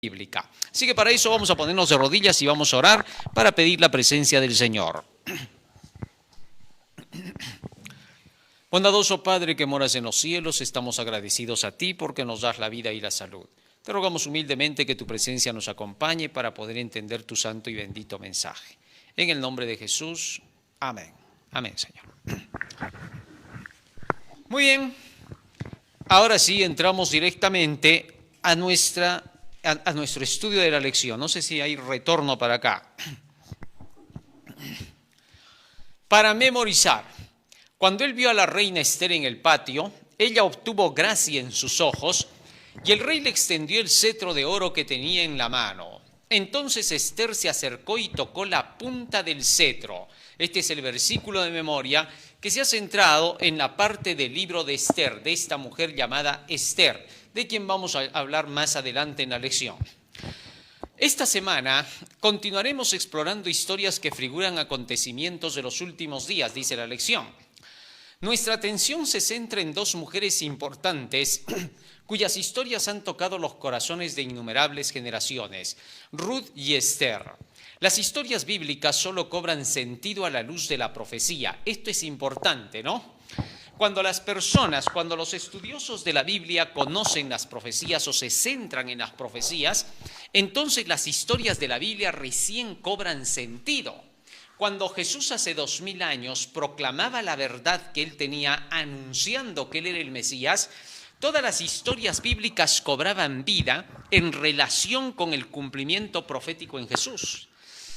bíblica. Así que para eso vamos a ponernos de rodillas y vamos a orar para pedir la presencia del Señor. Bondadoso Padre que moras en los cielos, estamos agradecidos a ti porque nos das la vida y la salud. Te rogamos humildemente que tu presencia nos acompañe para poder entender tu santo y bendito mensaje. En el nombre de Jesús, amén. Amén, Señor. Muy bien, ahora sí entramos directamente a nuestro estudio de la lección. No sé si hay retorno para acá. Para memorizar. Cuando él vio a la reina Esther en el patio, ella obtuvo gracia en sus ojos y el rey le extendió el cetro de oro que tenía en la mano. Entonces Esther se acercó y tocó la punta del cetro. Este es el versículo de memoria que se ha centrado en la parte del libro de Esther, de esta mujer llamada Esther, de quien vamos a hablar más adelante en la lección. Esta semana continuaremos explorando historias que figuran acontecimientos de los últimos días, dice la lección. Nuestra atención se centra en dos mujeres importantes cuyas historias han tocado los corazones de innumerables generaciones, Ruth y Esther. Las historias bíblicas solo cobran sentido a la luz de la profecía. Esto es importante, ¿no? Cuando los estudiosos de la Biblia conocen las profecías o se centran en las profecías, entonces las historias de la Biblia recién cobran sentido. Cuando Jesús hace 2000 años proclamaba la verdad que él tenía, anunciando que él era el Mesías, todas las historias bíblicas cobraban vida en relación con el cumplimiento profético en Jesús.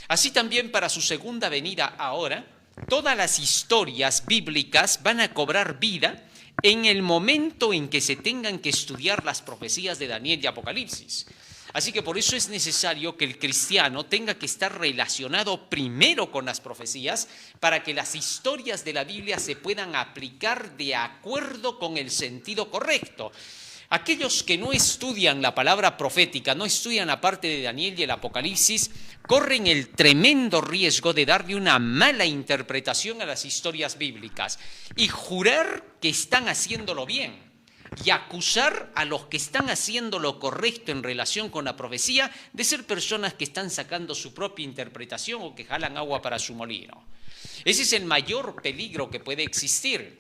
Así también para su segunda venida ahora, todas las historias bíblicas van a cobrar vida en el momento en que se tengan que estudiar las profecías de Daniel y Apocalipsis. Así que por eso es necesario que el cristiano tenga que estar relacionado primero con las profecías para que las historias de la Biblia se puedan aplicar de acuerdo con el sentido correcto. Aquellos que no estudian la palabra profética, no estudian la parte de Daniel y el Apocalipsis, corren el tremendo riesgo de darle una mala interpretación a las historias bíblicas y jurar que están haciéndolo bien y acusar a los que están haciendo lo correcto en relación con la profecía de ser personas que están sacando su propia interpretación o que jalan agua para su molino. Ese es el mayor peligro que puede existir.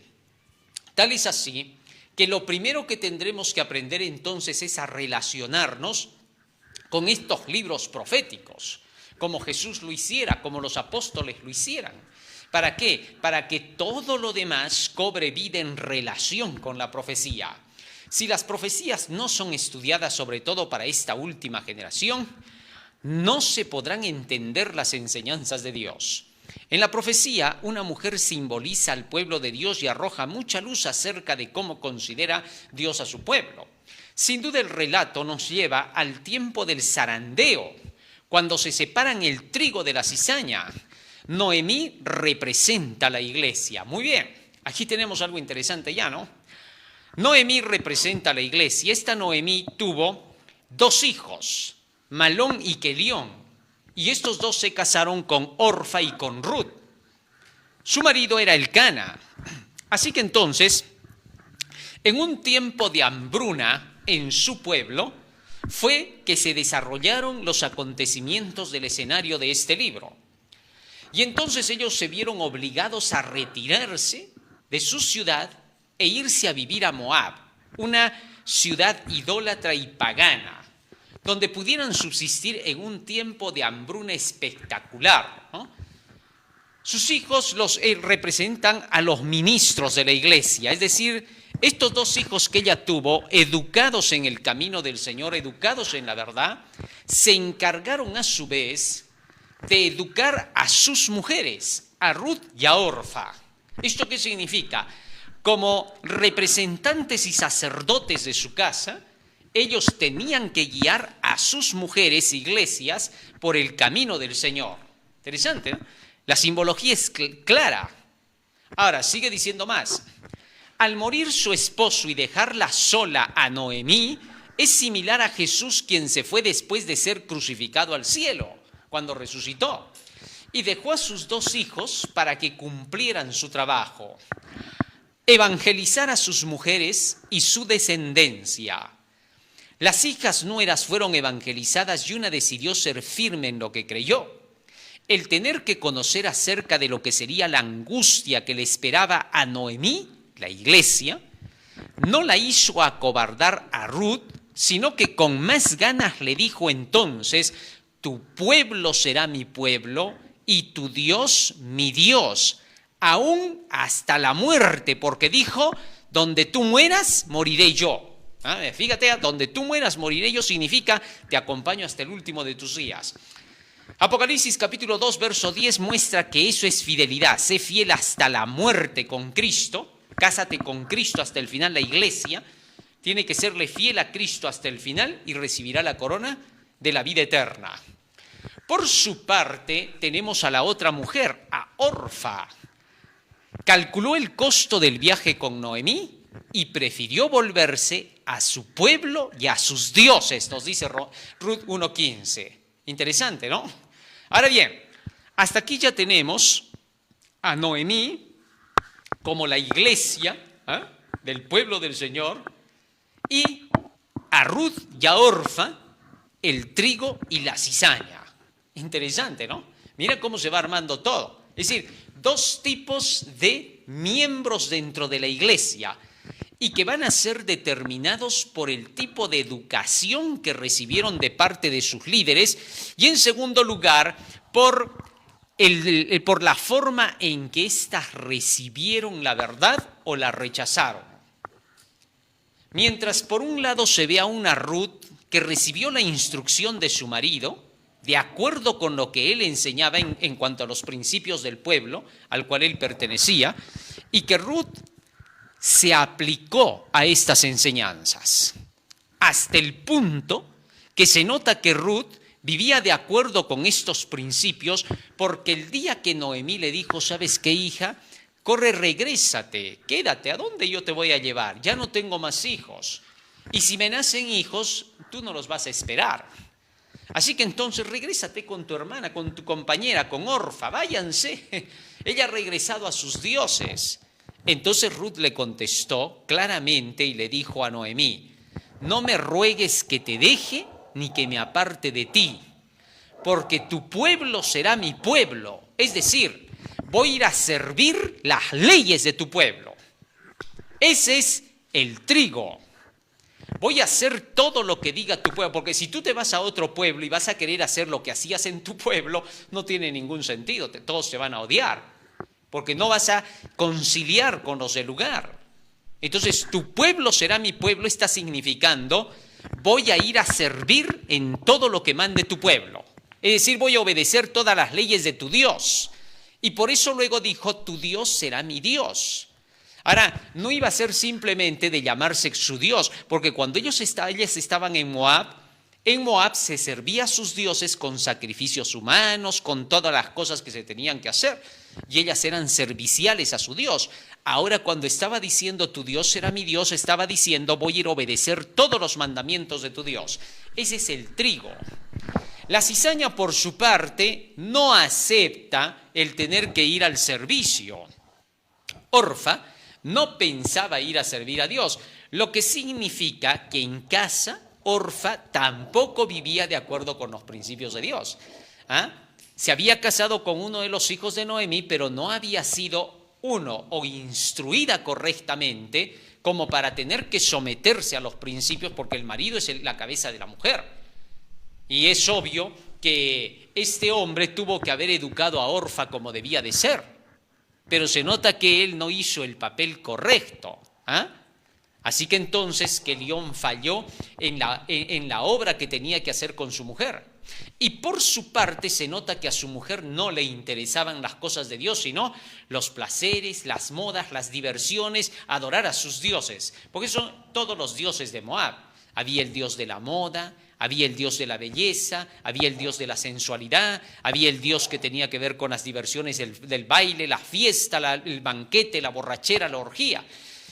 Tal es así que lo primero que tendremos que aprender entonces es a relacionarnos con estos libros proféticos, como Jesús lo hiciera, como los apóstoles lo hicieran. ¿Para qué? Para que todo lo demás cobre vida en relación con la profecía. Si las profecías no son estudiadas, sobre todo para esta última generación, no se podrán entender las enseñanzas de Dios. En la profecía, una mujer simboliza al pueblo de Dios y arroja mucha luz acerca de cómo considera Dios a su pueblo. Sin duda el relato nos lleva al tiempo del zarandeo, cuando se separan el trigo de la cizaña. Noemí representa a la iglesia. Muy bien, aquí tenemos algo interesante ya, ¿no? Noemí representa a la iglesia. Esta Noemí tuvo dos hijos, Malón y Kelión, y estos dos se casaron con Orfa y con Ruth. Su marido era Elcana. Así que entonces, en un tiempo de hambruna en su pueblo, fue que se desarrollaron los acontecimientos del escenario de este libro. Y entonces ellos se vieron obligados a retirarse de su ciudad e irse a vivir a Moab, una ciudad idólatra y pagana, donde pudieran subsistir en un tiempo de hambruna espectacular, ¿no? Sus hijos representan a los ministros de la iglesia, es decir, estos dos hijos que ella tuvo, educados en el camino del Señor, educados en la verdad, se encargaron a su vez de educar a sus mujeres, a Ruth y a Orfa. ¿Esto qué significa? Como representantes y sacerdotes de su casa, ellos tenían que guiar a sus mujeres, iglesias, por el camino del Señor. Interesante, ¿no? La simbología es clara. Ahora, sigue diciendo más. Al morir su esposo y dejarla sola a Noemí, es similar a Jesús, quien se fue después de ser crucificado al cielo, cuando resucitó, y dejó a sus dos hijos para que cumplieran su trabajo. Evangelizar a sus mujeres y su descendencia. Las hijas nueras fueron evangelizadas y una decidió ser firme en lo que creyó. El tener que conocer acerca de lo que sería la angustia que le esperaba a Noemí, la iglesia, no la hizo acobardar a Ruth, sino que con más ganas le dijo entonces: tu pueblo será mi pueblo y tu Dios mi Dios, aún hasta la muerte, porque dijo: donde tú mueras, moriré yo. Fíjate, donde tú mueras, moriré yo, significa te acompaño hasta el último de tus días. Apocalipsis capítulo 2, verso 10 muestra que eso es fidelidad. Sé fiel hasta la muerte con Cristo. Cásate con Cristo hasta el final. La iglesia tiene que serle fiel a Cristo hasta el final y recibirá la corona de la vida eterna. Por su parte, tenemos a la otra mujer, a Orfa. Calculó el costo del viaje con Noemí y prefirió volverse a su pueblo y a sus dioses, nos dice Ruth 1:15. Interesante, ¿no? Ahora bien, hasta aquí ya tenemos a Noemí como la iglesia del pueblo del Señor, y a Ruth y a Orfa el trigo y la cizaña. Interesante, ¿no? Mira cómo se va armando todo. Es decir, dos tipos de miembros dentro de la iglesia y que van a ser determinados por el tipo de educación que recibieron de parte de sus líderes y, en segundo lugar, por la forma en que éstas recibieron la verdad o la rechazaron. Mientras por un lado se ve a una Ruth que recibió la instrucción de su marido, de acuerdo con lo que él enseñaba en cuanto a los principios del pueblo al cual él pertenecía, y que Ruth se aplicó a estas enseñanzas, hasta el punto que se nota que Ruth vivía de acuerdo con estos principios, porque el día que Noemí le dijo: ¿sabes qué, hija? Corre, regrésate, quédate, ¿a dónde yo te voy a llevar? Ya no tengo más hijos. Y si me nacen hijos, tú no los vas a esperar. Así que entonces regrésate con tu hermana, con tu compañera, con Orfa, váyanse. Ella ha regresado a sus dioses. Entonces Ruth le contestó claramente y le dijo a Noemí: no me ruegues que te deje ni que me aparte de ti, porque tu pueblo será mi pueblo. Es decir, voy a ir a servir las leyes de tu pueblo. Ese es el trigo. Voy a hacer todo lo que diga tu pueblo, porque si tú te vas a otro pueblo y vas a querer hacer lo que hacías en tu pueblo, no tiene ningún sentido, todos te van a odiar, porque no vas a conciliar con los del lugar. Entonces, tu pueblo será mi pueblo está significando: voy a ir a servir en todo lo que mande tu pueblo. Es decir, voy a obedecer todas las leyes de tu Dios. Y por eso luego dijo: tu Dios será mi Dios. Ahora, no iba a ser simplemente de llamarse su Dios, porque cuando ellas estaban en Moab se servía a sus dioses con sacrificios humanos, con todas las cosas que se tenían que hacer, y ellas eran serviciales a su Dios. Ahora, cuando estaba diciendo tu Dios será mi Dios, estaba diciendo: voy a ir a obedecer todos los mandamientos de tu Dios. Ese es el trigo. La cizaña, por su parte, no acepta el tener que ir al servicio. Orfa no pensaba ir a servir a Dios, lo que significa que en casa Orfa tampoco vivía de acuerdo con los principios de Dios. Se había casado con uno de los hijos de Noemí, pero no había sido o instruida correctamente como para tener que someterse a los principios, porque el marido es la cabeza de la mujer. Y es obvio que este hombre tuvo que haber educado a Orfa como debía de ser. Pero se nota que él no hizo el papel correcto. Así que entonces que León falló en la obra que tenía que hacer con su mujer. Y por su parte se nota que a su mujer no le interesaban las cosas de Dios, sino los placeres, las modas, las diversiones, adorar a sus dioses. Porque son todos los dioses de Moab. Había el dios de la moda, había el dios de la belleza, había el dios de la sensualidad, había el dios que tenía que ver con las diversiones del baile, la fiesta, el banquete, la borrachera, la orgía.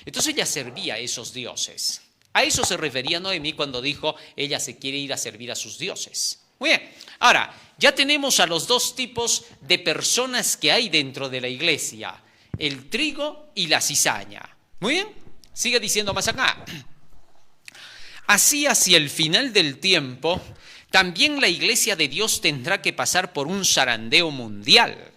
Entonces ella servía a esos dioses. A eso se refería Noemí cuando dijo: ella se quiere ir a servir a sus dioses. Muy bien, ahora ya tenemos a los dos tipos de personas que hay dentro de la iglesia: el trigo y la cizaña. Muy bien, sigue diciendo más acá. Así, hacia el final del tiempo, también la iglesia de Dios tendrá que pasar por un zarandeo mundial.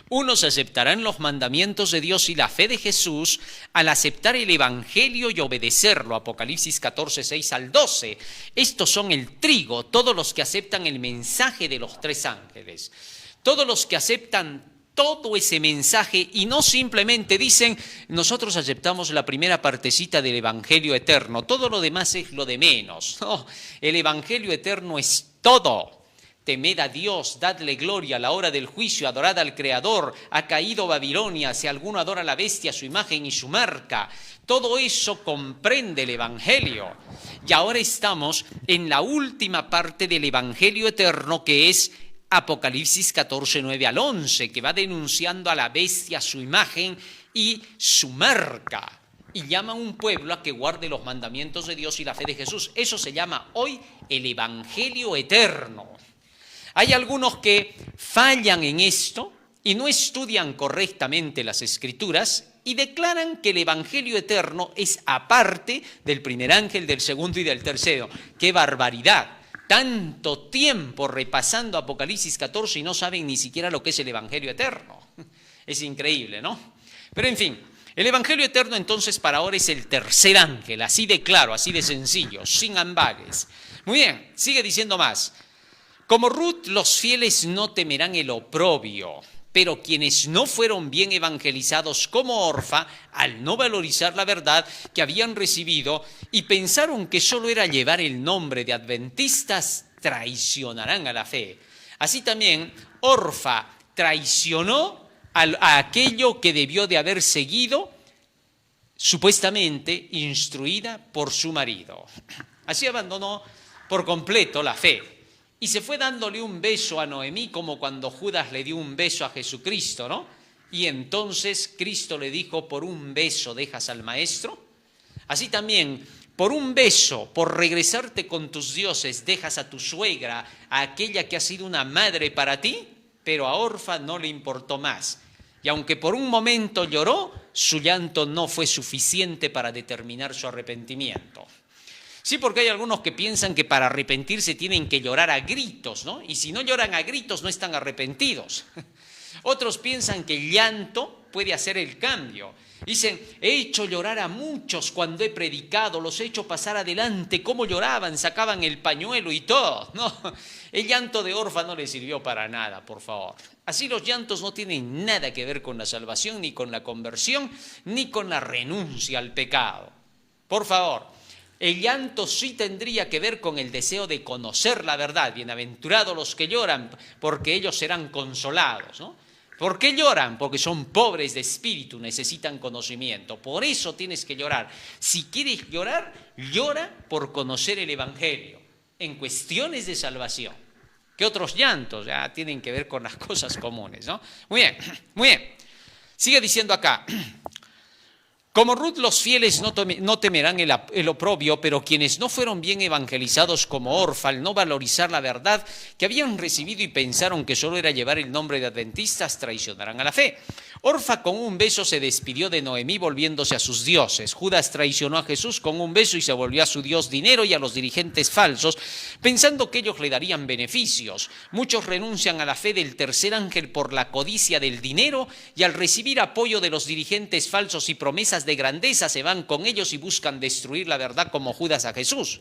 Unos aceptarán los mandamientos de Dios y la fe de Jesús al aceptar el Evangelio y obedecerlo. Apocalipsis 14, 6 al 12. Estos son el trigo, todos los que aceptan el mensaje de los tres ángeles. Todos los que aceptan todo ese mensaje y no simplemente dicen, nosotros aceptamos la primera partecita del Evangelio eterno, todo lo demás es lo de menos. No, el Evangelio eterno es todo. Temed a Dios, dadle gloria a la hora del juicio, adorad al Creador, ha caído Babilonia, si alguno adora a la bestia, su imagen y su marca. Todo eso comprende el Evangelio. Y ahora estamos en la última parte del Evangelio eterno, que es Apocalipsis 14, 9 al 11, que va denunciando a la bestia, su imagen y su marca. Y llama a un pueblo a que guarde los mandamientos de Dios y la fe de Jesús. Eso se llama hoy el Evangelio eterno. Hay algunos que fallan en esto y no estudian correctamente las Escrituras y declaran que el Evangelio eterno es aparte del primer ángel, del segundo y del tercero. ¡Qué barbaridad! Tanto tiempo repasando Apocalipsis 14 y no saben ni siquiera lo que es el Evangelio eterno. Es increíble, ¿no? Pero en fin, el Evangelio eterno entonces para ahora es el tercer ángel, así de claro, así de sencillo, sin ambages. Muy bien, sigue diciendo más. Como Ruth, los fieles no temerán el oprobio, pero quienes no fueron bien evangelizados como Orfa, al no valorizar la verdad que habían recibido y pensaron que solo era llevar el nombre de adventistas, traicionarán a la fe. Así también, Orfa traicionó a aquello que debió de haber seguido, supuestamente instruida por su marido. Así abandonó por completo la fe. Y se fue dándole un beso a Noemí como cuando Judas le dio un beso a Jesucristo, ¿no? Y entonces Cristo le dijo, por un beso dejas al maestro. Así también, por un beso, por regresarte con tus dioses, dejas a tu suegra, a aquella que ha sido una madre para ti, pero a Orfa no le importó más. Y aunque por un momento lloró, su llanto no fue suficiente para determinar su arrepentimiento. Sí, porque hay algunos que piensan que para arrepentirse tienen que llorar a gritos, ¿no? Y si no lloran a gritos no están arrepentidos. Otros piensan que el llanto puede hacer el cambio. Dicen, he hecho llorar a muchos cuando he predicado, los he hecho pasar adelante, cómo lloraban, sacaban el pañuelo y todo. No, el llanto de Orfa no le sirvió para nada, por favor. Así los llantos no tienen nada que ver con la salvación, ni con la conversión, ni con la renuncia al pecado. Por favor. El llanto sí tendría que ver con el deseo de conocer la verdad. Bienaventurados los que lloran, porque ellos serán consolados, ¿no? ¿Por qué lloran? Porque son pobres de espíritu, necesitan conocimiento. Por eso tienes que llorar. Si quieres llorar, llora por conocer el Evangelio, en cuestiones de salvación. ¿Qué otros llantos? Ya tienen que ver con las cosas comunes, ¿no? Muy bien, muy bien. Sigue diciendo acá. Como Ruth, los fieles no temerán el oprobio, pero quienes no fueron bien evangelizados como Orfa, al no valorizar la verdad que habían recibido y pensaron que solo era llevar el nombre de adventistas, traicionarán a la fe. Orfa con un beso se despidió de Noemí volviéndose a sus dioses. Judas traicionó a Jesús con un beso y se volvió a su dios dinero y a los dirigentes falsos, pensando que ellos le darían beneficios. Muchos renuncian a la fe del tercer ángel por la codicia del dinero y al recibir apoyo de los dirigentes falsos y promesas de grandeza se van con ellos y buscan destruir la verdad como Judas a Jesús.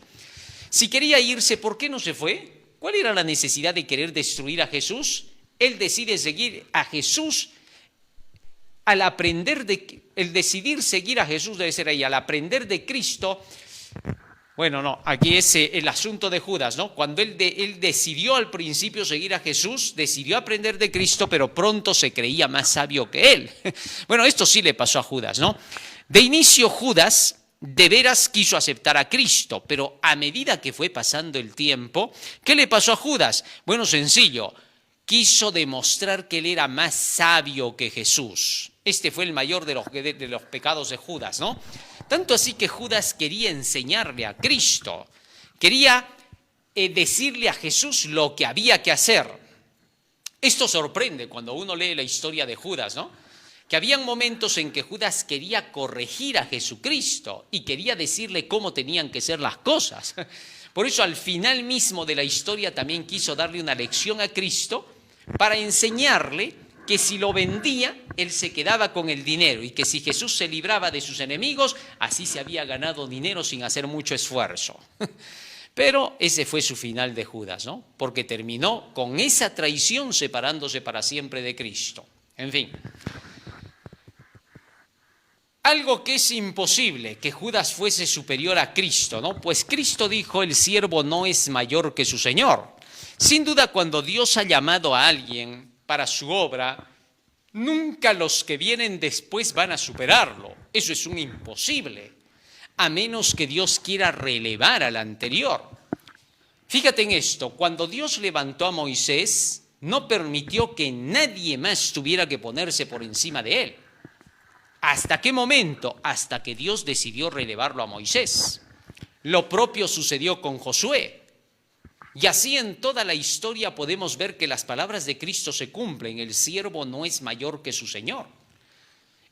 Si quería irse, ¿por qué no se fue? ¿Cuál era la necesidad de querer destruir a Jesús? Él decide seguir a Jesús. El decidir seguir a Jesús debe ser ahí, al aprender de Cristo. Bueno, no, aquí es el asunto de Judas, ¿no? Cuando él decidió al principio seguir a Jesús, decidió aprender de Cristo, pero pronto se creía más sabio que él. Bueno, esto sí le pasó a Judas, ¿no? De inicio Judas de veras quiso aceptar a Cristo, pero a medida que fue pasando el tiempo, ¿qué le pasó a Judas? Bueno, sencillo, quiso demostrar que él era más sabio que Jesús. Este fue el mayor de los pecados de Judas, ¿no? Tanto así que Judas quería enseñarle a Cristo, quería decirle a Jesús lo que había que hacer. Esto sorprende cuando uno lee la historia de Judas, ¿no? que habían momentos en que Judas quería corregir a Jesucristo y quería decirle cómo tenían que ser las cosas. Por eso al final mismo de la historia también quiso darle una lección a Cristo para enseñarle que si lo vendía, él se quedaba con el dinero y que si Jesús se libraba de sus enemigos, así se había ganado dinero sin hacer mucho esfuerzo. Pero ese fue su final de Judas, ¿no? Porque terminó con esa traición separándose para siempre de Cristo. En fin. Algo que es imposible, que Judas fuese superior a Cristo, ¿no? Pues Cristo dijo, el siervo no es mayor que su Señor. Sin duda, cuando Dios ha llamado a alguien para su obra, nunca los que vienen después van a superarlo. Eso es un imposible, a menos que Dios quiera relevar al anterior. Fíjate en esto, cuando Dios levantó a Moisés, no permitió que nadie más tuviera que ponerse por encima de él. ¿Hasta qué momento? Hasta que Dios decidió relevarlo a Moisés. Lo propio sucedió con Josué. Y así en toda la historia podemos ver que las palabras de Cristo se cumplen. El siervo no es mayor que su Señor.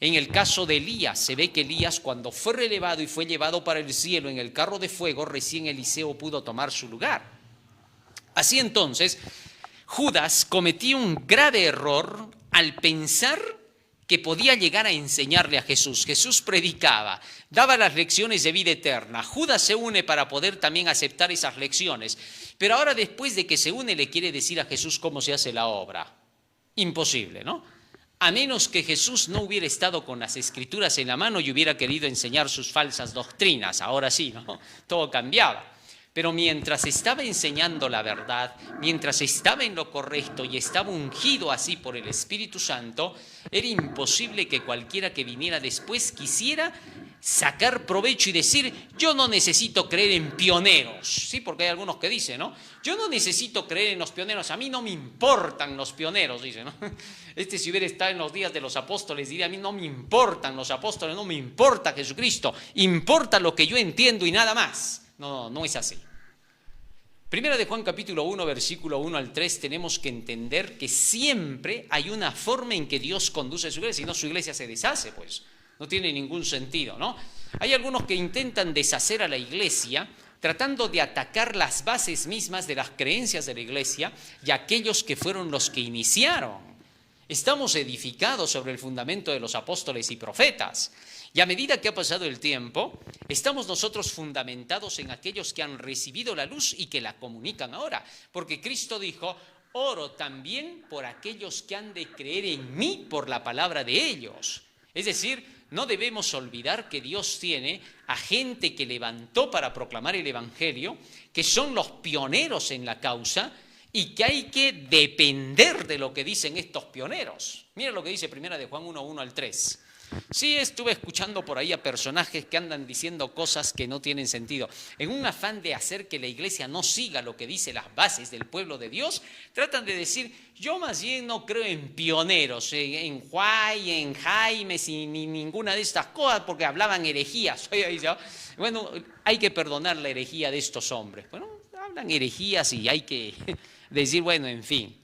En el caso de Elías, se ve que Elías cuando fue relevado y fue llevado para el cielo en el carro de fuego, recién Eliseo pudo tomar su lugar. Así entonces, Judas cometió un grave error al pensar que podía llegar a enseñarle a Jesús. Jesús predicaba, daba las lecciones de vida eterna. Judas se une para poder también aceptar esas lecciones. Pero ahora después de que se une le quiere decir a Jesús cómo se hace la obra. Imposible, ¿no? A menos que Jesús no hubiera estado con las Escrituras en la mano y hubiera querido enseñar sus falsas doctrinas. Ahora sí, ¿no? Todo cambiaba. Pero mientras estaba enseñando la verdad, mientras estaba en lo correcto y estaba ungido así por el Espíritu Santo, era imposible que cualquiera que viniera después quisiera sacar provecho y decir, yo no necesito creer en pioneros, ¿sí? Porque hay algunos que dicen, ¿no? Yo no necesito creer en los pioneros, a mí no me importan los pioneros, dice, ¿no? Si hubiera estado en los días de los apóstoles, diría, a mí no me importan los apóstoles, no me importa Jesucristo, importa lo que yo entiendo y nada más. No, no es así. Primera de Juan capítulo 1, versículo 1 al 3, tenemos que entender que siempre hay una forma en que Dios conduce a su iglesia, si no su iglesia se deshace, pues no tiene ningún sentido, ¿no? Hay algunos que intentan deshacer a la iglesia tratando de atacar las bases mismas de las creencias de la iglesia y aquellos que fueron los que iniciaron. Estamos edificados sobre el fundamento de los apóstoles y profetas. Y a medida que ha pasado el tiempo, estamos nosotros fundamentados en aquellos que han recibido la luz y que la comunican ahora. Porque Cristo dijo, oro también por aquellos que han de creer en mí por la palabra de ellos. Es decir, no debemos olvidar que Dios tiene a gente que levantó para proclamar el Evangelio, que son los pioneros en la causa y que hay que depender de lo que dicen estos pioneros. Mira lo que dice Primera de Juan 1, 1 al 3. Sí, estuve escuchando por ahí a personajes que andan diciendo cosas que no tienen sentido. En un afán de hacer que la iglesia no siga lo que dice las bases del pueblo de Dios, tratan de decir, yo más bien no creo en pioneros, en Juan, en Jaime, ni ninguna de estas cosas, porque hablaban herejías. Bueno, hay que perdonar la herejía de estos hombres. Bueno, hablan herejías y hay que decir, bueno, en fin.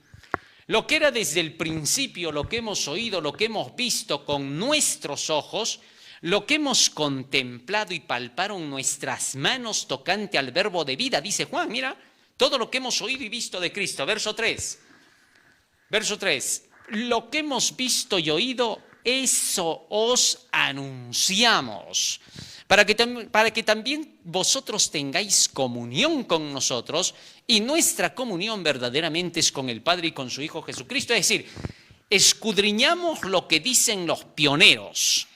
Lo que era desde el principio, lo que hemos oído, lo que hemos visto con nuestros ojos, lo que hemos contemplado y palparon nuestras manos tocante al verbo de vida, dice Juan, mira, todo lo que hemos oído y visto de Cristo. Verso 3, lo que hemos visto y oído, eso os anunciamos, para que también vosotros tengáis comunión con nosotros, y nuestra comunión verdaderamente es con el Padre y con su Hijo Jesucristo. Es decir, escudriñamos lo que dicen los pioneros,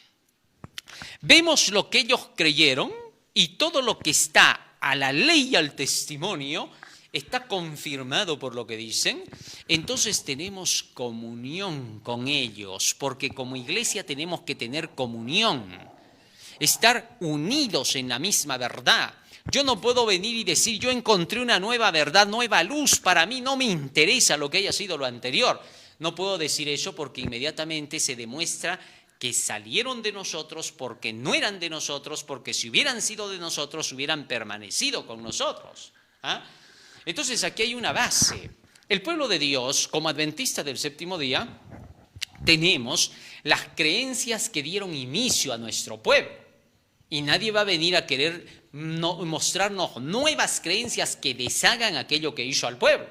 vemos lo que ellos creyeron y todo lo que está a la ley y al testimonio está confirmado por lo que dicen. Entonces tenemos comunión con ellos, porque como iglesia tenemos que tener comunión, estar unidos en la misma verdad. Yo no puedo venir y decir, yo encontré una nueva verdad, nueva luz, para mí no me interesa lo que haya sido lo anterior. No puedo decir eso porque inmediatamente se demuestra que salieron de nosotros porque no eran de nosotros, porque si hubieran sido de nosotros hubieran permanecido con nosotros. ¿Ah? Entonces aquí hay una base. El pueblo de Dios, como adventista del séptimo día, tenemos las creencias que dieron inicio a nuestro pueblo. Y nadie va a venir a querer mostrarnos nuevas creencias que deshagan aquello que hizo al pueblo.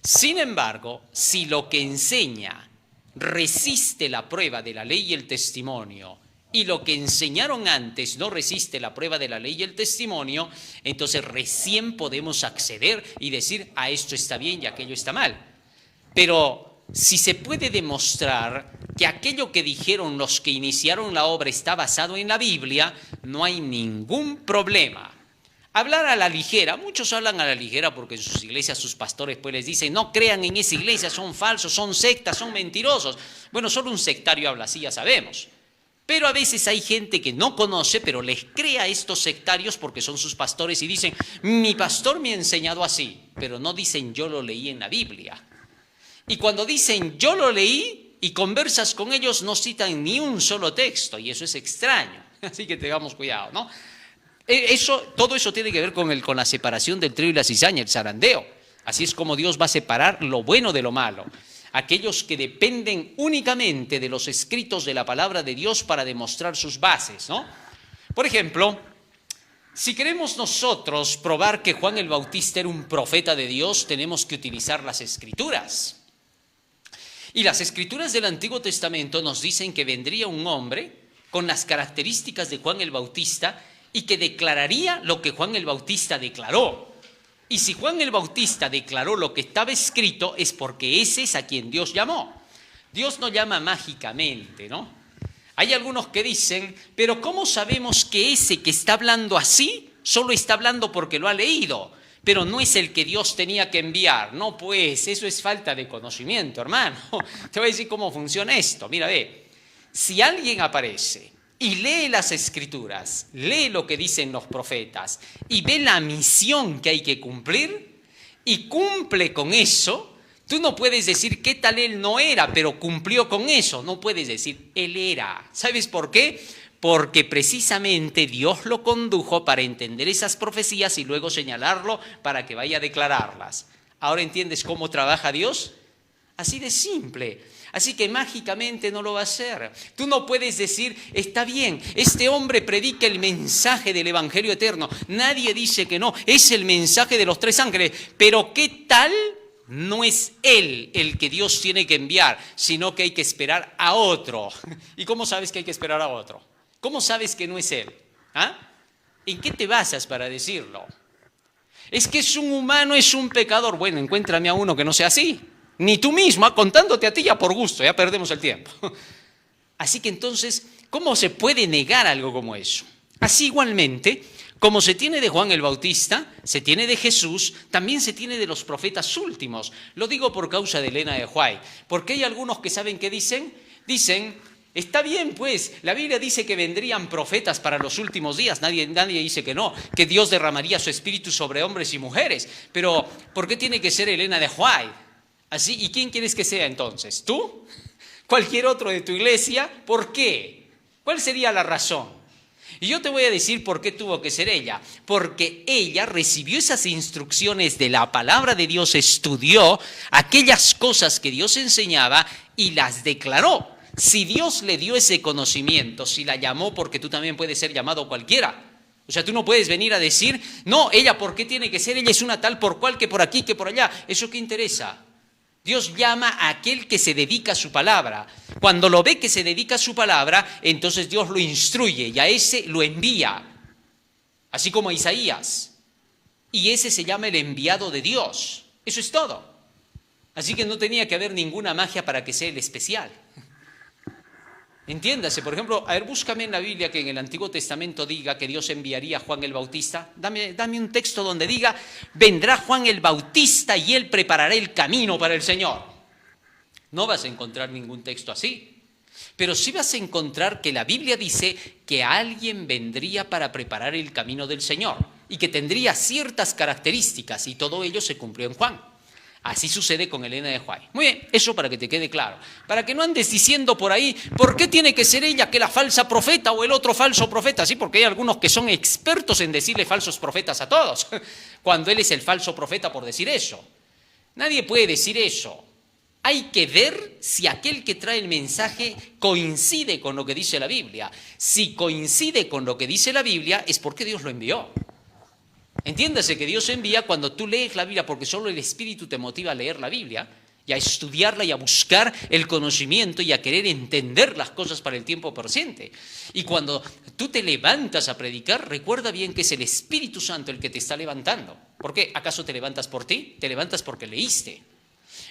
Sin embargo, si lo que enseña resiste la prueba de la ley y el testimonio, y lo que enseñaron antes no resiste la prueba de la ley y el testimonio, entonces recién podemos acceder y decir, esto está bien y aquello está mal. Pero si se puede demostrar que aquello que dijeron los que iniciaron la obra está basado en la Biblia, no hay ningún problema. Hablar a la ligera, muchos hablan a la ligera porque en sus iglesias sus pastores pues les dicen, no crean en esa iglesia, son falsos, son sectas, son mentirosos. Bueno, solo un sectario habla así, ya sabemos. Pero a veces hay gente que no conoce, pero les cree a estos sectarios porque son sus pastores y dicen, mi pastor me ha enseñado así, pero no dicen yo lo leí en la Biblia. Y cuando dicen yo lo leí y conversas con ellos no citan ni un solo texto y eso es extraño. Así que tengamos cuidado, ¿no? Todo eso tiene que ver con la separación del trigo y la cizaña, el zarandeo. Así es como Dios va a separar lo bueno de lo malo. Aquellos que dependen únicamente de los escritos de la palabra de Dios para demostrar sus bases, ¿no? Por ejemplo, si queremos nosotros probar que Juan el Bautista era un profeta de Dios, tenemos que utilizar las Escrituras. Y las Escrituras del Antiguo Testamento nos dicen que vendría un hombre con las características de Juan el Bautista y que declararía lo que Juan el Bautista declaró. Y si Juan el Bautista declaró lo que estaba escrito, es porque ese es a quien Dios llamó. Dios no llama mágicamente, ¿no? Hay algunos que dicen, pero ¿cómo sabemos que ese que está hablando así, solo está hablando porque lo ha leído, pero no es el que Dios tenía que enviar? No, pues, eso es falta de conocimiento, hermano. Te voy a decir cómo funciona esto. Mira, ve, si alguien aparece y lee las Escrituras, lee lo que dicen los profetas y ve la misión que hay que cumplir y cumple con eso, tú no puedes decir qué tal él no era, pero cumplió con eso. No puedes decir él era. ¿Sabes por qué? Porque precisamente Dios lo condujo para entender esas profecías y luego señalarlo para que vaya a declararlas. ¿Ahora entiendes cómo trabaja Dios? Así de simple. Así que mágicamente no lo va a hacer. Tú no puedes decir, está bien, este hombre predica el mensaje del Evangelio eterno. Nadie dice que no, es el mensaje de los 3 ángeles. Pero ¿qué tal? No es él el que Dios tiene que enviar, sino que hay que esperar a otro. ¿Y cómo sabes que hay que esperar a otro? ¿Cómo sabes que no es él? ¿En qué te basas para decirlo? Es que es un humano, es un pecador. Bueno, encuéntrame a uno que no sea así. Ni tú misma, contándote a ti ya por gusto, ya perdemos el tiempo. Así que entonces, ¿cómo se puede negar algo como eso? Así igualmente, como se tiene de Juan el Bautista, se tiene de Jesús, también se tiene de los profetas últimos. Lo digo por causa de Elena de White, porque hay algunos que saben qué dicen. Dicen, está bien pues, la Biblia dice que vendrían profetas para los últimos días, nadie dice que no, que Dios derramaría su espíritu sobre hombres y mujeres, pero ¿por qué tiene que ser Elena de White? Así, ¿y quién quieres que sea entonces? ¿Tú? ¿Cualquier otro de tu iglesia? ¿Por qué? ¿Cuál sería la razón? Y yo te voy a decir por qué tuvo que ser ella. Porque ella recibió esas instrucciones de la palabra de Dios, estudió aquellas cosas que Dios enseñaba y las declaró. Si Dios le dio ese conocimiento, si la llamó, porque tú también puedes ser llamado cualquiera. O sea, tú no puedes venir a decir, no, ella, ¿por qué tiene que ser? Ella es una tal por cual, que por aquí, que por allá. ¿Eso qué interesa? Dios llama a aquel que se dedica a su palabra. Cuando lo ve que se dedica a su palabra, entonces Dios lo instruye y a ese lo envía. Así como a Isaías. Y ese se llama el enviado de Dios. Eso es todo. Así que no tenía que haber ninguna magia para que sea el especial. Entiéndase, por ejemplo, a ver, búscame en la Biblia que en el Antiguo Testamento diga que Dios enviaría a Juan el Bautista. Dame un texto donde diga, vendrá Juan el Bautista y él preparará el camino para el Señor. No vas a encontrar ningún texto así. Pero sí vas a encontrar que la Biblia dice que alguien vendría para preparar el camino del Señor y que tendría ciertas características y todo ello se cumplió en Juan. Así sucede con Elena de White. Muy bien, eso para que te quede claro. Para que no andes diciendo por ahí, ¿por qué tiene que ser ella que la falsa profeta o el otro falso profeta? Sí, porque hay algunos que son expertos en decirle falsos profetas a todos, cuando él es el falso profeta por decir eso. Nadie puede decir eso. Hay que ver si aquel que trae el mensaje coincide con lo que dice la Biblia. Si coincide con lo que dice la Biblia, es porque Dios lo envió. Entiéndase que Dios envía cuando tú lees la Biblia, porque solo el Espíritu te motiva a leer la Biblia y a estudiarla y a buscar el conocimiento y a querer entender las cosas para el tiempo presente. Y cuando tú te levantas a predicar, recuerda bien que es el Espíritu Santo el que te está levantando. ¿Por qué? ¿Acaso te levantas por ti? Te levantas porque leíste.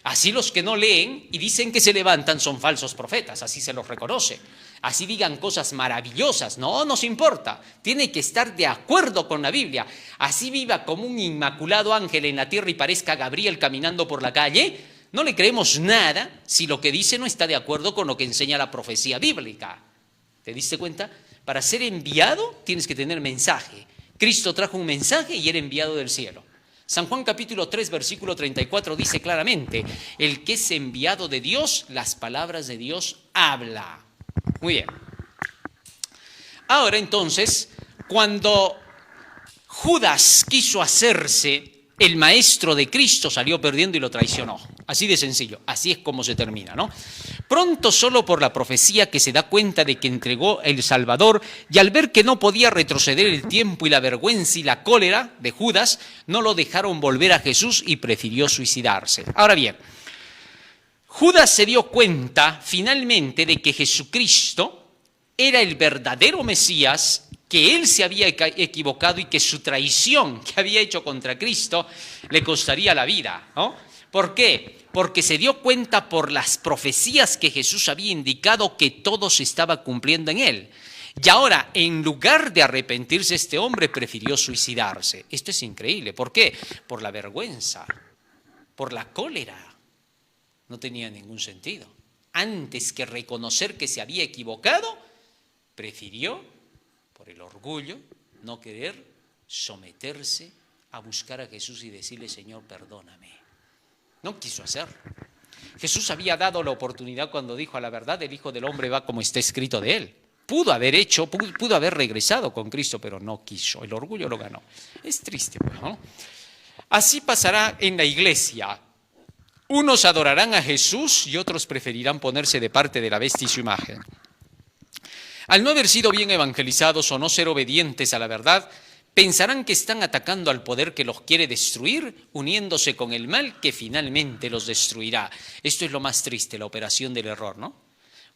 Así los que no leen y dicen que se levantan son falsos profetas, así se los reconoce. Así digan cosas maravillosas, no nos importa, tiene que estar de acuerdo con la Biblia. Así viva como un inmaculado ángel en la tierra y parezca Gabriel caminando por la calle, no le creemos nada si lo que dice no está de acuerdo con lo que enseña la profecía bíblica. ¿Te diste cuenta? Para ser enviado tienes que tener mensaje. Cristo trajo un mensaje y era enviado del cielo. San Juan capítulo 3, versículo 34 dice claramente, el que es enviado de Dios, las palabras de Dios habla. Muy bien. Ahora entonces, cuando Judas quiso hacerse el maestro de Cristo, salió perdiendo y lo traicionó. Así de sencillo, así es como se termina, ¿no? Pronto, solo por la profecía que se da cuenta de que entregó el Salvador, y al ver que no podía retroceder el tiempo y la vergüenza y la cólera de Judas, no lo dejaron volver a Jesús y prefirió suicidarse. Ahora bien, Judas se dio cuenta finalmente de que Jesucristo era el verdadero Mesías, que él se había equivocado y que su traición que había hecho contra Cristo le costaría la vida, ¿no? ¿Por qué? Porque se dio cuenta por las profecías que Jesús había indicado que todo se estaba cumpliendo en él. Y ahora, en lugar de arrepentirse, este hombre prefirió suicidarse. Esto es increíble. ¿Por qué? Por la vergüenza, por la cólera. No tenía ningún sentido. Antes que reconocer que se había equivocado, prefirió, por el orgullo, no querer someterse a buscar a Jesús y decirle, Señor, perdóname. No quiso hacerlo. Jesús había dado la oportunidad cuando dijo, a la verdad, el Hijo del Hombre va como está escrito de él. Pudo haber regresado con Cristo, pero no quiso. El orgullo lo ganó. Es triste, ¿no? Así pasará en la iglesia. Unos adorarán a Jesús y otros preferirán ponerse de parte de la bestia y su imagen. Al no haber sido bien evangelizados o no ser obedientes a la verdad, pensarán que están atacando al poder que los quiere destruir, uniéndose con el mal que finalmente los destruirá. Esto es lo más triste, la operación del error, ¿no?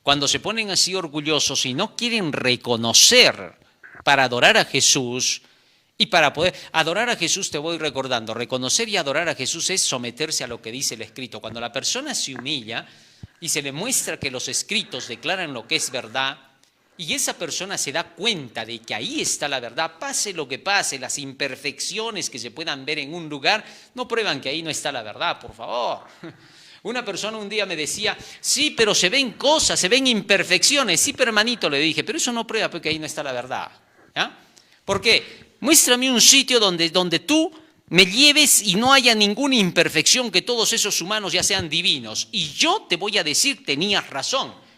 Cuando se ponen así orgullosos y no quieren reconocer para adorar a Jesús, y para poder adorar a Jesús, te voy recordando, reconocer y adorar a Jesús es someterse a lo que dice el escrito. Cuando la persona se humilla y se le muestra que los escritos declaran lo que es verdad, y esa persona se da cuenta de que ahí está la verdad, pase lo que pase, las imperfecciones que se puedan ver en un lugar, no prueban que ahí no está la verdad, por favor. Una persona un día me decía, sí, pero se ven cosas, se ven imperfecciones. Sí, pero hermanito, le dije, pero eso no prueba porque ahí no está la verdad. ¿Ya? ¿Por qué? Muéstrame un sitio donde tú me lleves y no haya ninguna imperfección, que todos esos humanos ya sean divinos. Y yo te voy a decir, tenías razón.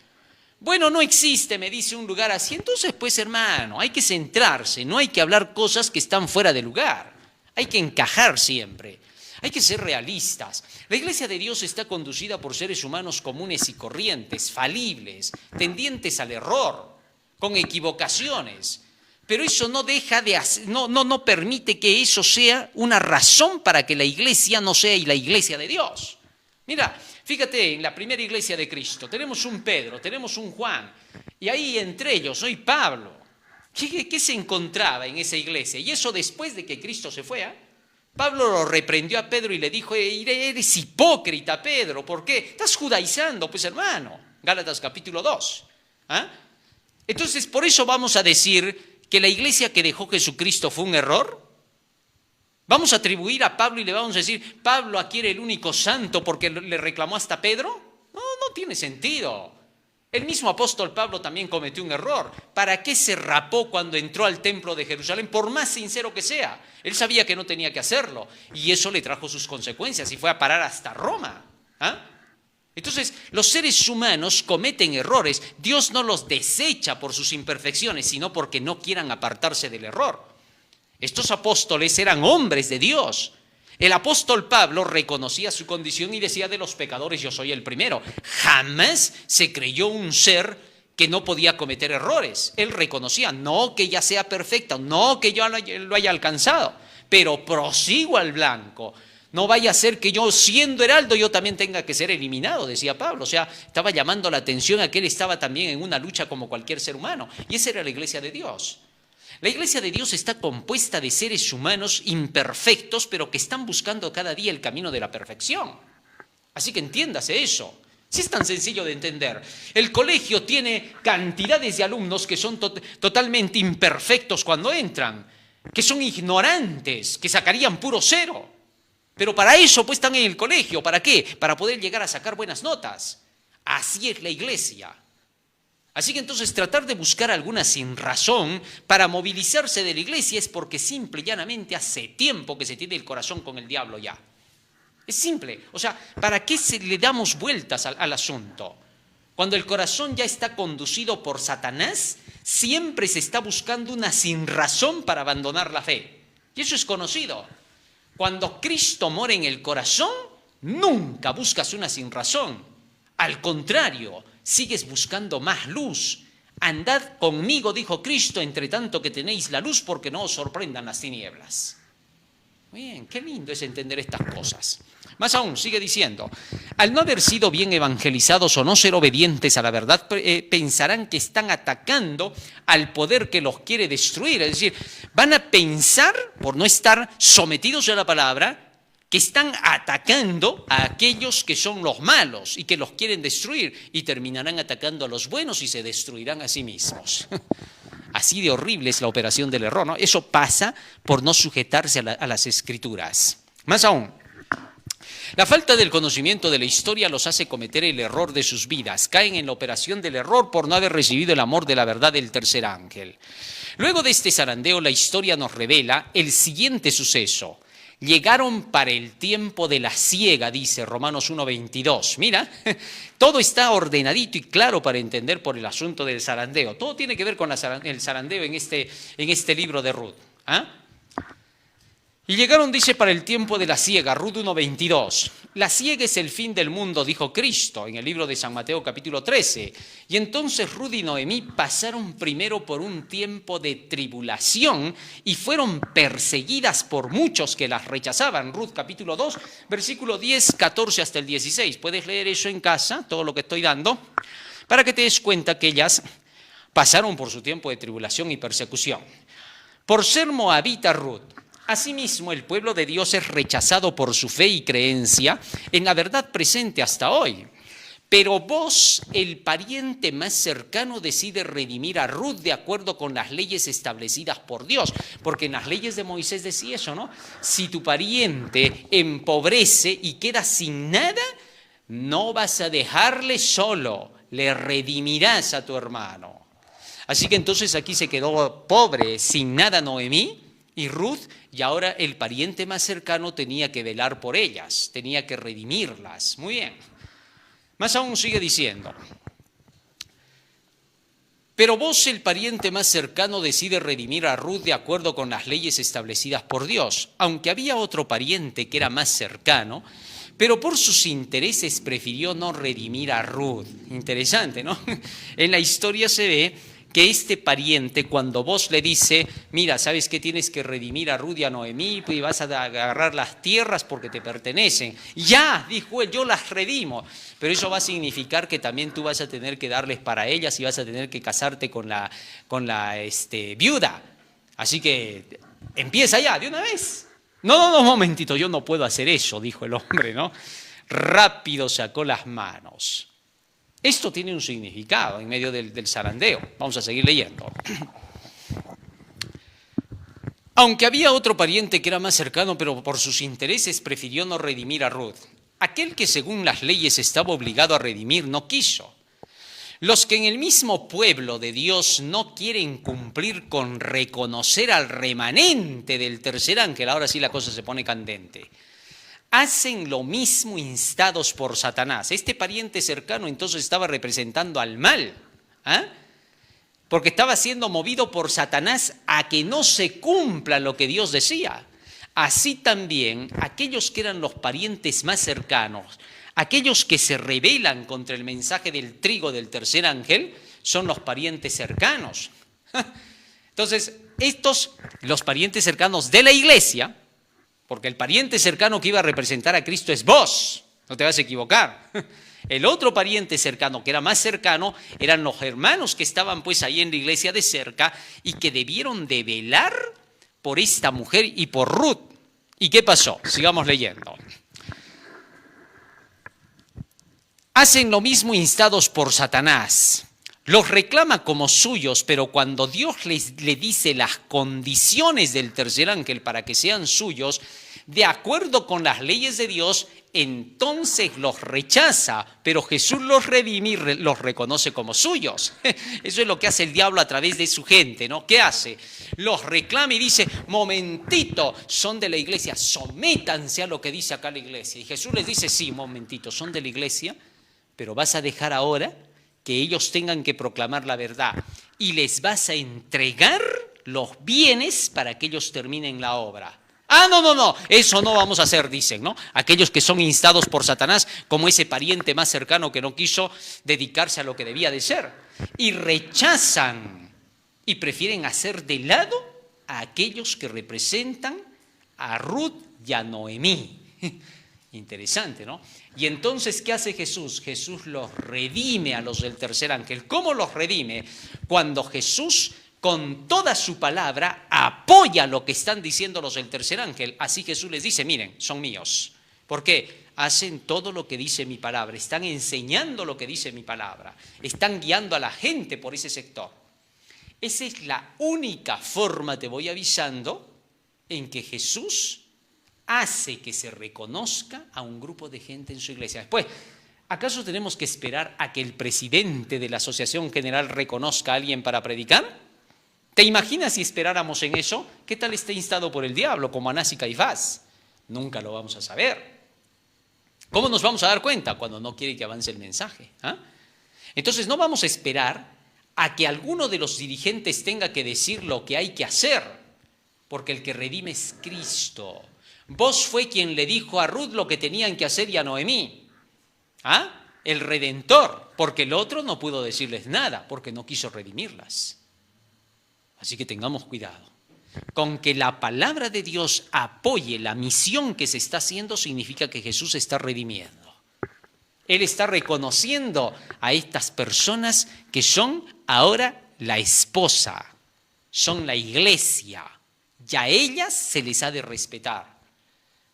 Bueno, no existe, me dice, un lugar así. Entonces, pues, hermano, hay que centrarse, no hay que hablar cosas que están fuera de lugar. Hay que encajar siempre, hay que ser realistas. La Iglesia de Dios está conducida por seres humanos comunes y corrientes, falibles, tendientes al error, con equivocaciones. Pero eso no deja de hacer, no permite que eso sea una razón para que la Iglesia no sea la Iglesia de Dios. Mira, fíjate, en la primera iglesia de Cristo tenemos un Pedro, tenemos un Juan, y ahí entre ellos, soy Pablo. ¿Qué se encontraba en esa iglesia? Y eso después de que Cristo se fue, ¿eh? Pablo lo reprendió a Pedro y le dijo, eres hipócrita, Pedro, ¿por qué? Estás judaizando, pues, hermano. Gálatas capítulo 2. ¿Ah? Entonces, por eso vamos a decir que la iglesia que dejó Jesucristo fue un error. ¿Vamos a atribuir a Pablo y le vamos a decir, Pablo aquí era el único santo porque le reclamó hasta Pedro? No tiene sentido. El mismo apóstol Pablo también cometió un error. ¿Para qué se rapó cuando entró al templo de Jerusalén? Por más sincero que sea. Él sabía que no tenía que hacerlo y eso le trajo sus consecuencias y fue a parar hasta Roma. ¿Ah? Entonces, los seres humanos cometen errores. Dios no los desecha por sus imperfecciones, sino porque no quieran apartarse del error. Estos apóstoles eran hombres de Dios. El apóstol Pablo reconocía su condición y decía: de los pecadores yo soy el primero. Jamás se creyó un ser que no podía cometer errores. Él reconocía, no que ya sea perfecto, no que yo lo haya alcanzado, pero prosigo al blanco. No vaya a ser que yo, siendo heraldo, yo también tenga que ser eliminado, decía Pablo. O sea, estaba llamando la atención a que él estaba también en una lucha como cualquier ser humano. Y esa era la iglesia de Dios. La iglesia de Dios está compuesta de seres humanos imperfectos, pero que están buscando cada día el camino de la perfección. Así que entiéndase eso. Sí, es tan sencillo de entender. El colegio tiene cantidades de alumnos que son totalmente imperfectos cuando entran, que son ignorantes, que sacarían puro cero. Pero para eso pues están en el colegio. ¿Para qué? Para poder llegar a sacar buenas notas. Así es la iglesia. Así que entonces tratar de buscar alguna sinrazón para movilizarse de la iglesia es porque simple y llanamente hace tiempo que se tiene el corazón con el diablo ya. Es simple. O sea, ¿para qué le damos vueltas al asunto? Cuando el corazón ya está conducido por Satanás, siempre se está buscando una sinrazón para abandonar la fe. Y eso es conocido. Cuando Cristo mora en el corazón, nunca buscas una sinrazón. Al contrario, sigues buscando más luz. Andad conmigo, dijo Cristo, entre tanto que tenéis la luz, porque no os sorprendan las tinieblas. Muy bien, qué lindo es entender estas cosas. Más aún, sigue diciendo, al no haber sido bien evangelizados o no ser obedientes a la verdad, pensarán que están atacando al poder que los quiere destruir. Es decir, van a pensar, por no estar sometidos a la palabra, que están atacando a aquellos que son los malos y que los quieren destruir, y terminarán atacando a los buenos y se destruirán a sí mismos. Así de horrible es la operación del error, ¿no? Eso pasa por no sujetarse a las Escrituras. Más aún, la falta del conocimiento de la historia los hace cometer el error de sus vidas. Caen en la operación del error por no haber recibido el amor de la verdad del tercer ángel. Luego de este zarandeo, la historia nos revela el siguiente suceso. Llegaron para el tiempo de la siega, dice Romanos 1:22. Mira, todo está ordenadito y claro para entender por el asunto del zarandeo. Todo tiene que ver con el zarandeo en este libro de Ruth. ¿Ah? Y llegaron, dice, para el tiempo de la siega, Ruth 1:22. La siega es el fin del mundo, dijo Cristo en el libro de San Mateo capítulo 13. Y entonces Ruth y Noemí pasaron primero por un tiempo de tribulación y fueron perseguidas por muchos que las rechazaban. Ruth capítulo 2, versículo 10, 14 hasta el 16. Puedes leer eso en casa, todo lo que estoy dando, para que te des cuenta que ellas pasaron por su tiempo de tribulación y persecución. Por ser moabita Ruth, asimismo, el pueblo de Dios es rechazado por su fe y creencia en la verdad presente hasta hoy. Pero vos, el pariente más cercano, decide redimir a Ruth de acuerdo con las leyes establecidas por Dios. Porque en las leyes de Moisés decía eso, ¿no? Si tu pariente empobrece y queda sin nada, no vas a dejarle solo, le redimirás a tu hermano. Así que entonces aquí se quedó pobre, sin nada Noemí y Ruth, y ahora el pariente más cercano tenía que velar por ellas, tenía que redimirlas. Muy bien. Más aún sigue diciendo, pero vos, el pariente más cercano, decide redimir a Ruth de acuerdo con las leyes establecidas por Dios, aunque había otro pariente que era más cercano, pero por sus intereses prefirió no redimir a Ruth. Interesante, ¿no? En la historia se ve que este pariente, cuando vos le dice, mira, ¿sabes qué? Tienes que redimir a Ruth y a Noemí y vas a agarrar las tierras porque te pertenecen. Ya, dijo él, yo las redimo. Pero eso va a significar que también tú vas a tener que darles para ellas y vas a tener que casarte con la viuda. Así que empieza ya, de una vez. No, un momentito, yo no puedo hacer eso, dijo el hombre, ¿no? Rápido sacó las manos. Esto tiene un significado en medio del zarandeo. Vamos a seguir leyendo. Aunque había otro pariente que era más cercano, pero por sus intereses prefirió no redimir a Ruth. Aquel que según las leyes estaba obligado a redimir no quiso. Los que en el mismo pueblo de Dios no quieren cumplir con reconocer al remanente del tercer ángel, ahora sí la cosa se pone candente, hacen lo mismo instados por Satanás. Este pariente cercano entonces estaba representando al mal, porque estaba siendo movido por Satanás a que no se cumpla lo que Dios decía, Así también aquellos que eran los parientes más cercanos, aquellos que se rebelan contra el mensaje del trigo del tercer ángel, son los parientes cercanos. Entonces, los parientes cercanos de la iglesia, porque el pariente cercano que iba a representar a Cristo es vos, no te vas a equivocar. El otro pariente cercano, que era más cercano, eran los hermanos que estaban pues ahí en la iglesia de cerca y que debieron de velar por esta mujer y por Ruth. ¿Y qué pasó? Sigamos leyendo. Hacen lo mismo instados por Satanás. Los reclama como suyos, pero cuando Dios le dice las condiciones del tercer ángel para que sean suyos, de acuerdo con las leyes de Dios, entonces los rechaza, pero Jesús los redime y los reconoce como suyos. Eso es lo que hace el diablo a través de su gente, ¿no? ¿Qué hace? Los reclama y dice, momentito, son de la iglesia, sométanse a lo que dice acá la iglesia. Y Jesús les dice, sí, momentito, son de la iglesia, pero vas a dejar ahora que ellos tengan que proclamar la verdad y les vas a entregar los bienes para que ellos terminen la obra. Ah, no, eso no vamos a hacer, dicen, ¿no? Aquellos que son instados por Satanás, como ese pariente más cercano que no quiso dedicarse a lo que debía de ser. Y rechazan y prefieren hacer de lado a aquellos que representan a Ruth y a Noemí. Interesante, ¿no? Y entonces, ¿qué hace Jesús? Jesús los redime a los del tercer ángel. ¿Cómo los redime? Cuando Jesús, con toda su palabra, apoya lo que están diciendo los del tercer ángel. Así Jesús les dice, miren, son míos. ¿Por qué? Hacen todo lo que dice mi palabra, están enseñando lo que dice mi palabra, están guiando a la gente por ese sector. Esa es la única forma, te voy avisando, en que Jesús hace que se reconozca a un grupo de gente en su iglesia. Después, ¿acaso tenemos que esperar a que el presidente de la Asociación General reconozca a alguien para predicar? ¿Te imaginas si esperáramos en eso? ¿Qué tal está instado por el diablo, como Anás y Caifás? Nunca lo vamos a saber. ¿Cómo nos vamos a dar cuenta? Cuando no quiere que avance el mensaje. Entonces no vamos a esperar a que alguno de los dirigentes tenga que decir lo que hay que hacer, porque el que redime es Cristo. Vos fue quien le dijo a Ruth lo que tenían que hacer y a Noemí. El Redentor, porque el otro no pudo decirles nada, porque no quiso redimirlas. Así que tengamos cuidado. Con que la palabra de Dios apoye la misión que se está haciendo significa que Jesús está redimiendo. Él está reconociendo a estas personas que son ahora la esposa, son la iglesia, y a ellas se les ha de respetar.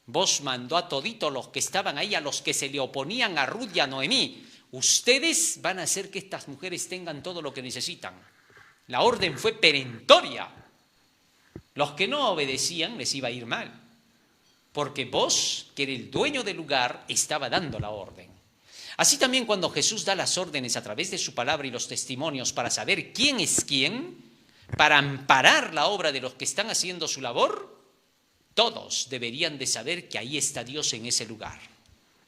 Vos mandó a toditos los que estaban ahí, a los que se le oponían a Ruth y a Noemí. Ustedes van a hacer que estas mujeres tengan todo lo que necesitan. La orden fue perentoria. Los que no obedecían les iba a ir mal, porque vos, que eres el dueño del lugar, estaba dando la orden. Así también cuando Jesús da las órdenes a través de su palabra y los testimonios para saber quién es quién, para amparar la obra de los que están haciendo su labor, todos deberían de saber que ahí está Dios en ese lugar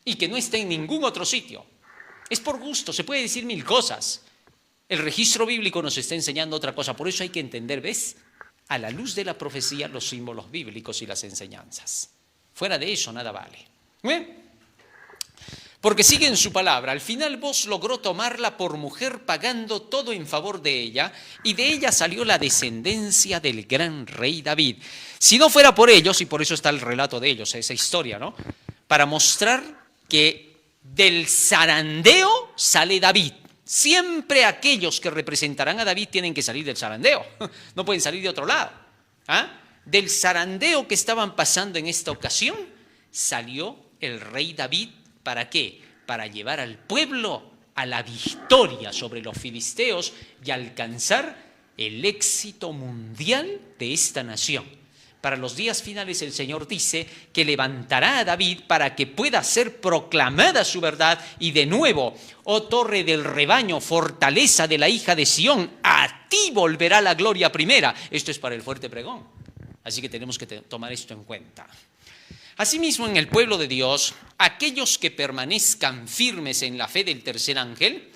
y que no está en ningún otro sitio. Es por gusto, se puede decir mil cosas. El registro bíblico nos está enseñando otra cosa, por eso hay que entender, ¿ves? A la luz de la profecía, los símbolos bíblicos y las enseñanzas. Fuera de eso, nada vale. Porque sigue en su palabra, al final vos logró tomarla por mujer pagando todo en favor de ella, y de ella salió la descendencia del gran rey David. Si no fuera por ellos, y por eso está el relato de ellos, esa historia, ¿no? Para mostrar que del zarandeo sale David. Siempre aquellos que representarán a David tienen que salir del zarandeo, no pueden salir de otro lado. Del zarandeo que estaban pasando en esta ocasión, salió el rey David. ¿Para qué? Para llevar al pueblo a la victoria sobre los filisteos y alcanzar el éxito mundial de esta nación. Para los días finales el Señor dice que levantará a David para que pueda ser proclamada su verdad y de nuevo, oh torre del rebaño, fortaleza de la hija de Sión, a ti volverá la gloria primera. Esto es para el fuerte pregón. Así que tenemos que tomar esto en cuenta. Asimismo, en el pueblo de Dios, aquellos que permanezcan firmes en la fe del tercer ángel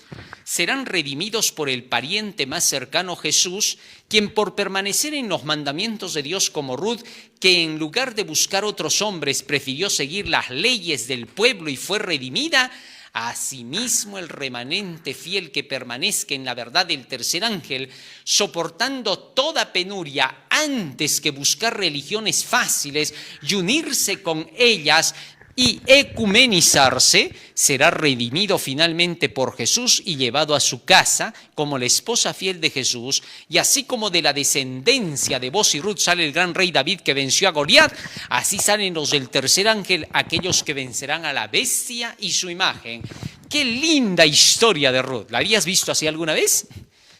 serán redimidos por el pariente más cercano, Jesús, quien por permanecer en los mandamientos de Dios como Ruth, que en lugar de buscar otros hombres prefirió seguir las leyes del pueblo y fue redimida, asimismo el remanente fiel que permanezca en la verdad del tercer ángel, soportando toda penuria antes que buscar religiones fáciles y unirse con ellas, y ecumenizarse, será redimido finalmente por Jesús y llevado a su casa como la esposa fiel de Jesús, y así como de la descendencia de Boz y Ruth sale el gran rey David que venció a Goliat, así salen los del tercer ángel, aquellos que vencerán a la bestia y su imagen. ¡Qué linda historia de Ruth! ¿La habías visto así alguna vez?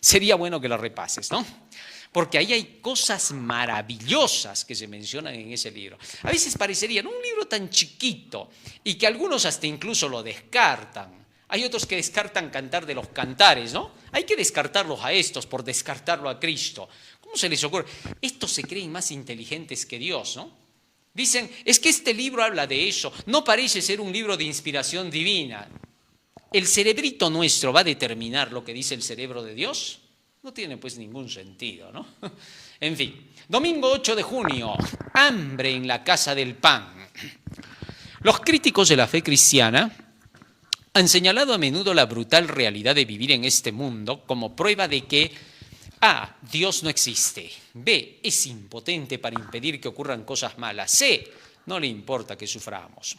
Sería bueno que la repases, ¿no? Porque ahí hay cosas maravillosas que se mencionan en ese libro. A veces parecería un libro tan chiquito y que algunos hasta incluso lo descartan. Hay otros que descartan Cantar de los Cantares, ¿no? Hay que descartarlos a estos por descartarlo a Cristo. ¿Cómo se les ocurre? Estos se creen más inteligentes que Dios, ¿no? Dicen, es que este libro habla de eso, no parece ser un libro de inspiración divina. ¿El cerebrito nuestro va a determinar lo que dice el cerebro de Dios? No tiene pues ningún sentido, ¿no? En fin, domingo 8 de junio, hambre en la casa del pan. Los críticos de la fe cristiana han señalado a menudo la brutal realidad de vivir en este mundo como prueba de que A, Dios no existe, B, es impotente para impedir que ocurran cosas malas, C, no le importa que suframos.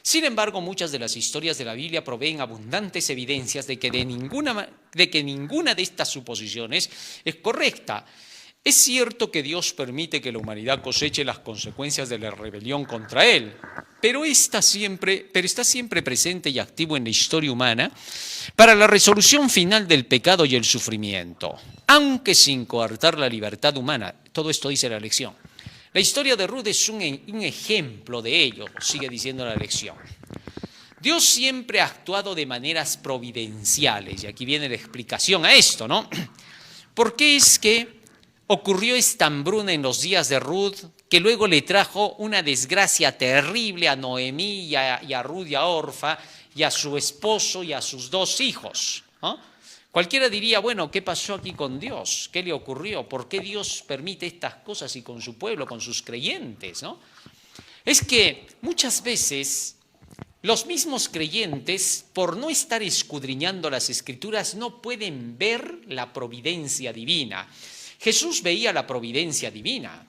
Sin embargo, muchas de las historias de la Biblia proveen abundantes evidencias de que ninguna de estas suposiciones es correcta. Es cierto que Dios permite que la humanidad coseche las consecuencias de la rebelión contra Él, pero está siempre presente y activo en la historia humana para la resolución final del pecado y el sufrimiento, aunque sin coartar la libertad humana. Todo esto dice la lección. La historia de Ruth es un ejemplo de ello, sigue diciendo la lección. Dios siempre ha actuado de maneras providenciales, y aquí viene la explicación a esto, ¿no? ¿Por qué es que ocurrió esta hambruna en los días de Ruth, que luego le trajo una desgracia terrible a Noemí y a Ruth y a Orfa, y a su esposo y a sus 2 hijos, ¿no? Cualquiera diría, bueno, ¿qué pasó aquí con Dios? ¿Qué le ocurrió? ¿Por qué Dios permite estas cosas y con su pueblo, con sus creyentes, ¿no? Es que muchas veces los mismos creyentes, por no estar escudriñando las Escrituras, no pueden ver la providencia divina. Jesús veía la providencia divina.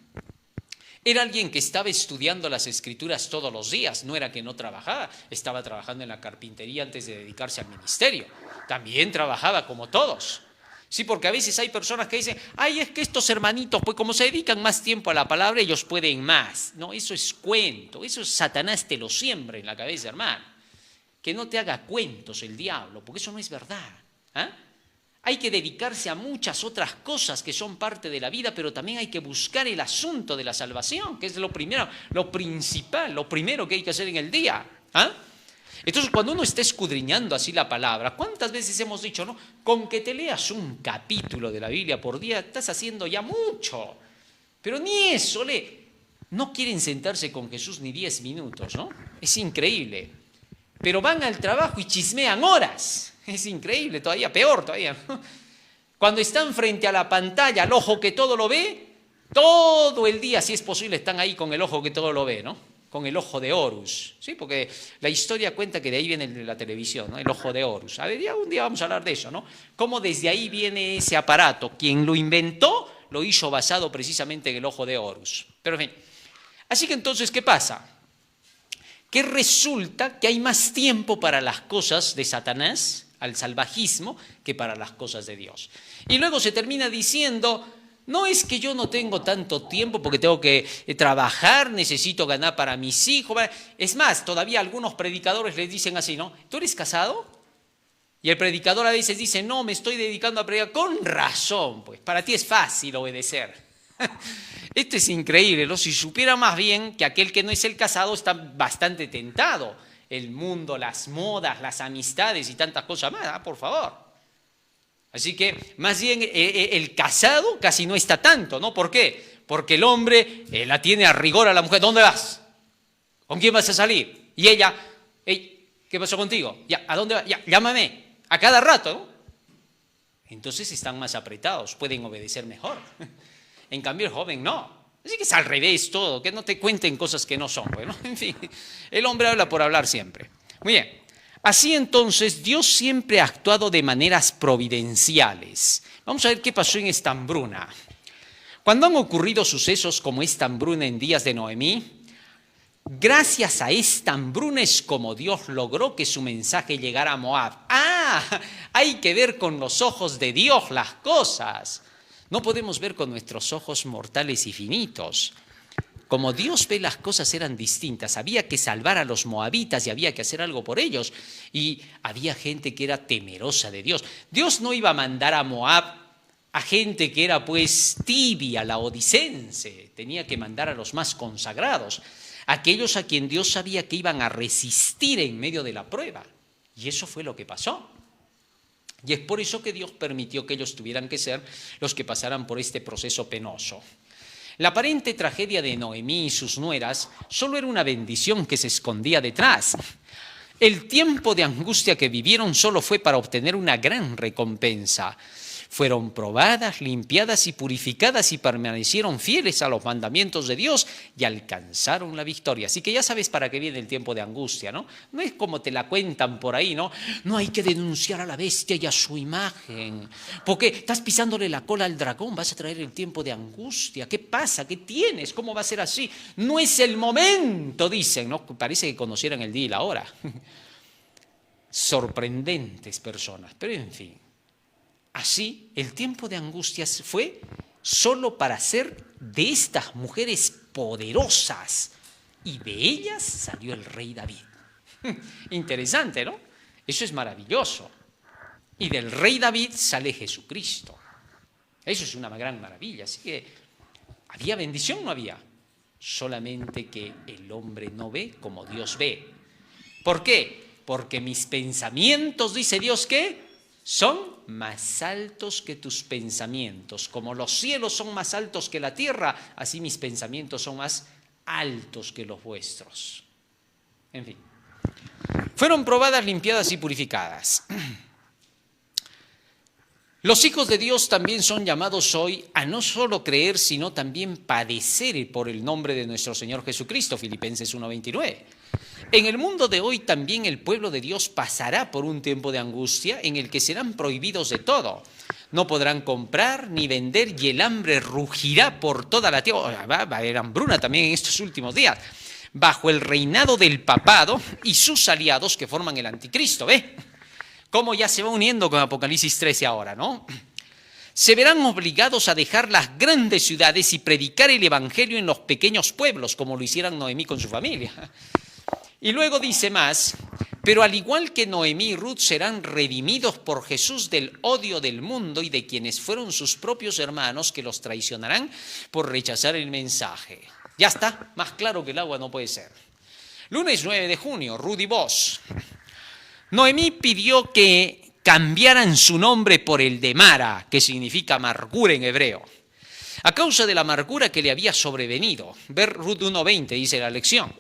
Era alguien que estaba estudiando las Escrituras todos los días, no era que no trabajaba, estaba trabajando en la carpintería antes de dedicarse al ministerio. También trabajaba como todos. Sí, porque a veces hay personas que dicen, ay, es que estos hermanitos, pues como se dedican más tiempo a la palabra, ellos pueden más. No, eso es cuento, eso es Satanás te lo siembra en la cabeza, hermano. Que no te haga cuentos el diablo, porque eso no es verdad. ¿Ah? Hay que dedicarse a muchas otras cosas que son parte de la vida, pero también hay que buscar el asunto de la salvación, que es lo primero, lo principal, lo primero que hay que hacer en el día. ¿Ah? Entonces, cuando uno está escudriñando así la palabra, ¿cuántas veces hemos dicho, no? Con que te leas un capítulo de la Biblia por día, estás haciendo ya mucho. Pero ni eso, no quieren sentarse con Jesús ni 10 minutos, ¿no? Es increíble. Pero van al trabajo y chismean horas. Es increíble, todavía peor todavía, ¿no? Cuando están frente a la pantalla, al ojo que todo lo ve, todo el día, si es posible, están ahí con el ojo que todo lo ve, ¿no? Con el ojo de Horus, ¿sí? Porque la historia cuenta que de ahí viene la televisión, ¿no? El ojo de Horus. A ver, ya un día vamos a hablar de eso, ¿no? Cómo desde ahí viene ese aparato. Quien lo inventó, lo hizo basado precisamente en el ojo de Horus. Pero en fin, así que entonces, ¿qué pasa? Que resulta que hay más tiempo para las cosas de Satanás, al salvajismo, que para las cosas de Dios. Y luego se termina diciendo, no es que yo no tengo tanto tiempo porque tengo que trabajar, necesito ganar para mis hijos. Es más, todavía algunos predicadores les dicen así, ¿no? ¿Tú eres casado? Y el predicador a veces dice, no, me estoy dedicando a predicar. Con razón, pues, para ti es fácil obedecer. Esto es increíble, ¿no? Si supiera más bien que aquel que no es el casado está bastante tentado. El mundo, las modas, las amistades y tantas cosas más, por favor. Así que más bien el casado casi no está tanto, ¿no? ¿Por qué? Porque el hombre la tiene a rigor a la mujer. ¿Dónde vas? ¿Con quién vas a salir? Y ella, hey, ¿qué pasó contigo? Ya, ¿a dónde vas? Ya, llámame. a cada rato, ¿no? Entonces están más apretados, pueden obedecer mejor. En cambio el joven no. Así que es al revés todo, que no te cuenten cosas que no son. Bueno, en fin, el hombre habla por hablar siempre. Muy bien. Así entonces, Dios siempre ha actuado de maneras providenciales. Vamos a ver qué pasó en esta hambruna. Cuando han ocurrido sucesos como esta hambruna en días de Noemí, gracias a esta hambruna es como Dios logró que su mensaje llegara a Moab. Hay que ver con los ojos de Dios las cosas. No podemos ver con nuestros ojos mortales y finitos. Como Dios ve las cosas eran distintas. Había que salvar a los moabitas y había que hacer algo por ellos. Y había gente que era temerosa de Dios. Dios no iba a mandar a Moab a gente que era pues tibia, laodicense. Tenía que mandar a los más consagrados, aquellos a quien Dios sabía que iban a resistir en medio de la prueba. Y eso fue lo que pasó. Y es por eso que Dios permitió que ellos tuvieran que ser los que pasaran por este proceso penoso. La aparente tragedia de Noemí y sus nueras solo era una bendición que se escondía detrás. El tiempo de angustia que vivieron solo fue para obtener una gran recompensa. Fueron probadas, limpiadas y purificadas y permanecieron fieles a los mandamientos de Dios y alcanzaron la victoria. Así que ya sabes para qué viene el tiempo de angustia, ¿no? No es como te la cuentan por ahí, ¿no? No hay que denunciar a la bestia y a su imagen, porque estás pisándole la cola al dragón, vas a traer el tiempo de angustia. ¿Qué pasa? ¿Qué tienes? ¿Cómo va a ser así? No es el momento, dicen, ¿no? Parece que conocieran el día y la hora. Sorprendentes personas, pero en fin. Así, el tiempo de angustias fue solo para hacer de estas mujeres poderosas. Y de ellas salió el rey David. Interesante, ¿no? Eso es maravilloso. Y del rey David sale Jesucristo. Eso es una gran maravilla. Así que, ¿había bendición? No había. Solamente que el hombre no ve como Dios ve. ¿Por qué? Porque mis pensamientos, dice Dios, ¿qué? Son más altos que tus pensamientos. Como los cielos son más altos que la tierra, así mis pensamientos son más altos que los vuestros. En fin. Fueron probadas, limpiadas y purificadas. Los hijos de Dios también son llamados hoy a no solo creer, sino también padecer por el nombre de nuestro Señor Jesucristo, Filipenses 1:29. En el mundo de hoy también el pueblo de Dios pasará por un tiempo de angustia en el que serán prohibidos de todo. No podrán comprar ni vender y el hambre rugirá por toda la tierra. Va a haber hambruna también en estos últimos días. Bajo el reinado del papado y sus aliados que forman el anticristo. ¿Ve? Cómo ya se va uniendo con Apocalipsis 13 ahora, ¿no? Se verán obligados a dejar las grandes ciudades y predicar el evangelio en los pequeños pueblos, como lo hicieran Noemí con su familia. Y luego dice más, pero al igual que Noemí y Ruth serán redimidos por Jesús del odio del mundo y de quienes fueron sus propios hermanos que los traicionarán por rechazar el mensaje. Ya está, más claro que el agua no puede ser. Lunes 9 de junio, Ruth y Boaz. Noemí pidió que cambiaran su nombre por el de Mara, que significa amargura en hebreo, a causa de la amargura que le había sobrevenido. Ver Ruth 1:20, dice la lección.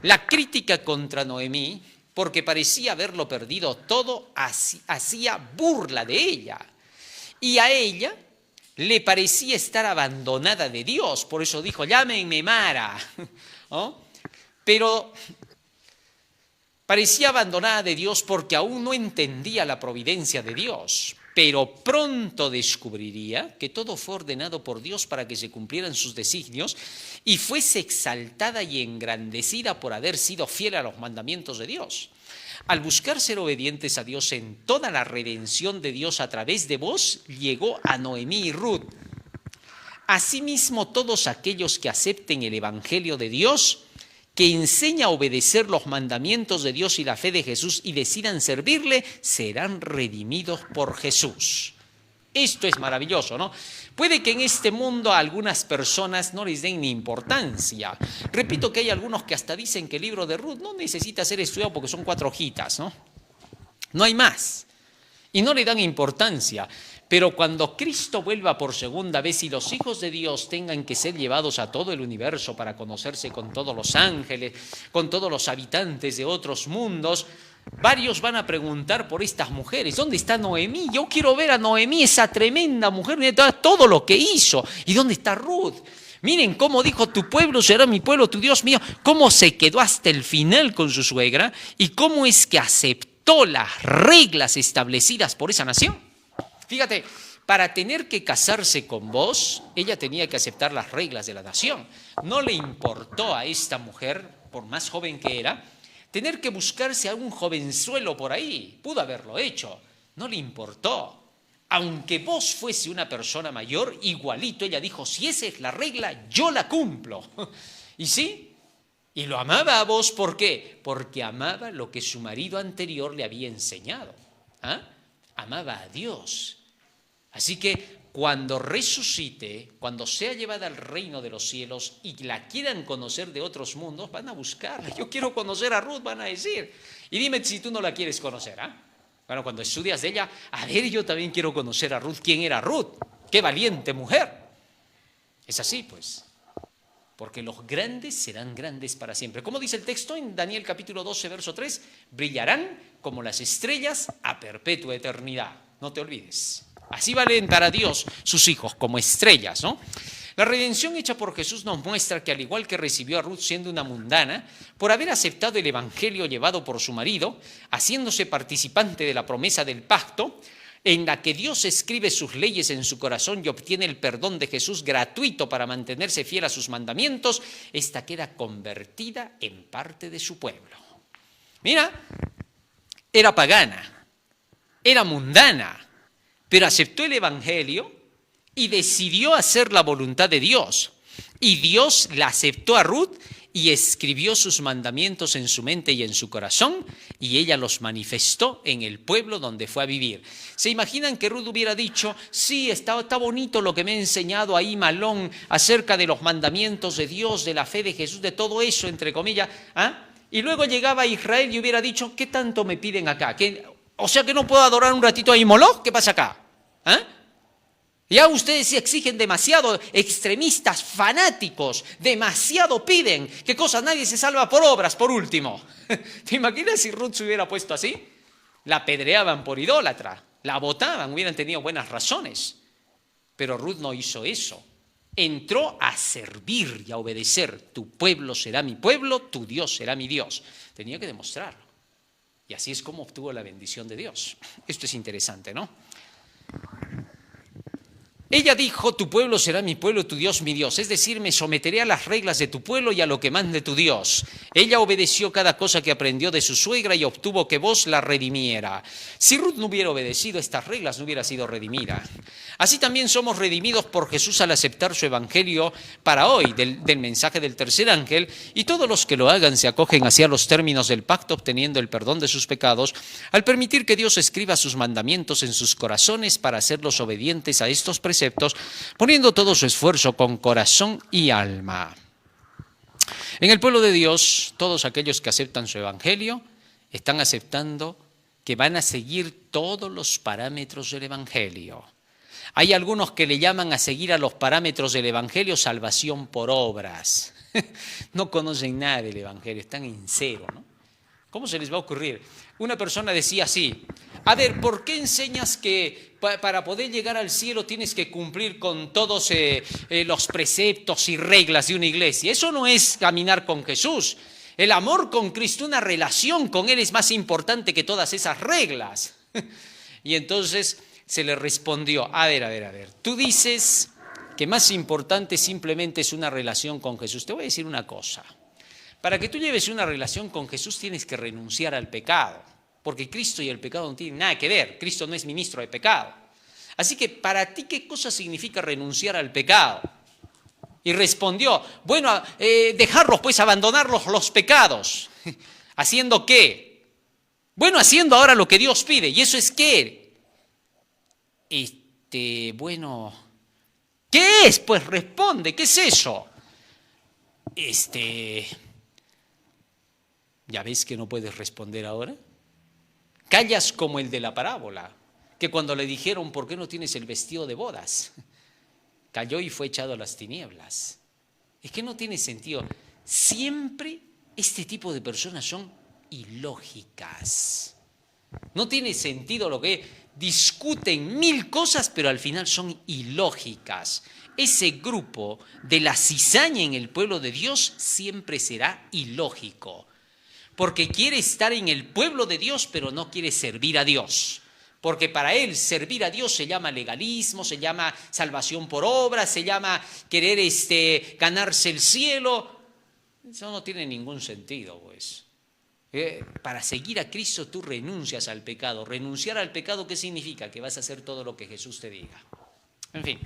La crítica contra Noemí, porque parecía haberlo perdido todo, hacía burla de ella. Y a ella le parecía estar abandonada de Dios, por eso dijo, llámenme Mara. ¿No? Pero parecía abandonada de Dios porque aún no entendía la providencia de Dios. Pero pronto descubriría que todo fue ordenado por Dios para que se cumplieran sus designios y fuese exaltada y engrandecida por haber sido fiel a los mandamientos de Dios. Al buscar ser obedientes a Dios en toda la redención de Dios a través de Boaz, llegó a Noemí y Ruth. Asimismo, todos aquellos que acepten el evangelio de Dios, que enseña a obedecer los mandamientos de Dios y la fe de Jesús y decidan servirle, serán redimidos por Jesús. Esto es maravilloso, ¿no? Puede que en este mundo a algunas personas no les den ni importancia. Repito que hay algunos que hasta dicen que el libro de Ruth no necesita ser estudiado porque son 4 hojitas, ¿no? No hay más. Y no le dan importancia. Pero cuando Cristo vuelva por segunda vez y los hijos de Dios tengan que ser llevados a todo el universo para conocerse con todos los ángeles, con todos los habitantes de otros mundos, Varios van a preguntar por estas mujeres. ¿Dónde está Noemí? Yo quiero ver a Noemí, esa tremenda mujer, todo lo que hizo. ¿Y dónde está Ruth? Miren cómo dijo, tu pueblo será mi pueblo, tu Dios mío. Cómo se quedó hasta el final con su suegra y cómo es que aceptó las reglas establecidas por esa nación. Fíjate, para tener que casarse con vos, ella tenía que aceptar las reglas de la nación. No le importó a esta mujer, por más joven que era, tener que buscarse a un jovenzuelo por ahí. Pudo haberlo hecho, no le importó. Aunque vos fuese una persona mayor, igualito ella dijo, si esa es la regla, yo la cumplo. ¿Y sí? Y lo amaba a vos, ¿por qué? Porque amaba lo que su marido anterior le había enseñado. ¿Ah? Amaba a Dios. Así que cuando resucite, cuando sea llevada al reino de los cielos y la quieran conocer de otros mundos, van a buscarla. Yo quiero conocer a Ruth, van a decir. Y dime si tú no la quieres conocer, ¿ah? Bueno, cuando estudias de ella, a ver, yo también quiero conocer a Ruth. ¿Quién era Ruth? ¡Qué valiente mujer! Es así, pues. Porque los grandes serán grandes para siempre. ¿Cómo dice el texto en Daniel capítulo 12, verso 3? Brillarán como las estrellas a perpetua eternidad. No te olvides. Así valen para Dios sus hijos, como estrellas, ¿no? La redención hecha por Jesús nos muestra que al igual que recibió a Ruth siendo una mundana, por haber aceptado el evangelio llevado por su marido, haciéndose participante de la promesa del pacto, en la que Dios escribe sus leyes en su corazón y obtiene el perdón de Jesús gratuito para mantenerse fiel a sus mandamientos, esta queda convertida en parte de su pueblo. Mira, era pagana, era mundana, pero aceptó el evangelio y decidió hacer la voluntad de Dios. Y Dios la aceptó a Ruth y escribió sus mandamientos en su mente y en su corazón, y ella los manifestó en el pueblo donde fue a vivir. ¿Se imaginan que Ruth hubiera dicho, sí, está bonito lo que me ha enseñado ahí Malón acerca de los mandamientos de Dios, de la fe de Jesús, de todo eso, entre comillas, ¿ah? Y luego llegaba a Israel y hubiera dicho, ¿qué tanto me piden acá? O sea que no puedo adorar un ratito a Moloch, ¿qué pasa acá? ¿Ah? Ya ustedes se exigen demasiado, extremistas, fanáticos, demasiado piden. ¿Qué cosa? Nadie se salva por obras, por último. ¿Te imaginas si Ruth se hubiera puesto así? La apedreaban por idólatra, la botaban, hubieran tenido buenas razones. Pero Ruth no hizo eso. Entró a servir y a obedecer. Tu pueblo será mi pueblo, tu Dios será mi Dios. Tenía que demostrarlo. Y así es como obtuvo la bendición de Dios. Esto es interesante, ¿no? Ella dijo, tu pueblo será mi pueblo, tu Dios mi Dios. Es decir, me someteré a las reglas de tu pueblo y a lo que mande tu Dios. Ella obedeció cada cosa que aprendió de su suegra y obtuvo que vos la redimiera. Si Ruth no hubiera obedecido estas reglas, no hubiera sido redimida. Así también somos redimidos por Jesús al aceptar su evangelio para hoy, del mensaje del tercer ángel, y todos los que lo hagan se acogen hacia los términos del pacto, obteniendo el perdón de sus pecados, al permitir que Dios escriba sus mandamientos en sus corazones para hacerlos obedientes a estos preceptos, poniendo todo su esfuerzo con corazón y alma. En el pueblo de Dios, todos aquellos que aceptan su evangelio están aceptando que van a seguir todos los parámetros del evangelio. Hay algunos que le llaman a seguir a los parámetros del evangelio salvación por obras. No conocen nada del evangelio, están en cero, ¿no? ¿Cómo se les va a ocurrir? Una persona decía así, a ver, ¿por qué enseñas que para poder llegar al cielo tienes que cumplir con todos los preceptos y reglas de una iglesia? Eso no es caminar con Jesús. El amor con Cristo, una relación con Él es más importante que todas esas reglas. Y entonces se le respondió, a ver, tú dices que más importante simplemente es una relación con Jesús. Te voy a decir una cosa. Para que tú lleves una relación con Jesús tienes que renunciar al pecado, porque Cristo y el pecado no tienen nada que ver. Cristo no es ministro de pecado. Así que para ti, ¿qué cosa significa renunciar al pecado? Y respondió, bueno, dejarlos, pues abandonarlos los pecados. ¿Haciendo qué? Bueno, haciendo ahora lo que Dios pide. ¿Y eso es qué? Bueno, ¿qué es? Pues responde, ¿qué es eso? ¿Ya ves que no puedes responder ahora? Callas como el de la parábola, que cuando le dijeron, ¿por qué no tienes el vestido de bodas? Cayó y fue echado a las tinieblas. Es que no tiene sentido. Siempre este tipo de personas son ilógicas. No tiene sentido lo que discuten mil cosas, pero al final son ilógicas. Ese grupo de la cizaña en el pueblo de Dios siempre será ilógico, porque quiere estar en el pueblo de Dios, pero no quiere servir a Dios. Porque para él servir a Dios se llama legalismo, se llama salvación por obras, se llama querer ganarse el cielo. Eso no tiene ningún sentido, pues. Para seguir a Cristo tú renuncias al pecado. Renunciar al pecado, ¿qué significa? Que vas a hacer todo lo que Jesús te diga. En fin.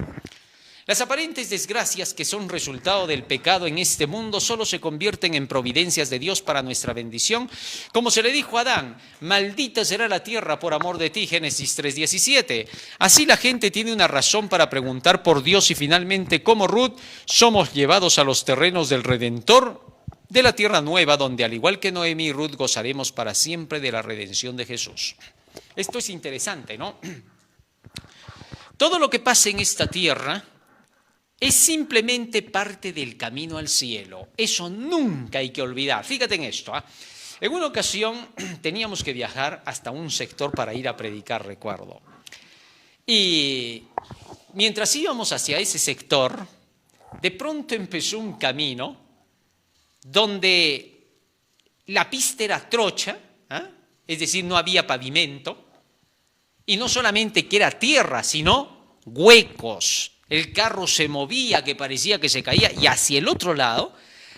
Las aparentes desgracias que son resultado del pecado en este mundo solo se convierten en providencias de Dios para nuestra bendición. Como se le dijo a Adán, maldita será la tierra por amor de ti, Génesis 3:17. Así la gente tiene una razón para preguntar por Dios y finalmente, como Ruth, somos llevados a los terrenos del Redentor de la tierra nueva, donde al igual que Noemí y Ruth gozaremos para siempre de la redención de Jesús. Esto es interesante, ¿no? Todo lo que pasa en esta tierra es simplemente parte del camino al cielo. Eso nunca hay que olvidar. Fíjate en esto. En una ocasión teníamos que viajar hasta un sector para ir a predicar, recuerdo. Y mientras íbamos hacia ese sector, de pronto empezó un camino donde la pista era trocha, es decir, no había pavimento, y no solamente que era tierra, sino huecos. El carro se movía, que parecía que se caía, y hacia el otro lado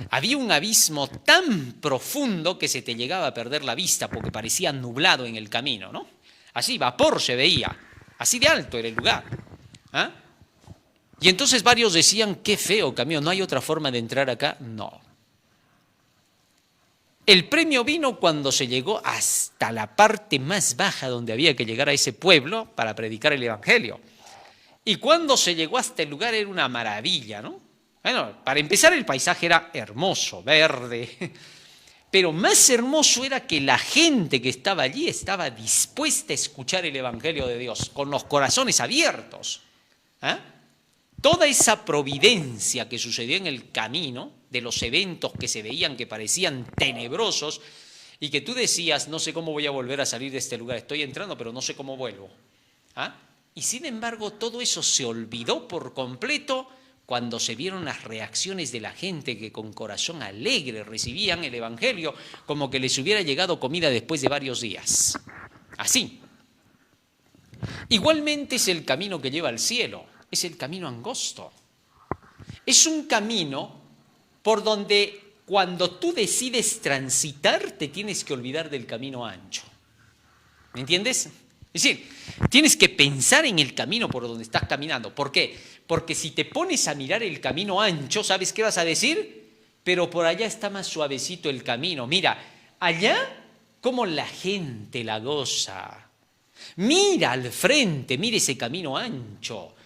había un abismo tan profundo que se te llegaba a perder la vista porque parecía nublado en el camino, ¿no? Así, vapor se veía, así de alto era el lugar. Y entonces varios decían, qué feo camino, ¿no hay otra forma de entrar acá? No. El premio vino cuando se llegó hasta la parte más baja donde había que llegar a ese pueblo para predicar el Evangelio. Y cuando se llegó hasta el lugar era una maravilla, ¿no? Bueno, para empezar el paisaje era hermoso, verde, pero más hermoso era que la gente que estaba allí estaba dispuesta a escuchar el Evangelio de Dios, con los corazones abiertos. Toda esa providencia que sucedió en el camino, de los eventos que se veían que parecían tenebrosos y que tú decías, no sé cómo voy a volver a salir de este lugar, estoy entrando pero no sé cómo vuelvo. Y sin embargo todo eso se olvidó por completo cuando se vieron las reacciones de la gente que con corazón alegre recibían el Evangelio como que les hubiera llegado comida después de varios días. Así. Igualmente es el camino que lleva al cielo, es el camino angosto. Es un camino por donde cuando tú decides transitar te tienes que olvidar del camino ancho. ¿Me entiendes? Es decir, tienes que pensar en el camino por donde estás caminando. ¿Por qué? Porque si te pones a mirar el camino ancho, ¿sabes qué vas a decir? Pero por allá está más suavecito el camino. Mira, allá cómo la gente la goza. Mira al frente, mira ese camino ancho.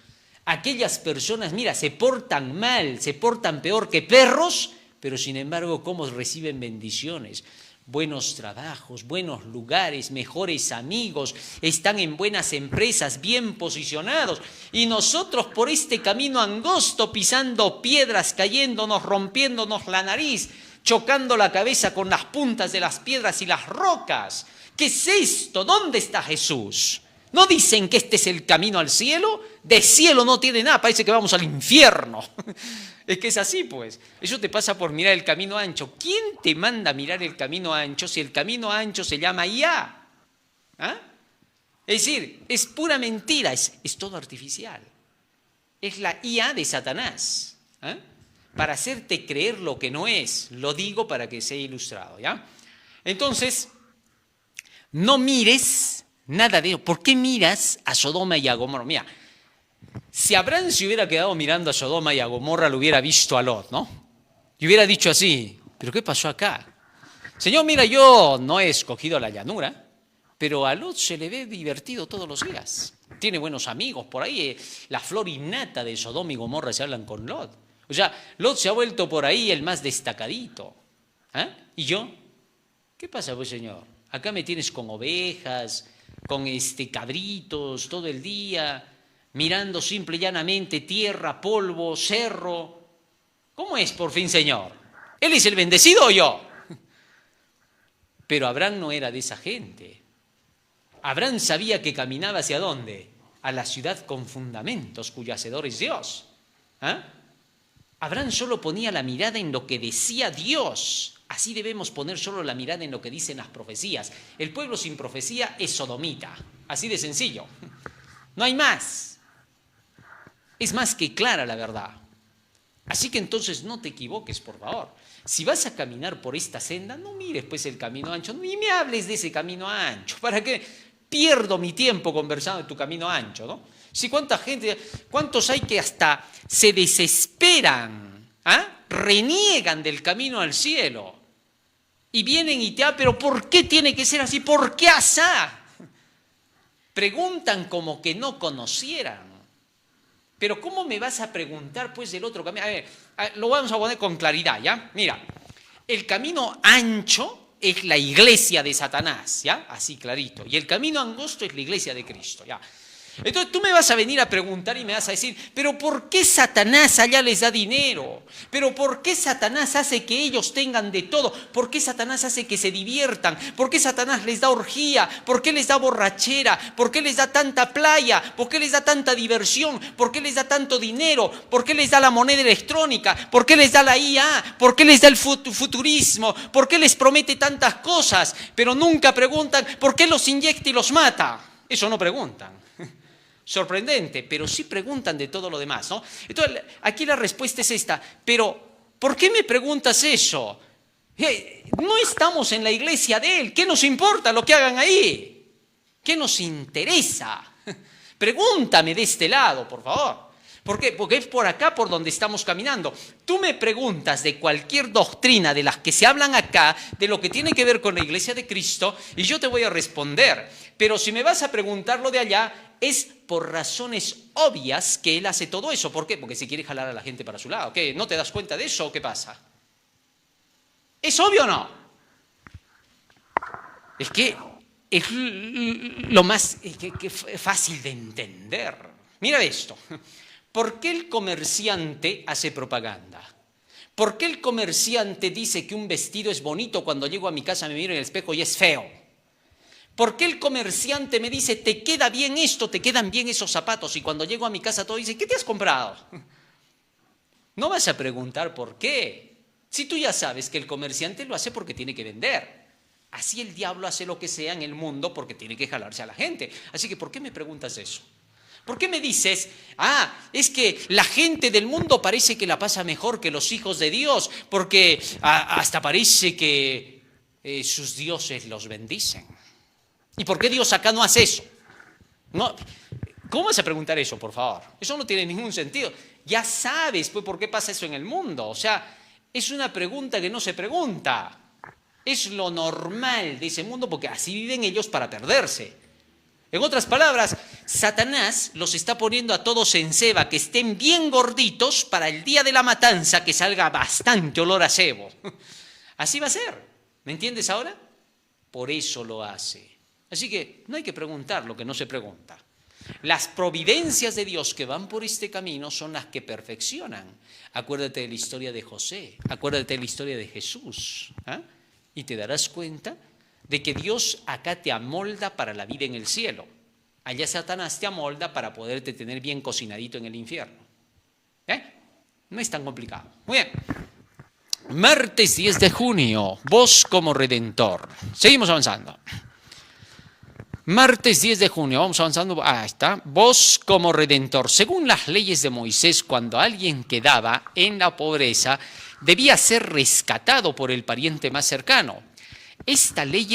Aquellas personas, mira, se portan mal, se portan peor que perros, pero sin embargo, cómo reciben bendiciones. Buenos trabajos, buenos lugares, mejores amigos, están en buenas empresas, bien posicionados. Y nosotros por este camino angosto, pisando piedras, cayéndonos, rompiéndonos la nariz, chocando la cabeza con las puntas de las piedras y las rocas. ¿Qué es esto? ¿Dónde está Jesús? ¿No dicen que este es el camino al cielo? De cielo no tiene nada, parece que vamos al infierno. Es que es así, pues. Eso te pasa por mirar el camino ancho. ¿Quién te manda a mirar el camino ancho si el camino ancho se llama IA? Es decir, es pura mentira, es todo artificial. Es la IA de Satanás. Para hacerte creer lo que no es. Lo digo para que sea ilustrado, ¿ya? Entonces, no mires nada de eso. ¿Por qué miras a Sodoma y a Gomorra? Mira, si Abraham se hubiera quedado mirando a Sodoma y a Gomorra, lo hubiera visto a Lot, ¿no? Y hubiera dicho así, ¿pero qué pasó acá? Señor, mira, yo no he escogido la llanura, pero a Lot se le ve divertido todos los días. Tiene buenos amigos por ahí. La flor innata de Sodoma y Gomorra se hablan con Lot. O sea, Lot se ha vuelto por ahí el más destacadito. ¿Y yo? ¿Qué pasa, pues, Señor? Acá me tienes con ovejas, con cabritos todo el día, mirando simple y llanamente tierra, polvo, cerro. ¿Cómo es, por fin, Señor? ¿Él es el bendecido o yo? Pero Abraham no era de esa gente. Abraham sabía que caminaba ¿hacia dónde? A la ciudad con fundamentos, cuyo hacedor es Dios. Abraham solo ponía la mirada en lo que decía Dios. Así debemos poner solo la mirada en lo que dicen las profecías. El pueblo sin profecía es sodomita. Así de sencillo. No hay más. Es más que clara la verdad. Así que entonces no te equivoques, por favor. Si vas a caminar por esta senda, no mires pues el camino ancho. Ni me hables de ese camino ancho. ¿Para qué pierdo mi tiempo conversando de tu camino ancho, ¿no? Si cuántos hay que hasta se desesperan, reniegan del camino al cielo y vienen y te hablan, pero ¿por qué tiene que ser así? ¿Por qué asá? Preguntan como que no conocieran. Pero ¿cómo me vas a preguntar pues del otro camino? A ver, lo vamos a poner con claridad, ¿ya? Mira, el camino ancho es la iglesia de Satanás, ¿ya? Así clarito. Y el camino angosto es la iglesia de Cristo, ¿ya? Entonces tú me vas a venir a preguntar y me vas a decir, pero ¿por qué Satanás allá les da dinero? ¿Pero por qué Satanás hace que ellos tengan de todo? ¿Por qué Satanás hace que se diviertan? ¿Por qué Satanás les da orgía? ¿Por qué les da borrachera? ¿Por qué les da tanta playa? ¿Por qué les da tanta diversión? ¿Por qué les da tanto dinero? ¿Por qué les da la moneda electrónica? ¿Por qué les da la IA? ¿Por qué les da el futurismo? ¿Por qué les promete tantas cosas? Pero nunca preguntan, ¿por qué los inyecta y los mata? Eso no preguntan. Sorprendente, pero sí preguntan de todo lo demás, ¿no? Entonces, aquí la respuesta es esta, pero ¿por qué me preguntas eso? No estamos en la iglesia de Él, ¿qué nos importa lo que hagan ahí? ¿Qué nos interesa? Pregúntame de este lado, por favor. ¿Por qué? Porque es por acá por donde estamos caminando. Tú me preguntas de cualquier doctrina de las que se hablan acá, de lo que tiene que ver con la iglesia de Cristo, y yo te voy a responder. Pero si me vas a preguntar lo de allá, es por razones obvias que él hace todo eso. ¿Por qué? Porque se quiere jalar a la gente para su lado. ¿Qué? ¿No te das cuenta de eso o qué pasa? ¿Es obvio o no? Es que es lo más fácil de entender. Mira esto. ¿Por qué el comerciante hace propaganda? ¿Por qué el comerciante dice que un vestido es bonito cuando llego a mi casa, me miro en el espejo y es feo? ¿Por qué el comerciante me dice, te queda bien esto, te quedan bien esos zapatos? Y cuando llego a mi casa todo dice, ¿qué te has comprado? No vas a preguntar por qué. Si tú ya sabes que el comerciante lo hace porque tiene que vender. Así el diablo hace lo que sea en el mundo porque tiene que jalarse a la gente. Así que, ¿por qué me preguntas eso? ¿Por qué me dices, es que la gente del mundo parece que la pasa mejor que los hijos de Dios, porque hasta parece que sus dioses los bendicen? ¿Y por qué Dios acá no hace eso? No, ¿cómo vas a preguntar eso, por favor? Eso no tiene ningún sentido. Ya sabes, pues, por qué pasa eso en el mundo. O sea, es una pregunta que no se pregunta. Es lo normal de ese mundo porque así viven ellos para perderse. En otras palabras, Satanás los está poniendo a todos en ceba, que estén bien gorditos para el día de la matanza que salga bastante olor a cebo. Así va a ser. ¿Me entiendes ahora? Por eso lo hace. Así que no hay que preguntar lo que no se pregunta. Las providencias de Dios que van por este camino son las que perfeccionan. Acuérdate de la historia de José, acuérdate de la historia de Jesús. Y te darás cuenta de que Dios acá te amolda para la vida en el cielo. Allá Satanás te amolda para poderte tener bien cocinadito en el infierno. No es tan complicado. Muy bien. Martes 10 de junio, vos como redentor. Seguimos avanzando. Martes 10 de junio, vamos avanzando. Ahí está. Vos como redentor. Según las leyes de Moisés, cuando alguien quedaba en la pobreza, debía ser rescatado por el pariente más cercano. Esta ley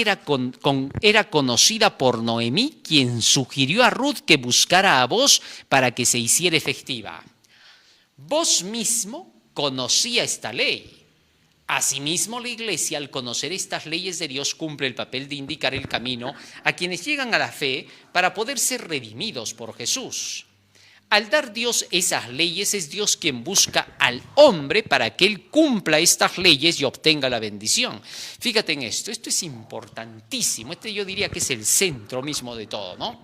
era conocida por Noemí, quien sugirió a Ruth que buscara a Booz para que se hiciera efectiva. Booz mismo conocía esta ley. Asimismo, la Iglesia, al conocer estas leyes de Dios, cumple el papel de indicar el camino a quienes llegan a la fe para poder ser redimidos por Jesús. Al dar Dios esas leyes, es Dios quien busca al hombre para que él cumpla estas leyes y obtenga la bendición. Fíjate en esto es importantísimo, yo diría que es el centro mismo de todo, ¿no?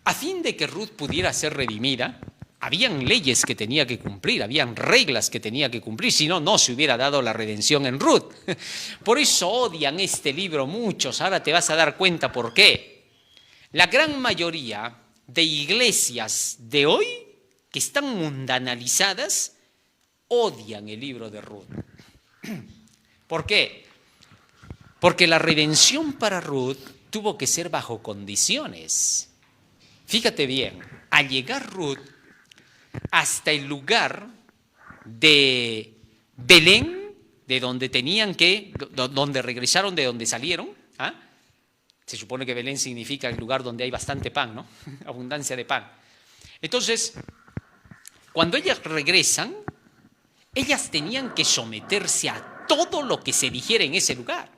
A fin de que Ruth pudiera ser redimida, habían leyes que tenía que cumplir, habían reglas que tenía que cumplir, si no, no se hubiera dado la redención en Ruth. Por eso odian este libro muchos, ahora te vas a dar cuenta por qué. La gran mayoría de iglesias de hoy, que están mundanalizadas, odian el libro de Ruth. ¿Por qué? Porque la redención para Ruth tuvo que ser bajo condiciones. Fíjate bien, al llegar Ruth hasta el lugar de Belén, de donde tenían que, donde regresaron, de donde salieron, ¿ah? Se supone que Belén significa el lugar donde hay bastante pan, ¿no? Abundancia de pan. Entonces, cuando ellas regresan, ellas tenían que someterse a todo lo que se dijera en ese lugar.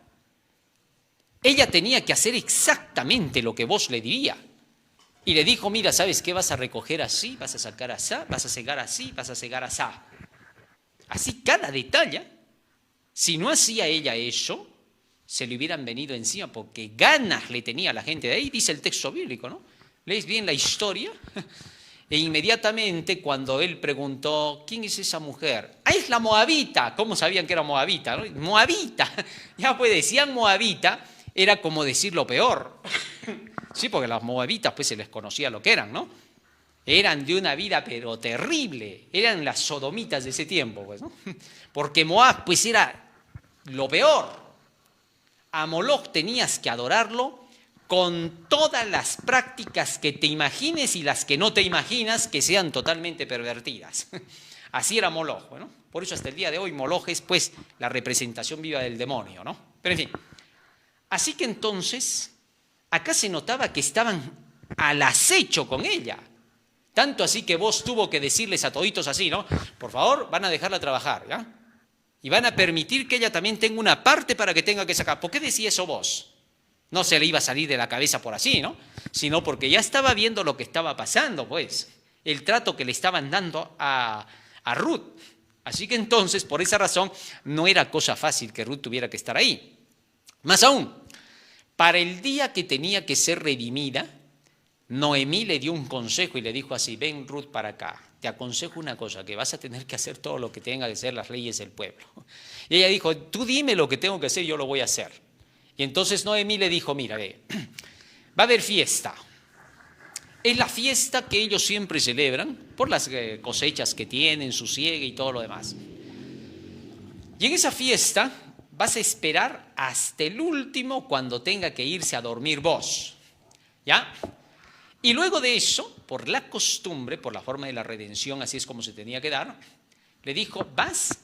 Ella tenía que hacer exactamente lo que vos le diría. Y le dijo, mira, ¿sabes qué? Vas a recoger así, vas a sacar así, vas a cegar así, vas a cegar así. Así cada detalle. Si no hacía ella eso, se le hubieran venido encima, porque ganas le tenía a la gente de ahí, dice el texto bíblico, ¿no? ¿Lees bien la historia? E inmediatamente cuando él preguntó, ¿quién es esa mujer? Ah, es la moabita. ¿Cómo sabían que era moabita? ¿No? Moabita. Ya pues decían moabita, era como decir lo peor. Sí, porque las moabitas pues se les conocía lo que eran, ¿no? Eran de una vida pero terrible, eran las sodomitas de ese tiempo, pues, ¿no? Porque Moab pues era lo peor. A Moloch tenías que adorarlo con todas las prácticas que te imagines y las que no te imaginas que sean totalmente pervertidas. Así era Moloch, ¿no? Por eso hasta el día de hoy Moloch es pues la representación viva del demonio, ¿no? Pero en fin, así que entonces acá se notaba que estaban al acecho con ella. Tanto así que vos tuvo que decirles a toditos así, ¿no? Por favor, van a dejarla trabajar, ¿ya? Y van a permitir que ella también tenga una parte para que tenga que sacar. ¿Por qué decía eso vos? No se le iba a salir de la cabeza por así, ¿no? Sino porque ya estaba viendo lo que estaba pasando, pues. El trato que le estaban dando a Ruth. Así que entonces, por esa razón, no era cosa fácil que Ruth tuviera que estar ahí. Más aún, para el día que tenía que ser redimida, Noemí le dio un consejo y le dijo así, ven Ruth para acá, te aconsejo una cosa, que vas a tener que hacer todo lo que tenga que hacer las leyes del pueblo. Y ella dijo, tú dime lo que tengo que hacer, yo lo voy a hacer. Y entonces Noemí le dijo, mira, ve, va a haber fiesta. Es la fiesta que ellos siempre celebran por las cosechas que tienen, su siega y todo lo demás. Y en esa fiesta vas a esperar hasta el último cuando tenga que irse a dormir vos. ¿Ya? Y luego de eso, por la costumbre, por la forma de la redención, así es como se tenía que dar, le dijo, vas,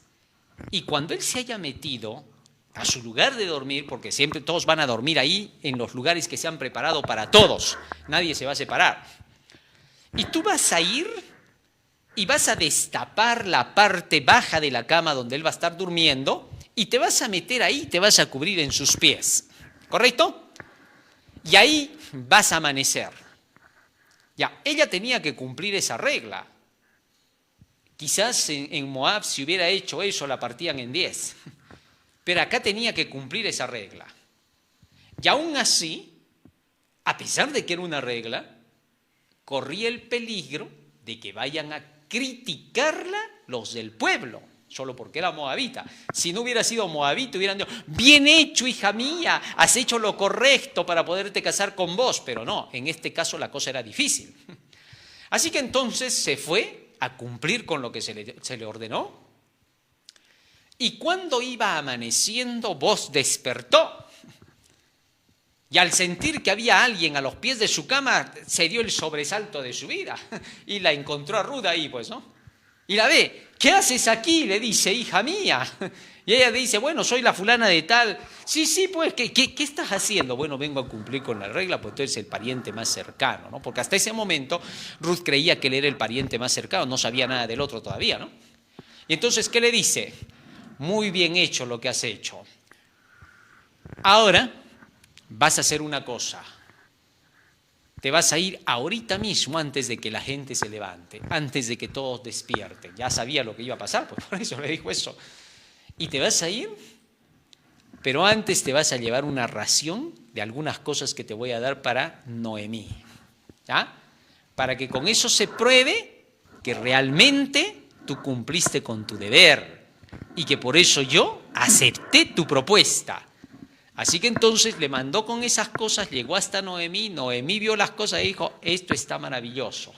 y cuando él se haya metido a su lugar de dormir, porque siempre todos van a dormir ahí, en los lugares que se han preparado para todos, nadie se va a separar, y tú vas a ir y vas a destapar la parte baja de la cama donde él va a estar durmiendo, y te vas a meter ahí, te vas a cubrir en sus pies, ¿correcto? Y ahí vas a amanecer. Ya, ella tenía que cumplir esa regla. Quizás en Moab, si hubiera hecho eso, la partían en 10. Pero acá tenía que cumplir esa regla. Y aún así, a pesar de que era una regla, corría el peligro de que vayan a criticarla los del pueblo, solo porque era moabita. Si no hubiera sido moabita, hubieran dicho, bien hecho, hija mía, has hecho lo correcto para poderte casar con vos. Pero no, en este caso la cosa era difícil. Así que entonces se fue a cumplir con lo que se le ordenó. Y cuando iba amaneciendo, vos despertó. Y al sentir que había alguien a los pies de su cama, se dio el sobresalto de su vida. Y la encontró a Ruth ahí, pues, ¿no? Y la ve, ¿qué haces aquí? Le dice, hija mía. Y ella le dice, bueno, soy la fulana de tal. Sí, pues, ¿qué estás haciendo? Bueno, vengo a cumplir con la regla, pues tú eres el pariente más cercano, ¿no? Porque hasta ese momento Ruth creía que él era el pariente más cercano, no sabía nada del otro todavía, ¿no? Y entonces, ¿qué le dice? Muy bien hecho lo que has hecho. Ahora vas a hacer una cosa. Te vas a ir ahorita mismo antes de que la gente se levante, antes de que todos despierten. Ya sabía lo que iba a pasar, pues por eso le dijo eso. Y te vas a ir, pero antes te vas a llevar una ración de algunas cosas que te voy a dar para Noemí. ¿Ya? Para que con eso se pruebe que realmente tú cumpliste con tu deber y que por eso yo acepté tu propuesta. Así que entonces le mandó con esas cosas, llegó hasta Noemí, Noemí vio las cosas y dijo, esto está maravilloso.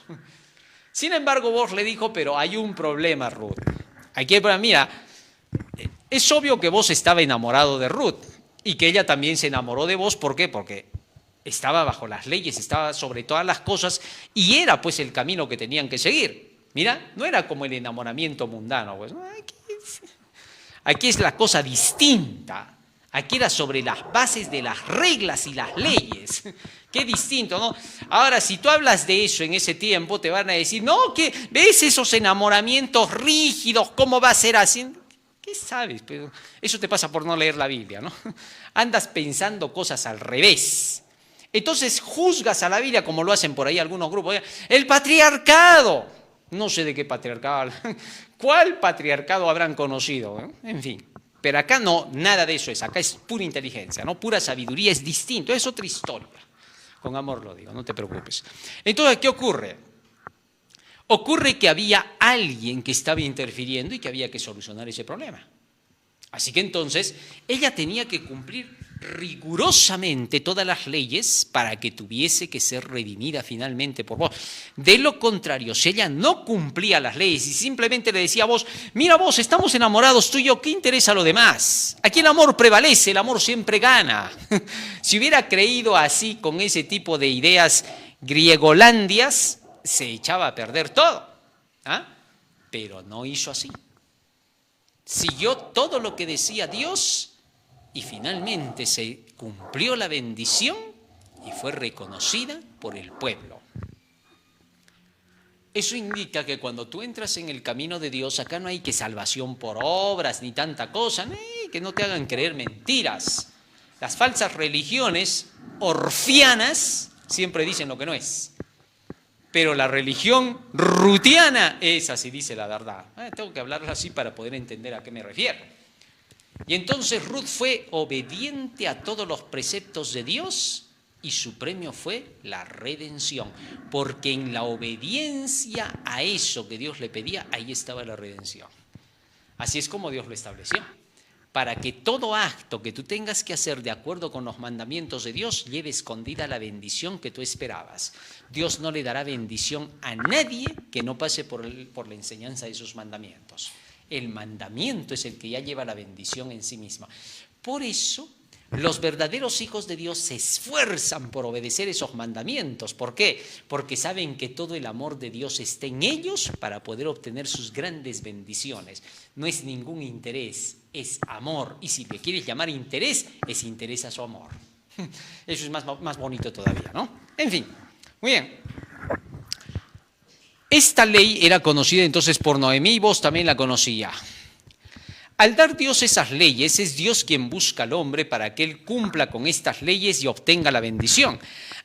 Sin embargo, Boaz le dijo, pero hay un problema, Ruth. Aquí hay problema, mira, es obvio que Boaz estaba enamorado de Ruth y que ella también se enamoró de Boaz. ¿Por qué? Porque estaba bajo las leyes, estaba sobre todas las cosas y era pues el camino que tenían que seguir. Mira, no era como el enamoramiento mundano. Pues. Aquí es la cosa distinta. Aquí era sobre las bases de las reglas y las leyes. Qué distinto, ¿no? Ahora, si tú hablas de eso en ese tiempo, te van a decir, no, que ves esos enamoramientos rígidos, ¿cómo va a ser así? ¿Qué sabes? Pero eso te pasa por no leer la Biblia, ¿no? Andas pensando cosas al revés. Entonces juzgas a la Biblia como lo hacen por ahí algunos grupos. El patriarcado. No sé de qué patriarcado. ¿Cuál patriarcado habrán conocido? En fin. Pero acá no, nada de eso es. Acá es pura inteligencia, ¿no? Pura sabiduría, es distinto. Es otra historia. Con amor lo digo, no te preocupes. Entonces, ¿qué ocurre? Ocurre que había alguien que estaba interfiriendo y que había que solucionar ese problema. Así que entonces ella tenía que cumplir rigurosamente todas las leyes para que tuviese que ser redimida finalmente por vos. De lo contrario, si ella no cumplía las leyes y simplemente le decía a vos, mira vos, estamos enamorados tú y yo, ¿qué interesa lo demás? Aquí el amor prevalece, el amor siempre gana. Si hubiera creído así con ese tipo de ideas griegolandias, se echaba a perder todo. ¿Ah? Pero no hizo así. Siguió todo lo que decía Dios y finalmente se cumplió la bendición y fue reconocida por el pueblo. Eso indica que cuando tú entras en el camino de Dios, acá no hay que salvación por obras ni tanta cosa, que no te hagan creer mentiras. Las falsas religiones orfianas siempre dicen lo que no es. Pero la religión rutiana, esa sí dice la verdad. Tengo que hablarlo así para poder entender a qué me refiero. Y entonces Ruth fue obediente a todos los preceptos de Dios y su premio fue la redención. Porque en la obediencia a eso que Dios le pedía, ahí estaba la redención. Así es como Dios lo estableció. Para que todo acto que tú tengas que hacer de acuerdo con los mandamientos de Dios lleve escondida la bendición que tú esperabas. Dios no le dará bendición a nadie que no pase por la enseñanza de sus mandamientos. El mandamiento es el que ya lleva la bendición en sí misma. Por eso, los verdaderos hijos de Dios se esfuerzan por obedecer esos mandamientos. ¿Por qué? Porque saben que todo el amor de Dios está en ellos para poder obtener sus grandes bendiciones. No es ningún interés, es amor. Y si le quieres llamar interés, es interés a su amor. Eso es más bonito todavía, ¿no? En fin, muy bien. Esta ley era conocida entonces por Noemí y vos también la conocía. Al dar Dios esas leyes, es Dios quien busca al hombre para que él cumpla con estas leyes y obtenga la bendición.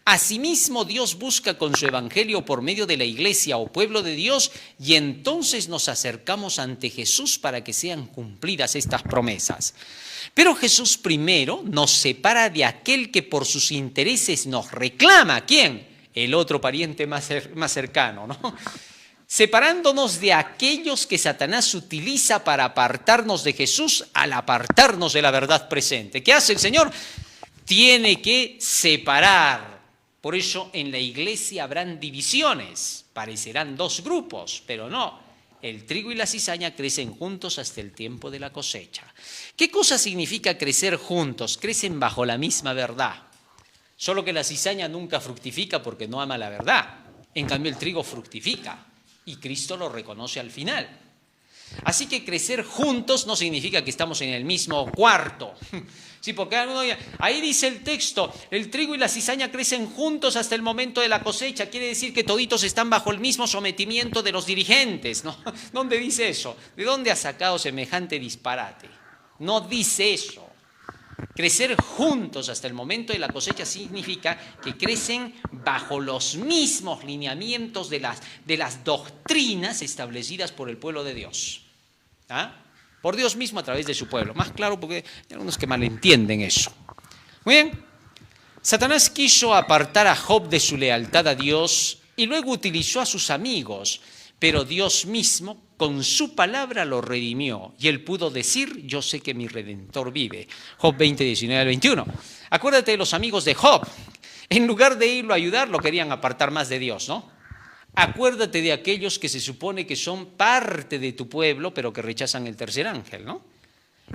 Asimismo, Dios busca con su evangelio por medio de la iglesia o pueblo de Dios y entonces nos acercamos ante Jesús para que sean cumplidas estas promesas. Pero Jesús primero nos separa de aquel que por sus intereses nos reclama. ¿Quién? El otro pariente más cercano, ¿no? Separándonos de aquellos que Satanás utiliza para apartarnos de Jesús al apartarnos de la verdad presente. ¿Qué hace el Señor? Tiene que separar. Por eso en la iglesia habrán divisiones, parecerán dos grupos, pero no. El trigo y la cizaña crecen juntos hasta el tiempo de la cosecha. ¿Qué cosa significa crecer juntos? Crecen bajo la misma verdad. Solo que la cizaña nunca fructifica porque no ama la verdad. En cambio el trigo fructifica. Y Cristo lo reconoce al final. Así que crecer juntos no significa que estamos en el mismo cuarto. Sí, porque ahí dice el texto, el trigo y la cizaña crecen juntos hasta el momento de la cosecha. Quiere decir que toditos están bajo el mismo sometimiento de los dirigentes, ¿no? ¿Dónde dice eso? ¿De dónde ha sacado semejante disparate? No dice eso. Crecer juntos hasta el momento de la cosecha significa que crecen bajo los mismos lineamientos de las doctrinas establecidas por el pueblo de Dios. ¿Ah? Por Dios mismo a través de su pueblo. Más claro porque hay algunos que malentienden eso. Muy bien. Satanás quiso apartar a Job de su lealtad a Dios y luego utilizó a sus amigos pero Dios mismo con su palabra lo redimió y él pudo decir, yo sé que mi Redentor vive. Job 20, 19 al 21. Acuérdate de los amigos de Job. En lugar de irlo a ayudar, lo querían apartar más de Dios, ¿no? Acuérdate de aquellos que se supone que son parte de tu pueblo, pero que rechazan el tercer ángel, ¿no?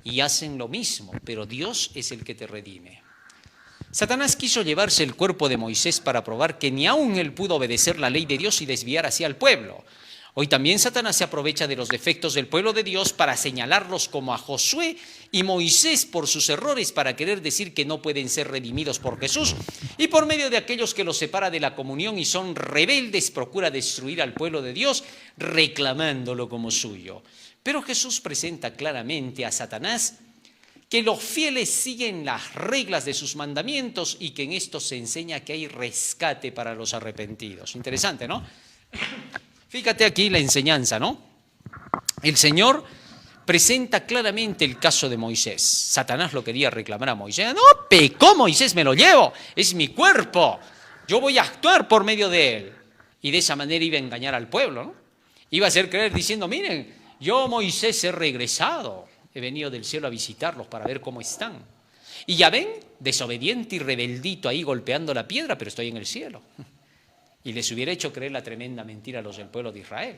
Y hacen lo mismo, pero Dios es el que te redime. Satanás quiso llevarse el cuerpo de Moisés para probar que ni aún él pudo obedecer la ley de Dios y desviar así al pueblo. Hoy también Satanás se aprovecha de los defectos del pueblo de Dios para señalarlos como a Josué y Moisés por sus errores, para querer decir que no pueden ser redimidos por Jesús, y por medio de aquellos que los separa de la comunión y son rebeldes procura destruir al pueblo de Dios reclamándolo como suyo. Pero Jesús presenta claramente a Satanás que los fieles siguen las reglas de sus mandamientos y que en esto se enseña que hay rescate para los arrepentidos. Interesante, ¿no? Fíjate aquí la enseñanza, ¿no? El Señor presenta claramente el caso de Moisés. Satanás lo quería reclamar a Moisés. No, pecó Moisés, me lo llevo, es mi cuerpo, yo voy a actuar por medio de él. Y de esa manera iba a engañar al pueblo, ¿no? Iba a hacer creer diciendo, miren, yo Moisés he regresado, he venido del cielo a visitarlos para ver cómo están. Y ya ven, desobediente y rebeldito ahí golpeando la piedra, pero estoy en el cielo. Y les hubiera hecho creer la tremenda mentira a los del pueblo de Israel.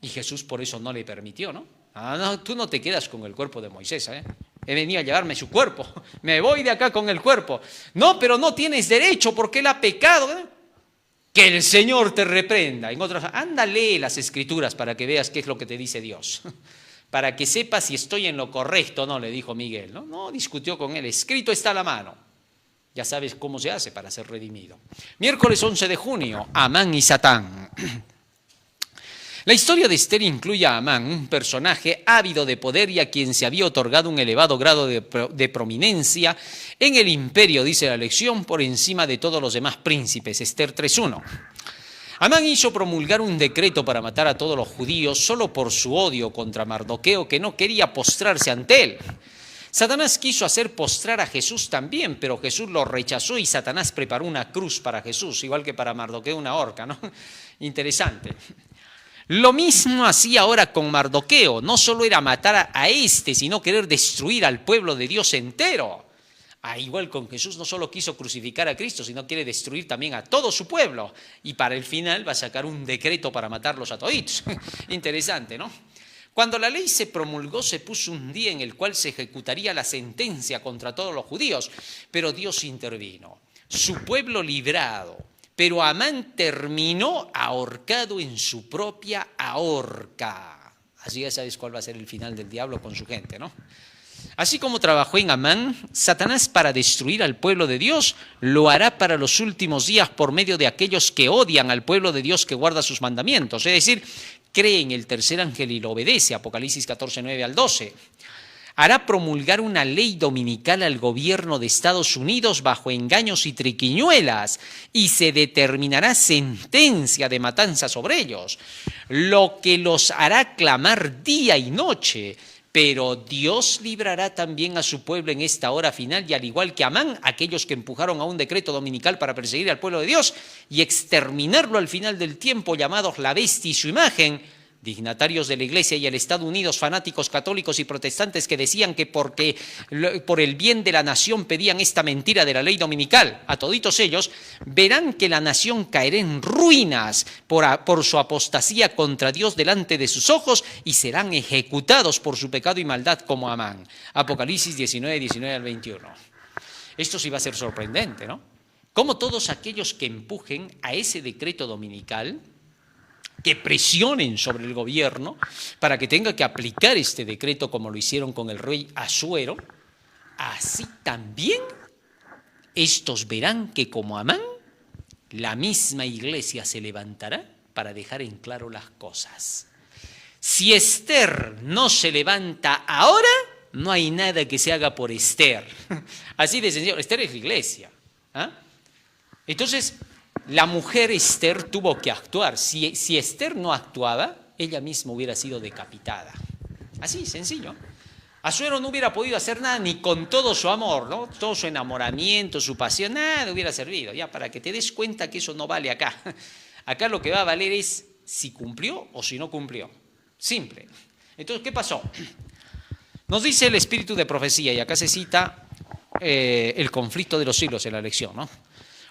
Y Jesús por eso no le permitió, ¿no? No, tú no te quedas con el cuerpo de Moisés, ¿eh? He venido a llevarme su cuerpo, me voy de acá con el cuerpo. No, pero no tienes derecho porque él ha pecado, ¿eh? Que el Señor te reprenda. En otras, anda, lee las Escrituras para que veas qué es lo que te dice Dios. Para que sepas si estoy en lo correcto, no, le dijo Miguel, ¿no? No, discutió con él, escrito está a la mano. Ya sabes cómo se hace para ser redimido. Miércoles 11 de junio, Amán y Satán. La historia de Esther incluye a Amán, un personaje ávido de poder y a quien se había otorgado un elevado grado de prominencia en el imperio, dice la lección, por encima de todos los demás príncipes. Esther 3:1. Amán hizo promulgar un decreto para matar a todos los judíos solo por su odio contra Mardoqueo, que no quería postrarse ante él. Satanás quiso hacer postrar a Jesús también, pero Jesús lo rechazó y Satanás preparó una cruz para Jesús, igual que para Mardoqueo una horca, ¿no? Interesante. Lo mismo hacía ahora con Mardoqueo, no solo era matar a este, sino querer destruir al pueblo de Dios entero. Igual con Jesús no solo quiso crucificar a Cristo, sino quiere destruir también a todo su pueblo. Y para el final va a sacar un decreto para matarlos a toditos. Interesante, ¿no? Cuando la ley se promulgó, se puso un día en el cual se ejecutaría la sentencia contra todos los judíos, pero Dios intervino. Su pueblo librado, pero Amán terminó ahorcado en su propia ahorca. Así ya sabes cuál va a ser el final del diablo con su gente, ¿no? Así como trabajó en Amán, Satanás para destruir al pueblo de Dios, lo hará para los últimos días por medio de aquellos que odian al pueblo de Dios que guarda sus mandamientos, es decir, cree en el tercer ángel y lo obedece, Apocalipsis 14, 9 al 12. Hará promulgar una ley dominical al gobierno de Estados Unidos bajo engaños y triquiñuelas y se determinará sentencia de matanza sobre ellos, lo que los hará clamar día y noche. Pero Dios librará también a su pueblo en esta hora final y al igual que Amán, aquellos que empujaron a un decreto dominical para perseguir al pueblo de Dios y exterminarlo al final del tiempo, llamados la bestia y su imagen, dignatarios de la Iglesia y el Estado Unidos, fanáticos católicos y protestantes que decían que porque por el bien de la nación pedían esta mentira de la ley dominical, a toditos ellos, verán que la nación caerá en ruinas por su apostasía contra Dios delante de sus ojos y serán ejecutados por su pecado y maldad como Amán. Apocalipsis 19, 19 al 21. Esto sí va a ser sorprendente, ¿no? Como todos aquellos que empujen a ese decreto dominical, que presionen sobre el gobierno para que tenga que aplicar este decreto como lo hicieron con el rey Asuero, así también estos verán que como Amán, la misma iglesia se levantará para dejar en claro las cosas. Si Esther no se levanta ahora, no hay nada que se haga por Esther. Así de sencillo, Esther es la iglesia. Entonces, la mujer Esther tuvo que actuar. Si Esther no actuaba, ella misma hubiera sido decapitada. Así, sencillo. Asuero no hubiera podido hacer nada ni con todo su amor, ¿no? Todo su enamoramiento, su pasión, nada hubiera servido. Ya, para que te des cuenta que eso no vale acá. Acá lo que va a valer es si cumplió o si no cumplió. Simple. Entonces, ¿qué pasó? Nos dice el espíritu de profecía, y acá se cita el conflicto de los siglos en la lección, ¿no?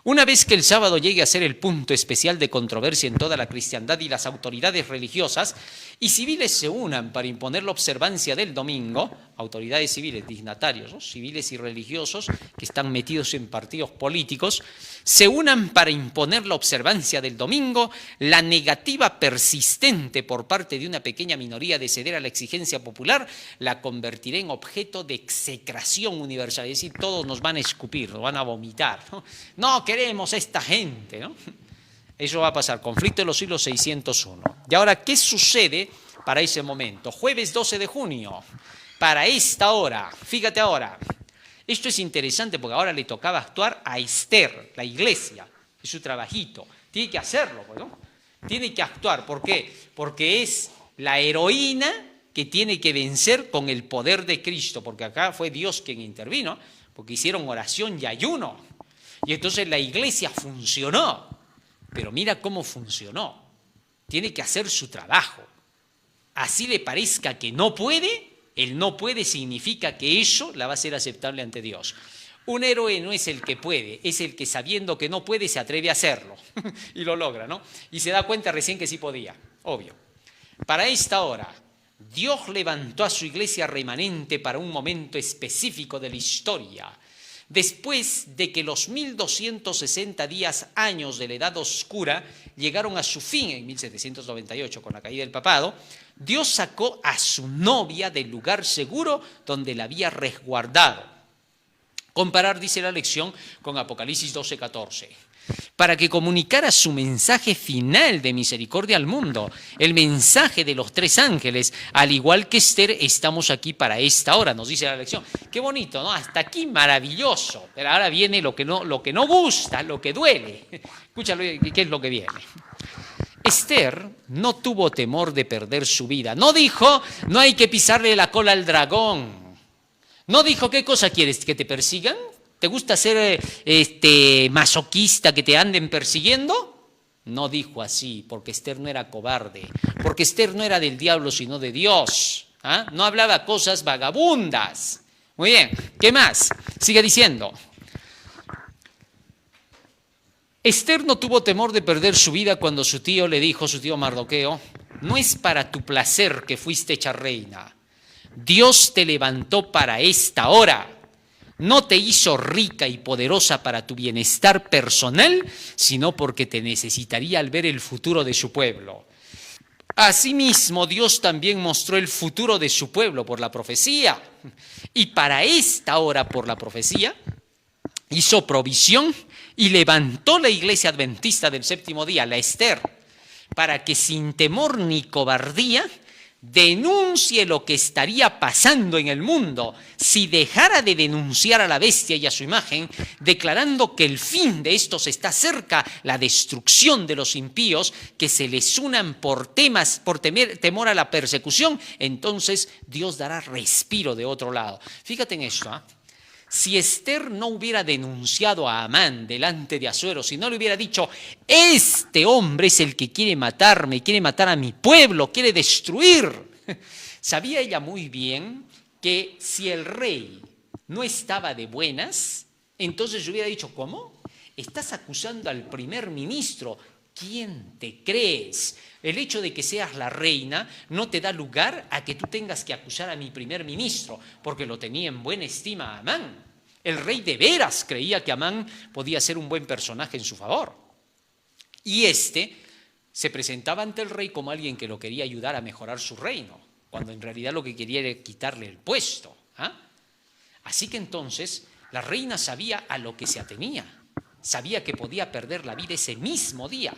Una vez que el sábado llegue a ser el punto especial de controversia en toda la cristiandad y las autoridades religiosas y civiles se unan para imponer la observancia del domingo, autoridades civiles, dignatarios, ¿no?, civiles y religiosos que están metidos en partidos políticos, se unan para imponer la observancia del domingo, la negativa persistente por parte de una pequeña minoría de ceder a la exigencia popular la convertirá en objeto de execración universal, es decir, todos nos van a escupir, nos van a vomitar, ¿no? No queremos a esta gente, ¿no? Eso va a pasar, conflicto de los siglos 601. Y ahora, ¿qué sucede para ese momento? Jueves 12 de junio, para esta hora, fíjate ahora, esto es interesante porque ahora le tocaba actuar a Esther, la iglesia, es su trabajito, tiene que hacerlo, ¿no? Tiene que actuar, ¿por qué? Porque es la heroína que tiene que vencer con el poder de Cristo, porque acá fue Dios quien intervino, porque hicieron oración y ayuno, y entonces la iglesia funcionó, pero mira cómo funcionó, tiene que hacer su trabajo, así le parezca que no puede. El no puede significa que eso la va a ser aceptable ante Dios. Un héroe no es el que puede, es el que sabiendo que no puede se atreve a hacerlo y lo logra, ¿no? Y se da cuenta recién que sí podía, obvio. Para esta hora, Dios levantó a su iglesia remanente para un momento específico de la historia. Después de que los 1260 años de la Edad Oscura llegaron a su fin en 1798 con la caída del papado, Dios sacó a su novia del lugar seguro donde la había resguardado. Comparar, dice la lección, con Apocalipsis 12:14. Para que comunicara su mensaje final de misericordia al mundo, el mensaje de los 3 ángeles, al igual que Esther, estamos aquí para esta hora, nos dice la lección. Qué bonito, ¿no? Hasta aquí maravilloso, pero ahora viene lo que no gusta, lo que duele. Escúchalo, ¿qué es lo que viene? Esther no tuvo temor de perder su vida, no dijo, no hay que pisarle la cola al dragón, no dijo, ¿qué cosa quieres? ¿Que te persigan? ¿Te gusta ser masoquista, que te anden persiguiendo? No dijo así, porque Esther no era cobarde, porque Esther no era del diablo, sino de Dios. ¿Ah? No hablaba cosas vagabundas. Muy bien, ¿qué más? Sigue diciendo. Esther no tuvo temor de perder su vida cuando su tío le dijo, su tío Mardoqueo, no es para tu placer que fuiste hecha reina. Dios te levantó para esta hora. No te hizo rica y poderosa para tu bienestar personal, sino porque te necesitaría al ver el futuro de su pueblo. Asimismo, Dios también mostró el futuro de su pueblo por la profecía. Y para esta hora, por la profecía, hizo provisión y levantó la iglesia adventista del 7º día, la Esther, para que sin temor ni cobardía denuncie lo que estaría pasando en el mundo si dejara de denunciar a la bestia y a su imagen, declarando que el fin de estos está cerca, la destrucción de los impíos, que se les unan por temor a la persecución, entonces Dios dará respiro de otro lado. Fíjate en esto, ¿eh? Si Esther no hubiera denunciado a Amán delante de Asuero, si no le hubiera dicho, este hombre es el que quiere matarme, quiere matar a mi pueblo, quiere destruir, sabía ella muy bien que si el rey no estaba de buenas, entonces hubiera dicho, ¿cómo? Estás acusando al primer ministro. ¿Quién te crees? El hecho de que seas la reina no te da lugar a que tú tengas que acusar a mi primer ministro, porque lo tenía en buena estima a Amán. El rey de veras creía que Amán podía ser un buen personaje en su favor. Y se presentaba ante el rey como alguien que lo quería ayudar a mejorar su reino, cuando en realidad lo que quería era quitarle el puesto. Así que entonces la reina sabía a lo que se atenía. Sabía que podía perder la vida ese mismo día.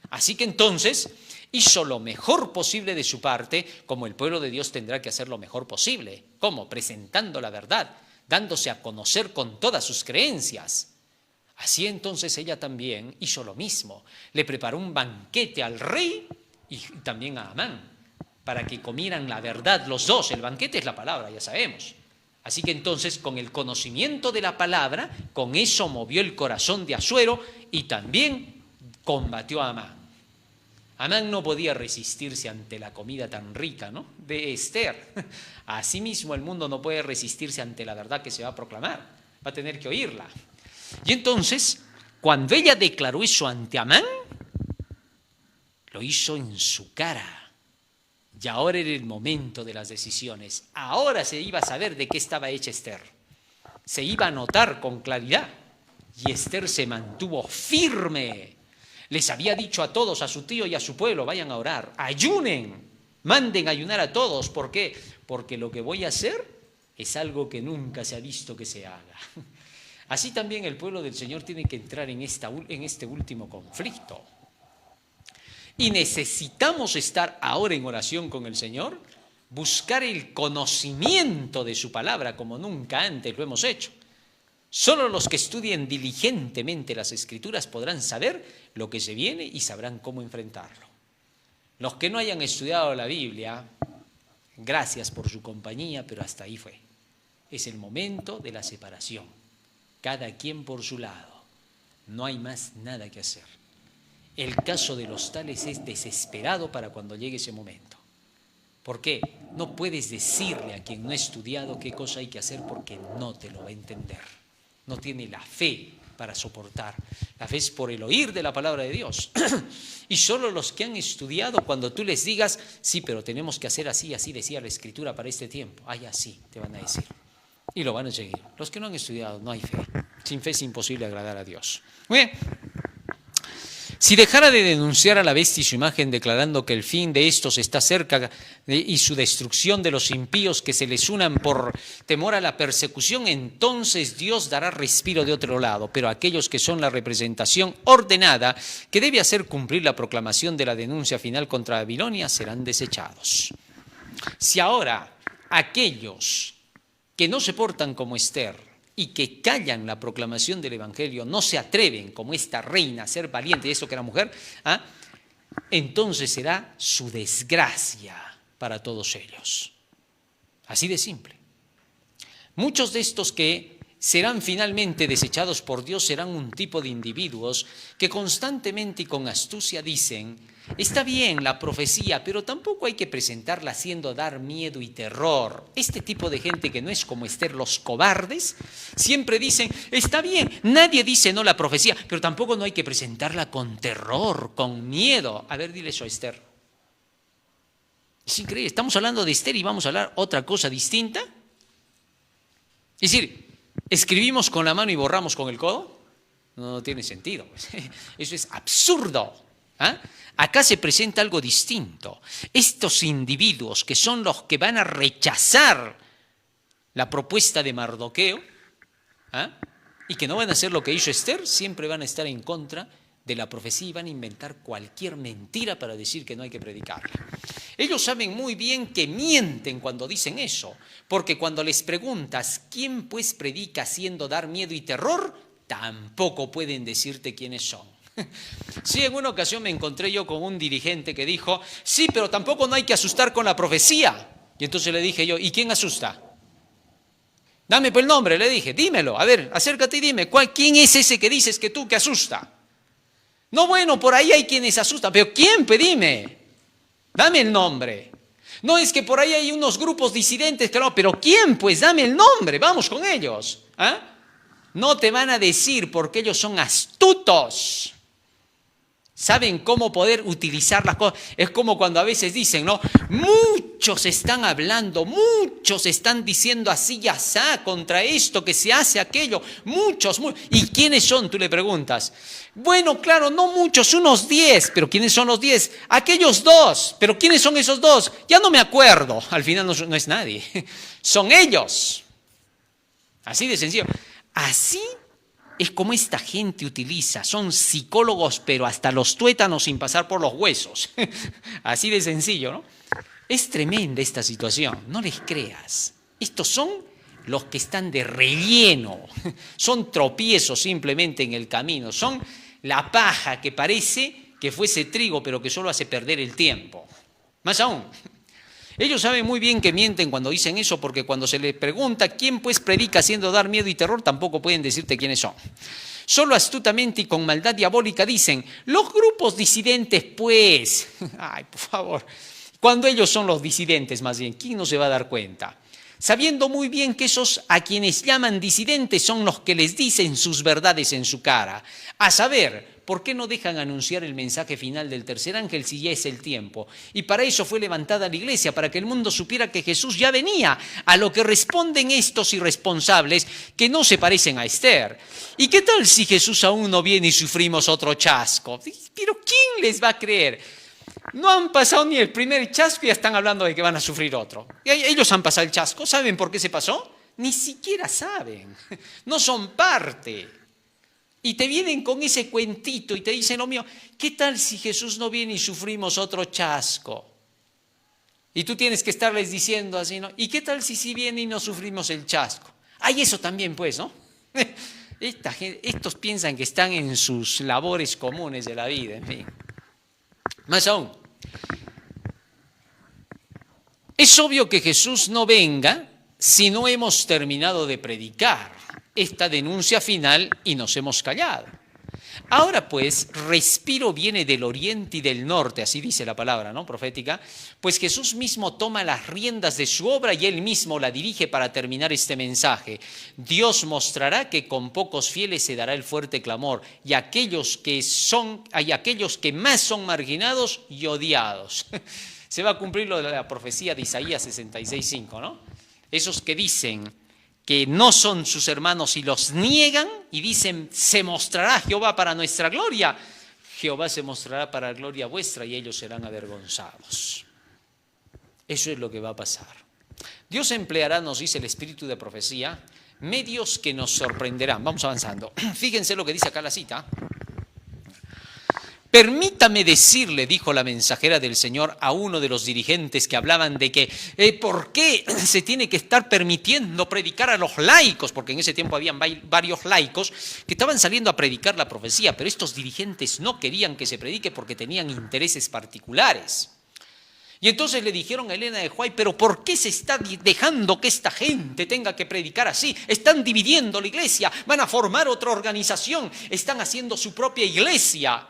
Así que entonces hizo lo mejor posible de su parte, como el pueblo de Dios tendrá que hacer lo mejor posible. ¿Cómo? Presentando la verdad, dándose a conocer con todas sus creencias. Así entonces ella también hizo lo mismo. Le preparó un banquete al rey y también a Amán, para que comieran la verdad los dos. El banquete es la palabra, ya sabemos. Así que entonces, con el conocimiento de la palabra, con eso movió el corazón de Asuero y también combatió a Amán. Amán no podía resistirse ante la comida tan rica, ¿no?, de Esther. Asimismo, el mundo no puede resistirse ante la verdad que se va a proclamar. Va a tener que oírla. Y entonces, cuando ella declaró eso ante Amán, lo hizo en su cara. Y ahora era el momento de las decisiones. Ahora se iba a saber de qué estaba hecha Esther. Se iba a notar con claridad. Y Esther se mantuvo firme. Les había dicho a todos, a su tío y a su pueblo, vayan a orar, ayunen, manden a ayunar a todos. ¿Por qué? Porque lo que voy a hacer es algo que nunca se ha visto que se haga. Así también el pueblo del Señor tiene que entrar en este último conflicto. Y necesitamos estar ahora en oración con el Señor, buscar el conocimiento de su palabra como nunca antes lo hemos hecho. Solo los que estudien diligentemente las Escrituras podrán saber lo que se viene y sabrán cómo enfrentarlo. Los que no hayan estudiado la Biblia, gracias por su compañía, pero hasta ahí fue. Es el momento de la separación. Cada quien por su lado. No hay más nada que hacer. El caso de los tales es desesperado para cuando llegue ese momento. ¿Por qué? No puedes decirle a quien no ha estudiado qué cosa hay que hacer porque no te lo va a entender. No tiene la fe para soportar. La fe es por el oír de la palabra de Dios. Y solo los que han estudiado, cuando tú les digas, sí, pero tenemos que hacer así, así decía la Escritura para este tiempo. Ay, así, te van a decir. Y lo van a seguir. Los que no han estudiado, no hay fe. Sin fe es imposible agradar a Dios. Muy bien. Si dejara de denunciar a la bestia y su imagen, declarando que el fin de estos está cerca y su destrucción de los impíos que se les unan por temor a la persecución, entonces Dios dará respiro de otro lado. Pero aquellos que son la representación ordenada, que debe hacer cumplir la proclamación de la denuncia final contra Babilonia, serán desechados. Si ahora aquellos que no se portan como Esther y que callan la proclamación del Evangelio, no se atreven como esta reina a ser valiente, y eso que era mujer, entonces será su desgracia para todos ellos. Así de simple. Muchos de estos que serán finalmente desechados por Dios serán un tipo de individuos que constantemente y con astucia dicen, está bien la profecía, pero tampoco hay que presentarla haciendo dar miedo y terror. Este tipo de gente que no es como Esther, los cobardes, siempre dicen, está bien, nadie dice no la profecía, pero tampoco no hay que presentarla con terror, con miedo. A ver, dile eso a Esther. Es increíble, estamos hablando de Esther y vamos a hablar otra cosa distinta. Es decir, ¿escribimos con la mano y borramos con el codo? No tiene sentido. Eso es absurdo. Acá se presenta algo distinto. Estos individuos que son los que van a rechazar la propuesta de Mardoqueo y que no van a hacer lo que hizo Esther, siempre van a estar en contra de la profecía y van a inventar cualquier mentira para decir que no hay que predicarla. Ellos saben muy bien que mienten cuando dicen eso, porque cuando les preguntas quién pues predica haciendo dar miedo y terror, tampoco pueden decirte quiénes son. Sí, en una ocasión me encontré yo con un dirigente que dijo, sí, pero tampoco no hay que asustar con la profecía. Y entonces le dije yo, ¿y quién asusta? Dame pues el nombre, le dije, dímelo, a ver, acércate y dime, ¿quién es ese que dices que asusta? No, bueno, por ahí hay quienes asustan, pero ¿quién? Pues dime, dame el nombre. No, es que por ahí hay unos grupos disidentes, que no, pero ¿quién? Pues dame el nombre, vamos con ellos. No te van a decir porque ellos son astutos. Saben cómo poder utilizar las cosas. Es como cuando a veces dicen, ¿no? Muchos están hablando, muchos están diciendo así y asá contra esto, que se hace aquello. Muchos. ¿Y quiénes son? Tú le preguntas. Bueno, claro, no muchos, unos 10. ¿Pero quiénes son los 10? Aquellos 2. ¿Pero quiénes son esos 2? Ya no me acuerdo. Al final no es nadie. Son ellos. Así de sencillo. Así es como esta gente utiliza, son psicólogos, pero hasta los tuétanos sin pasar por los huesos. Así de sencillo, ¿no? Es tremenda esta situación, no les creas. Estos son los que están de relleno, son tropiezos simplemente en el camino, son la paja que parece que fuese trigo, pero que solo hace perder el tiempo. Más aún, ellos saben muy bien que mienten cuando dicen eso, porque cuando se les pregunta quién pues predica haciendo dar miedo y terror, tampoco pueden decirte quiénes son. Solo astutamente y con maldad diabólica dicen, los grupos disidentes pues, ay, por favor, cuando ellos son los disidentes más bien, ¿quién no se va a dar cuenta? Sabiendo muy bien que esos a quienes llaman disidentes son los que les dicen sus verdades en su cara. A saber, ¿por qué no dejan anunciar el mensaje final del tercer ángel si ya es el tiempo? Y para eso fue levantada la iglesia, para que el mundo supiera que Jesús ya venía, a lo que responden estos irresponsables que no se parecen a Esther. ¿Y qué tal si Jesús aún no viene y sufrimos otro chasco? ¿Pero quién les va a creer? No han pasado ni el primer chasco y ya están hablando de que van a sufrir otro. Ellos han pasado el chasco, ¿saben por qué se pasó? Ni siquiera saben, no son parte. Y te vienen con ese cuentito y te dicen, lo mío, ¿qué tal si Jesús no viene y sufrimos otro chasco? Y tú tienes que estarles diciendo así, ¿no? ¿Y qué tal si sí viene y no sufrimos el chasco? Ay, eso también pues, ¿no? Estos piensan que están en sus labores comunes de la vida, en fin. Más aún, es obvio que Jesús no venga si no hemos terminado de predicar esta denuncia final y nos hemos callado. Ahora pues, respiro viene del oriente y del norte, así dice la palabra, ¿no? Profética, pues Jesús mismo toma las riendas de su obra y Él mismo la dirige para terminar este mensaje. Dios mostrará que con pocos fieles se dará el fuerte clamor y aquellos que más son marginados y odiados. Se va a cumplir lo de la profecía de Isaías 66:5, ¿no? Esos que dicen que no son sus hermanos y los niegan y dicen, se mostrará Jehová para nuestra gloria. Jehová se mostrará para gloria vuestra y ellos serán avergonzados. Eso es lo que va a pasar. Dios empleará, nos dice el espíritu de profecía, medios que nos sorprenderán. Vamos avanzando. Fíjense lo que dice acá la cita. Permítame decirle, dijo la mensajera del Señor a uno de los dirigentes que hablaban de que ¿por qué se tiene que estar permitiendo predicar a los laicos? Porque en ese tiempo habían varios laicos que estaban saliendo a predicar la profecía, pero estos dirigentes no querían que se predique porque tenían intereses particulares. Y entonces le dijeron a Elena de White, pero ¿por qué se está dejando que esta gente tenga que predicar así? Están dividiendo la iglesia, van a formar otra organización, están haciendo su propia iglesia.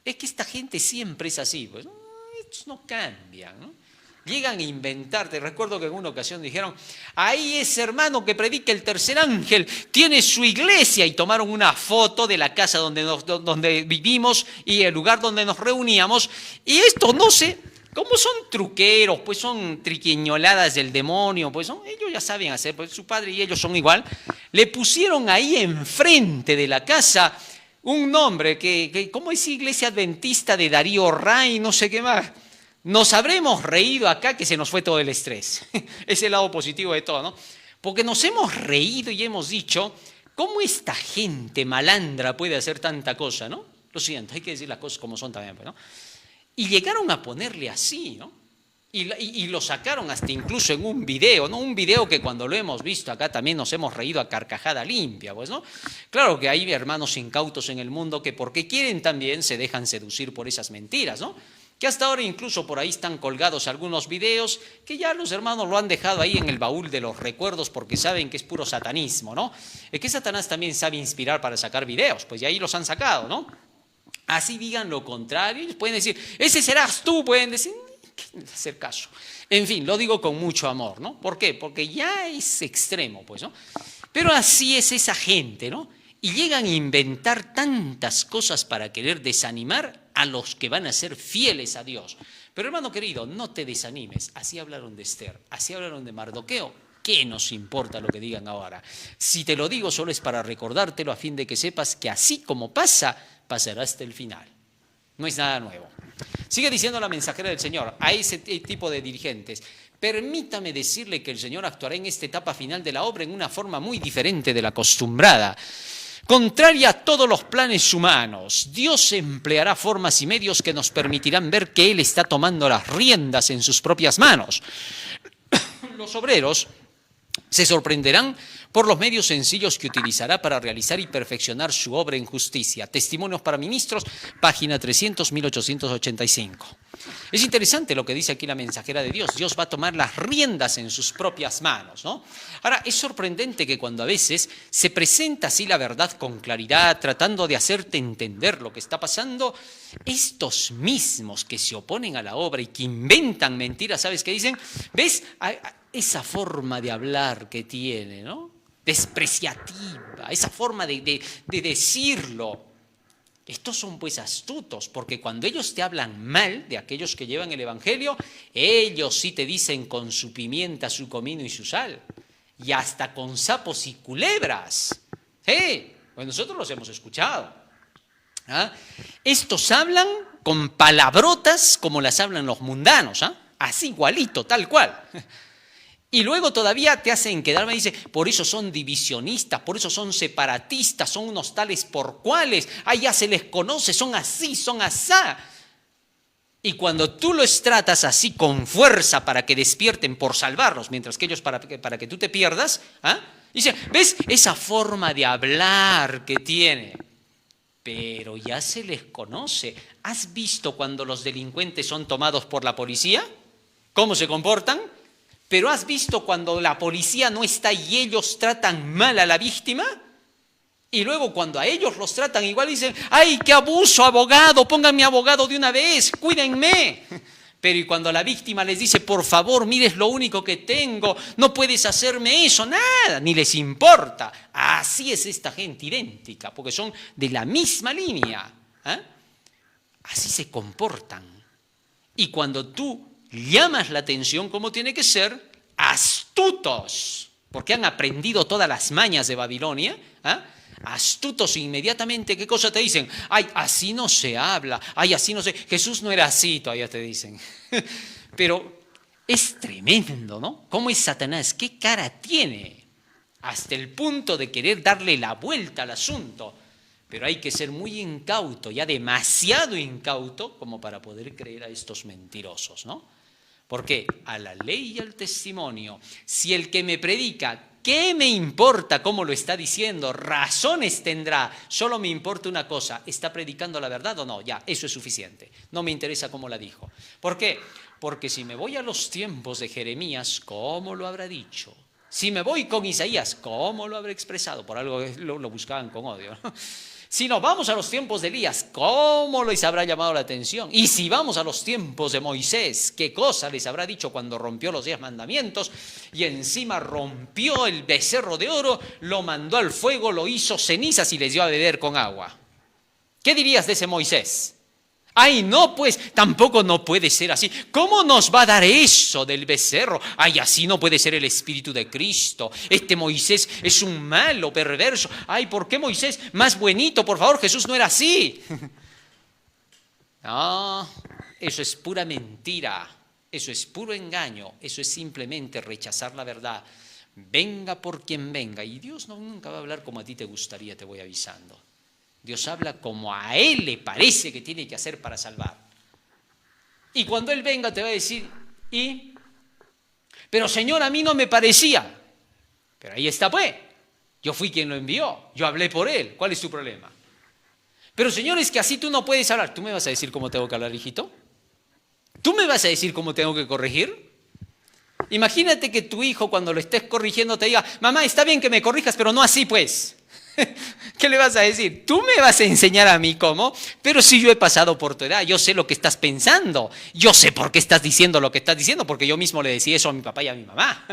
Es que esta gente siempre es así, pues estos no cambian, ¿no? Llegan a inventar. Te recuerdo que en una ocasión dijeron, ahí ese hermano que predica el tercer ángel tiene su iglesia, y tomaron una foto de la casa donde vivimos y el lugar donde nos reuníamos, y esto no sé, como son truqueros, pues son triquiñoladas del demonio, pues ellos ya saben hacer, pues su padre y ellos son igual, le pusieron ahí enfrente de la casa un nombre que ¿cómo es? Iglesia Adventista de Darío Ray, no sé qué más. Nos habremos reído acá que se nos fue todo el estrés. Es el lado positivo de todo, ¿no? Porque nos hemos reído y hemos dicho, ¿cómo esta gente malandra puede hacer tanta cosa, no? Lo siento, hay que decir las cosas como son también, pues, ¿no? Y llegaron a ponerle así, ¿no? Y lo sacaron hasta incluso en un video, ¿no? Un video que cuando lo hemos visto acá también nos hemos reído a carcajada limpia, pues, ¿no? Claro que hay hermanos incautos en el mundo que porque quieren también se dejan seducir por esas mentiras, ¿no? Que hasta ahora incluso por ahí están colgados algunos videos que ya los hermanos lo han dejado ahí en el baúl de los recuerdos porque saben que es puro satanismo, ¿no? Es que Satanás también sabe inspirar para sacar videos, pues y ahí los han sacado, ¿no? Así digan lo contrario, ellos pueden decir, ese serás tú, pueden decir, hacer caso. En fin, lo digo con mucho amor, ¿no? ¿Por qué? Porque ya es extremo, pues, ¿no? Pero así es esa gente, ¿no? Y llegan a inventar tantas cosas para querer desanimar a los que van a ser fieles a Dios. Pero hermano querido, no te desanimes. Así hablaron de Esther, así hablaron de Mardoqueo. ¿Qué nos importa lo que digan ahora? Si te lo digo solo es para recordártelo a fin de que sepas que así como pasa, pasará hasta el final. No es nada nuevo. Sigue diciendo la mensajera del Señor a ese tipo de dirigentes, permítame decirle que el Señor actuará en esta etapa final de la obra en una forma muy diferente de la acostumbrada. Contraria a todos los planes humanos, Dios empleará formas y medios que nos permitirán ver que Él está tomando las riendas en sus propias manos. Los obreros se sorprenderán por los medios sencillos que utilizará para realizar y perfeccionar su obra en justicia. Testimonios para Ministros, página 300, 1885. Es interesante lo que dice aquí la mensajera de Dios. Dios va a tomar las riendas en sus propias manos, ¿no? Ahora, es sorprendente que cuando a veces se presenta así la verdad con claridad, tratando de hacerte entender lo que está pasando, estos mismos que se oponen a la obra y que inventan mentiras, ¿sabes qué dicen? ¿Ves esa forma de hablar que tiene, ¿no? Despreciativa, esa forma de decirlo. Estos son pues astutos, porque cuando ellos te hablan mal de aquellos que llevan el Evangelio, ellos sí te dicen con su pimienta, su comino y su sal, y hasta con sapos y culebras. Sí, pues nosotros los hemos escuchado. ¿Ah? Estos hablan con palabrotas como las hablan los mundanos, ¿ah? Así igualito, tal cual. Y luego todavía te hacen quedar, me dice, por eso son divisionistas, por eso son separatistas, son unos tales por cuales, ya se les conoce, son así, son asá. Y cuando tú los tratas así con fuerza para que despierten por salvarlos, mientras que ellos para que tú te pierdas, ¿ah? Dice, ¿ves esa forma de hablar que tiene? Pero ya se les conoce. ¿Has visto cuando los delincuentes son tomados por la policía? ¿Cómo se comportan? Pero ¿has visto cuando la policía no está y ellos tratan mal a la víctima? Y luego cuando a ellos los tratan igual dicen, ¡ay, qué abuso, abogado! Pónganme abogado de una vez, cuídenme. Pero y cuando la víctima les dice, por favor, mire, es lo único que tengo, no puedes hacerme eso, nada, ni les importa. Así es esta gente idéntica, porque son de la misma línea. ¿Eh? Así se comportan. Y cuando tú llamas la atención como tiene que ser, astutos, porque han aprendido todas las mañas de Babilonia, ¿eh? Astutos inmediatamente, ¿qué cosa te dicen? Ay, así no se habla, ay, así no se... Jesús no era así, todavía te dicen. Pero es tremendo, ¿no? ¿Cómo es Satanás? ¿Qué cara tiene? Hasta el punto de querer darle la vuelta al asunto. Pero hay que ser muy incauto, ya demasiado incauto, como para poder creer a estos mentirosos, ¿no? Porque a la ley y al testimonio, si el que me predica, ¿qué me importa cómo lo está diciendo? Razones tendrá, solo me importa una cosa, ¿está predicando la verdad o no? Ya, eso es suficiente, no me interesa cómo la dijo. ¿Por qué? Porque si me voy a los tiempos de Jeremías, ¿cómo lo habrá dicho? Si me voy con Isaías, ¿cómo lo habrá expresado? Por algo lo buscaban con odio, ¿no? Si nos vamos a los tiempos de Elías, ¿cómo les habrá llamado la atención? Y si vamos a los tiempos de Moisés, ¿qué cosa les habrá dicho cuando rompió los 10 mandamientos? Y encima rompió el becerro de oro, lo mandó al fuego, lo hizo cenizas y les dio a beber con agua. ¿Qué dirías de ese Moisés? Ay, no, pues, tampoco no puede ser así. ¿Cómo nos va a dar eso del becerro? Ay, así no puede ser el Espíritu de Cristo. Este Moisés es un malo, perverso. Ay, ¿por qué Moisés más buenito? Por favor, Jesús no era así. No, eso es pura mentira. Eso es puro engaño. Eso es simplemente rechazar la verdad. Venga por quien venga. Y Dios nunca va a hablar como a ti te gustaría, te voy avisando. Dios habla como a Él le parece que tiene que hacer para salvar. Y cuando Él venga te va a decir, pero Señor, a mí no me parecía. Pero ahí está pues, yo fui quien lo envió, yo hablé por Él, ¿cuál es tu problema? Pero Señor, es que así tú no puedes hablar. ¿Tú me vas a decir cómo tengo que hablar, hijito? ¿Tú me vas a decir cómo tengo que corregir? Imagínate que tu hijo cuando lo estés corrigiendo te diga, mamá, está bien que me corrijas, pero no así pues. ¿Qué le vas a decir? Tú me vas a enseñar a mí cómo, pero si yo he pasado por tu edad, yo sé lo que estás pensando, yo sé por qué estás diciendo lo que estás diciendo, porque yo mismo le decía eso a mi papá y a mi mamá.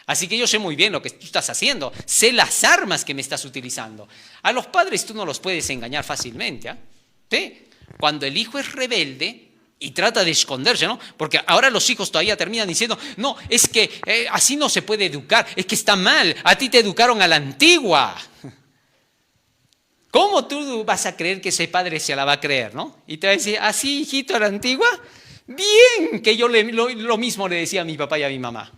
Así que yo sé muy bien lo que tú estás haciendo, sé las armas que me estás utilizando. A los padres tú no los puedes engañar fácilmente, ¿eh? ¿Sí? Cuando el hijo es rebelde y trata de esconderse, ¿no? Porque ahora los hijos todavía terminan diciendo, no, es que así no se puede educar, es que está mal, a ti te educaron a la antigua. ¿Cómo tú vas a creer que ese padre se la va a creer, no? Y te va a decir, ¿así, hijito, a la antigua? Bien, que yo lo mismo le decía a mi papá y a mi mamá.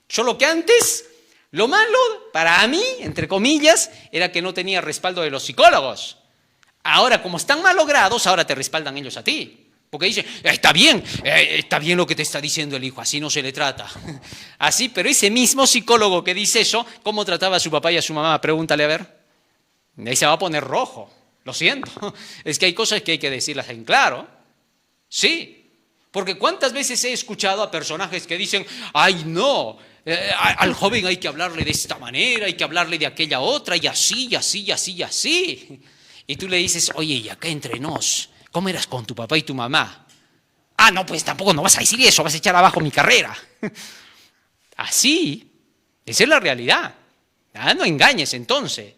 Solo que antes, lo malo para mí, entre comillas, era que no tenía respaldo de los psicólogos. Ahora, como están malogrados, ahora te respaldan ellos a ti. Porque dicen, está bien lo que te está diciendo el hijo, así no se le trata. Así, pero ese mismo psicólogo que dice eso, ¿cómo trataba a su papá y a su mamá? Pregúntale a ver. Ahí se va a poner rojo, lo siento. Es que hay cosas que hay que decirlas en claro. Sí, Porque cuántas veces he escuchado a personajes que dicen, ay no, al joven hay que hablarle de esta manera, hay que hablarle de aquella otra, y así, y así, y así, y así. Y tú le dices, oye, y acá entre nos, ¿cómo eras con tu papá y tu mamá? Ah, no, pues tampoco no vas a decir eso, vas a echar abajo mi carrera. Así, esa es la realidad. Ah, no engañes entonces.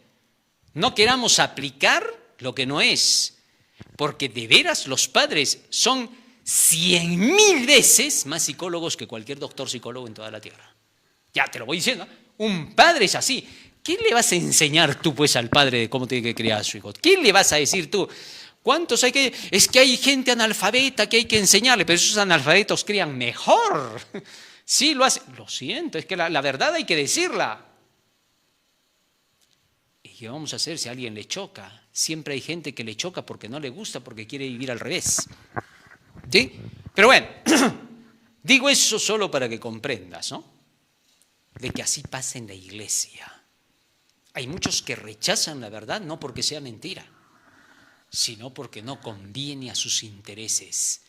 No queramos aplicar lo que no es, porque de veras los padres son 100.000 veces más psicólogos que cualquier doctor psicólogo en toda la tierra. Ya te lo voy diciendo, un padre es así. ¿Qué le vas a enseñar tú pues al padre de cómo tiene que criar a su hijo? ¿Qué le vas a decir tú? ¿Cuántos hay que...? Es que hay gente analfabeta que hay que enseñarle, pero esos analfabetos crían mejor. Sí, lo hacen. Lo siento, es que la verdad hay que decirla. ¿Y qué vamos a hacer si a alguien le choca? Siempre hay gente que le choca porque no le gusta, porque quiere vivir al revés. ¿Sí? Pero bueno, digo eso solo para que comprendas, ¿no? De que así pasa en la iglesia. Hay muchos que rechazan la verdad no porque sea mentira, sino porque no conviene a sus intereses.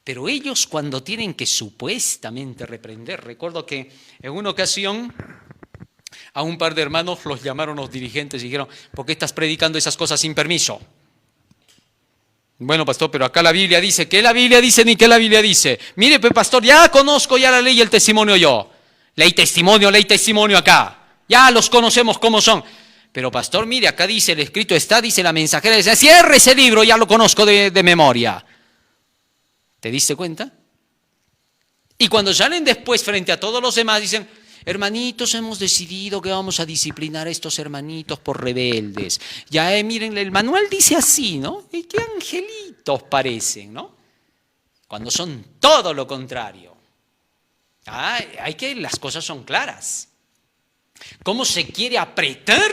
Pero ellos cuando tienen que supuestamente reprender, recuerdo que en una ocasión a un par de hermanos los llamaron los dirigentes y dijeron, ¿por qué estás predicando esas cosas sin permiso? Bueno, pastor, pero acá la Biblia dice, ¿qué la Biblia dice ni qué la Biblia dice? Mire, pues, pastor, ya conozco ya la ley y el testimonio yo. Ley, testimonio acá. Ya los conocemos cómo son. Pero, pastor, mire, acá dice, el escrito está, dice la mensajera, dice, cierre ese libro, ya lo conozco de memoria. ¿Te diste cuenta? Y cuando salen después frente a todos los demás, dicen, hermanitos, hemos decidido que vamos a disciplinar a estos hermanitos por rebeldes. Ya, miren, el manual dice así, ¿no? Y qué angelitos parecen, ¿no? Cuando son todo lo contrario. Las cosas son claras. ¿Cómo se quiere apretar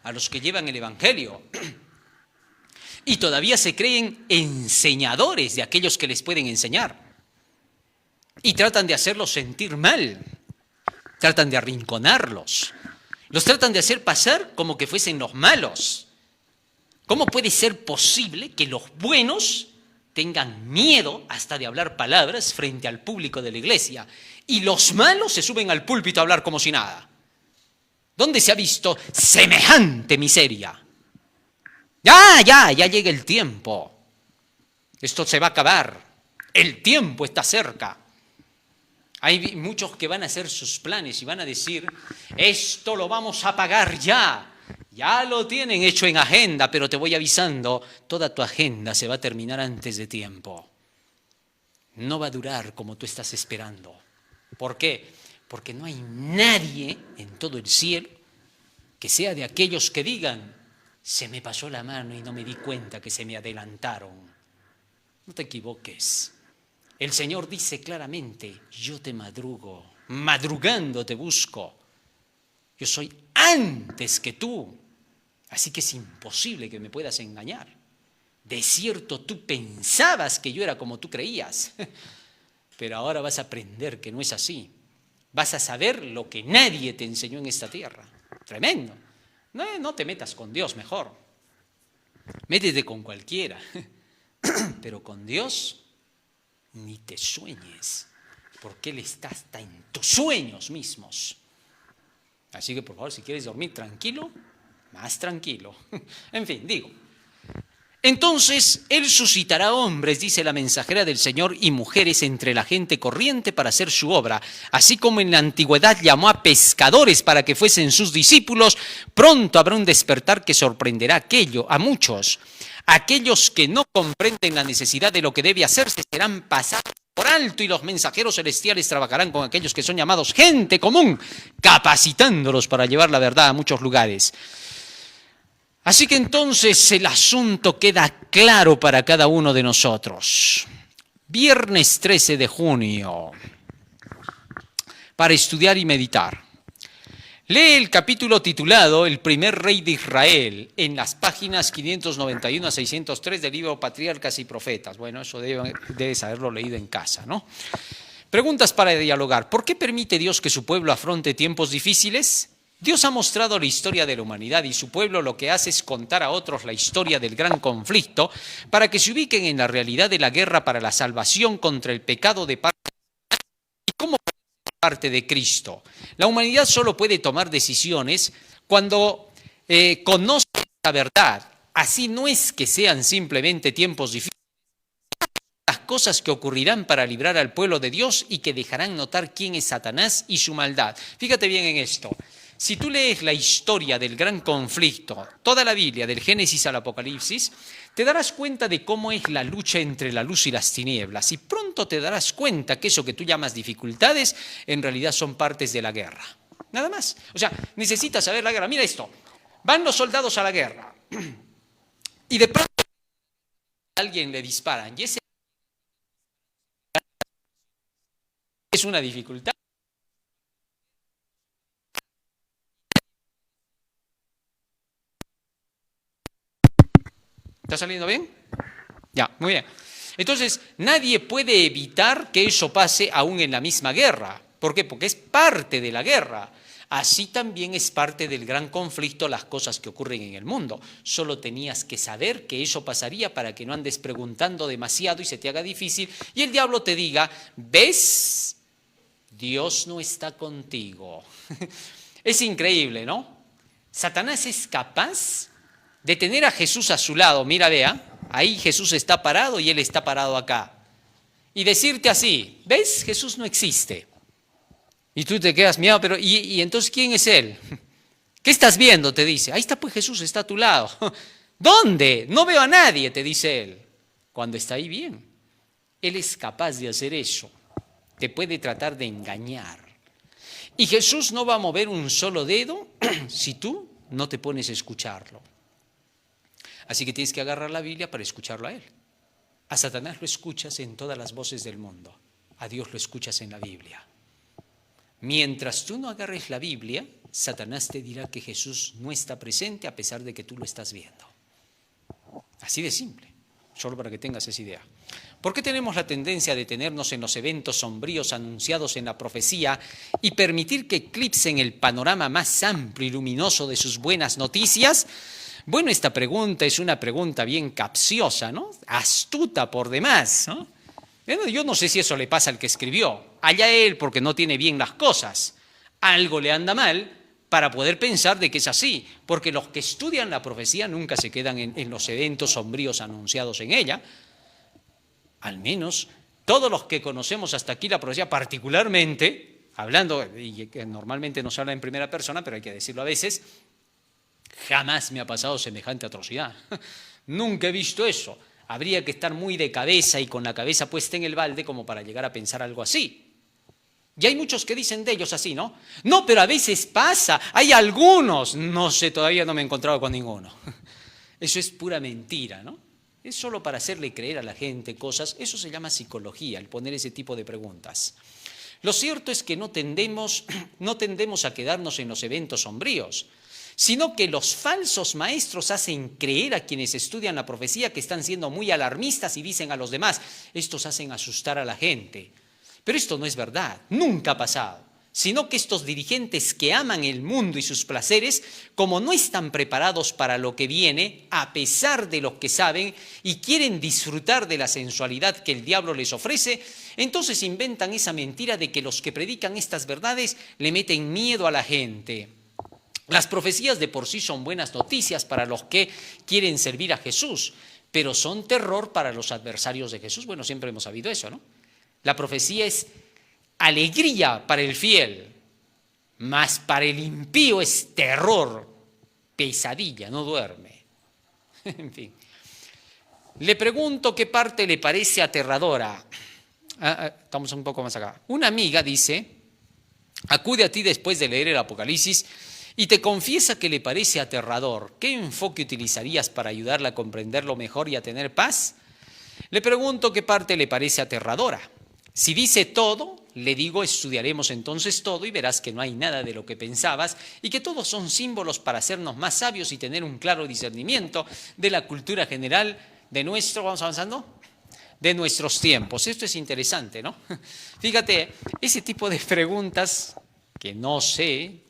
a los que llevan el evangelio? Y todavía se creen enseñadores de aquellos que les pueden enseñar. Y tratan de hacerlos sentir mal. Tratan de arrinconarlos. Los tratan de hacer pasar como que fuesen los malos. ¿Cómo puede ser posible que los buenos tengan miedo hasta de hablar palabras frente al público de la iglesia y los malos se suben al púlpito a hablar como si nada? ¿Dónde se ha visto semejante miseria? Ya llega el tiempo. Esto se va a acabar. El tiempo está cerca. Hay muchos que van a hacer sus planes y van a decir, esto lo vamos a pagar ya. Ya lo tienen hecho en agenda, pero te voy avisando, toda tu agenda se va a terminar antes de tiempo. No va a durar como tú estás esperando. ¿Por qué? Porque no hay nadie en todo el cielo que sea de aquellos que digan, se me pasó la mano y no me di cuenta que se me adelantaron. No te equivoques. El Señor dice claramente, yo te madrugo, madrugando te busco. Yo soy antes que tú, así que es imposible que me puedas engañar. De cierto, tú pensabas que yo era como tú creías, pero ahora vas a aprender que no es así. Vas a saber lo que nadie te enseñó en esta tierra. Tremendo. No te metas con Dios mejor. Métete con cualquiera, pero con Dios ni te sueñes, porque Él está hasta en tus sueños mismos. Así que, por favor, si quieres dormir tranquilo, más tranquilo. En fin, digo. Entonces, Él suscitará hombres, dice la mensajera del Señor, y mujeres entre la gente corriente para hacer su obra. Así como en la antigüedad llamó a pescadores para que fuesen sus discípulos, pronto habrá un despertar que sorprenderá a muchos. Aquellos que no comprenden la necesidad de lo que debe hacerse serán pasados por alto y los mensajeros celestiales trabajarán con aquellos que son llamados gente común, capacitándolos para llevar la verdad a muchos lugares. Así que entonces el asunto queda claro para cada uno de nosotros. Viernes 13 de junio, para estudiar y meditar. Lee el capítulo titulado El primer rey de Israel en las páginas 591 a 603 del libro Patriarcas y Profetas. Bueno, eso debes haberlo leído en casa, ¿no? Preguntas para dialogar. ¿Por qué permite Dios que su pueblo afronte tiempos difíciles? Dios ha mostrado la historia de la humanidad y su pueblo lo que hace es contar a otros la historia del gran conflicto para que se ubiquen en la realidad de la guerra para la salvación contra el pecado de parte y cómo parte de Cristo. La humanidad solo puede tomar decisiones cuando conoce la verdad. Así no es que sean simplemente tiempos difíciles, las cosas que ocurrirán para librar al pueblo de Dios y que dejarán notar quién es Satanás y su maldad. Fíjate bien en esto. Si tú lees la historia del gran conflicto, toda la Biblia, del Génesis al Apocalipsis, te darás cuenta de cómo es la lucha entre la luz y las tinieblas. Y pronto te darás cuenta que eso que tú llamas dificultades, en realidad son partes de la guerra. Nada más. O sea, necesitas saber la guerra. Mira esto. Van los soldados a la guerra. Y de pronto a alguien le disparan. Y ese es una dificultad. ¿Está saliendo bien? Ya, muy bien. Entonces, nadie puede evitar que eso pase aún en la misma guerra. ¿Por qué? Porque es parte de la guerra. Así también es parte del gran conflicto las cosas que ocurren en el mundo. Solo tenías que saber que eso pasaría para que no andes preguntando demasiado y se te haga difícil y el diablo te diga, ¿ves? Dios no está contigo. Es increíble, ¿no? Satanás es capaz de tener a Jesús a su lado. Mira, vea, ahí Jesús está parado y él está parado acá. Y decirte así, ¿ves? Jesús no existe. Y tú te quedas mirando, pero ¿y entonces quién es él? ¿Qué estás viendo? Te dice. Ahí está pues Jesús, está a tu lado. ¿Dónde? No veo a nadie, te dice él. Cuando está ahí bien. Él es capaz de hacer eso. Te puede tratar de engañar. Y Jesús no va a mover un solo dedo si tú no te pones a escucharlo. Así que tienes que agarrar la Biblia para escucharlo a él. A Satanás lo escuchas en todas las voces del mundo. A Dios lo escuchas en la Biblia. Mientras tú no agarres la Biblia, Satanás te dirá que Jesús no está presente a pesar de que tú lo estás viendo. Así de simple, solo para que tengas esa idea. ¿Por qué tenemos la tendencia de detenernos en los eventos sombríos anunciados en la profecía y permitir que eclipsen el panorama más amplio y luminoso de sus buenas noticias? Bueno, esta pregunta es una pregunta bien capciosa, ¿no? Astuta por demás, ¿no? Yo no sé si eso le pasa al que escribió. Allá él porque no tiene bien las cosas. Algo le anda mal para poder pensar de que es así. Porque los que estudian la profecía nunca se quedan en los eventos sombríos anunciados en ella. Al menos todos los que conocemos hasta aquí la profecía, particularmente, hablando, y que normalmente no se habla en primera persona, pero hay que decirlo a veces, jamás me ha pasado semejante atrocidad. Nunca he visto eso. Habría que estar muy de cabeza y con la cabeza puesta en el balde como para llegar a pensar algo así. Y hay muchos que dicen de ellos así, ¿no? No, pero a veces pasa, hay algunos. No sé, todavía no me he encontrado con ninguno. Eso es pura mentira, ¿no? Es solo para hacerle creer a la gente cosas. Eso se llama psicología, el poner ese tipo de preguntas. Lo cierto es que no tendemos a quedarnos en los eventos sombríos, sino que los falsos maestros hacen creer a quienes estudian la profecía que están siendo muy alarmistas y dicen a los demás, estos hacen asustar a la gente. Pero esto no es verdad, nunca ha pasado, sino que estos dirigentes que aman el mundo y sus placeres, como no están preparados para lo que viene, a pesar de lo que saben y quieren disfrutar de la sensualidad que el diablo les ofrece, entonces inventan esa mentira de que los que predican estas verdades le meten miedo a la gente. Las profecías de por sí son buenas noticias para los que quieren servir a Jesús, pero son terror para los adversarios de Jesús. Bueno, siempre hemos sabido eso, ¿no? La profecía es alegría para el fiel, mas para el impío es terror, pesadilla, no duerme. En fin. Le pregunto qué parte le parece aterradora. Estamos un poco más acá. Una amiga dice, acude a ti después de leer el Apocalipsis y te confiesa que le parece aterrador. ¿Qué enfoque utilizarías para ayudarla a comprenderlo mejor y a tener paz? Le pregunto qué parte le parece aterradora. Si dice todo, le digo, estudiaremos entonces todo y verás que no hay nada de lo que pensabas y que todos son símbolos para hacernos más sabios y tener un claro discernimiento de la cultura general de ¿vamos avanzando? De nuestros tiempos. Esto es interesante, ¿no? Fíjate, ese tipo de preguntas que no sé,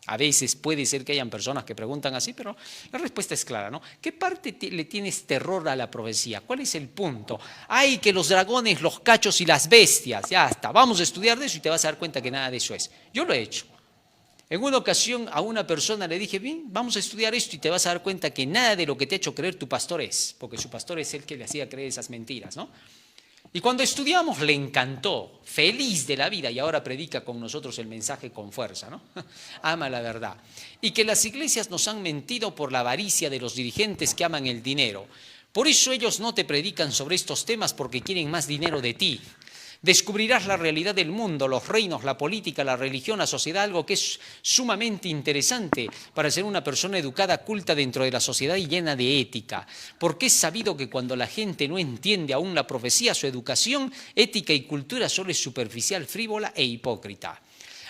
A veces puede ser que hayan personas que preguntan así, pero la respuesta es clara, ¿no? ¿Qué parte le tienes terror a la profecía? ¿Cuál es el punto? Ay, que los dragones, los cachos y las bestias, ya está, vamos a estudiar de eso y te vas a dar cuenta que nada de eso es. Yo lo he hecho. En una ocasión a una persona le dije, bien, vamos a estudiar esto y te vas a dar cuenta que nada de lo que te ha hecho creer tu pastor es, porque su pastor es el que le hacía creer esas mentiras, ¿no? Y cuando estudiamos le encantó, feliz de la vida, y ahora predica con nosotros el mensaje con fuerza, ¿no? Ama la verdad. Y que las iglesias nos han mentido por la avaricia de los dirigentes que aman el dinero. Por eso ellos no te predican sobre estos temas porque quieren más dinero de ti. Descubrirás la realidad del mundo, los reinos, la política, la religión, la sociedad, algo que es sumamente interesante para ser una persona educada, culta dentro de la sociedad y llena de ética. Porque es sabido que cuando la gente no entiende aún la profecía, su educación, ética y cultura solo es superficial, frívola e hipócrita.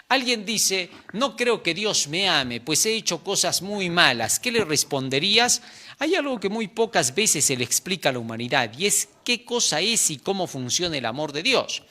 Alguien dice, no creo que Dios me ame, pues he hecho cosas muy malas. ¿Qué le responderías? Hay algo que muy pocas veces se le explica a la humanidad, y es qué cosa es y cómo funciona el amor de Dios.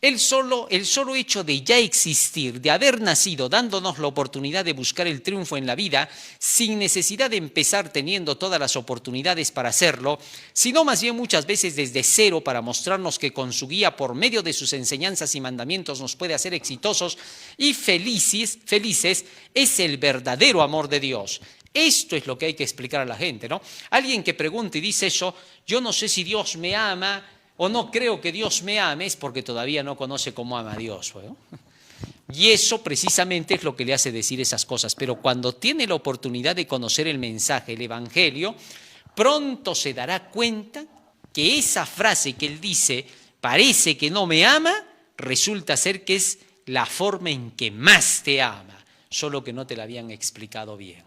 El solo hecho de ya existir, de haber nacido, dándonos la oportunidad de buscar el triunfo en la vida, sin necesidad de empezar teniendo todas las oportunidades para hacerlo, sino más bien muchas veces desde cero para mostrarnos que con su guía, por medio de sus enseñanzas y mandamientos, nos puede hacer exitosos y felices, es el verdadero amor de Dios. Esto es lo que hay que explicar a la gente, ¿no? Alguien que pregunte y dice eso, yo no sé si Dios me ama, o no creo que Dios me ame, es porque todavía no conoce cómo ama a Dios, ¿no? Y eso precisamente es lo que le hace decir esas cosas. Pero cuando tiene la oportunidad de conocer el mensaje, el evangelio, pronto se dará cuenta que esa frase que él dice, parece que no me ama, resulta ser que es la forma en que más te ama, solo que no te la habían explicado bien.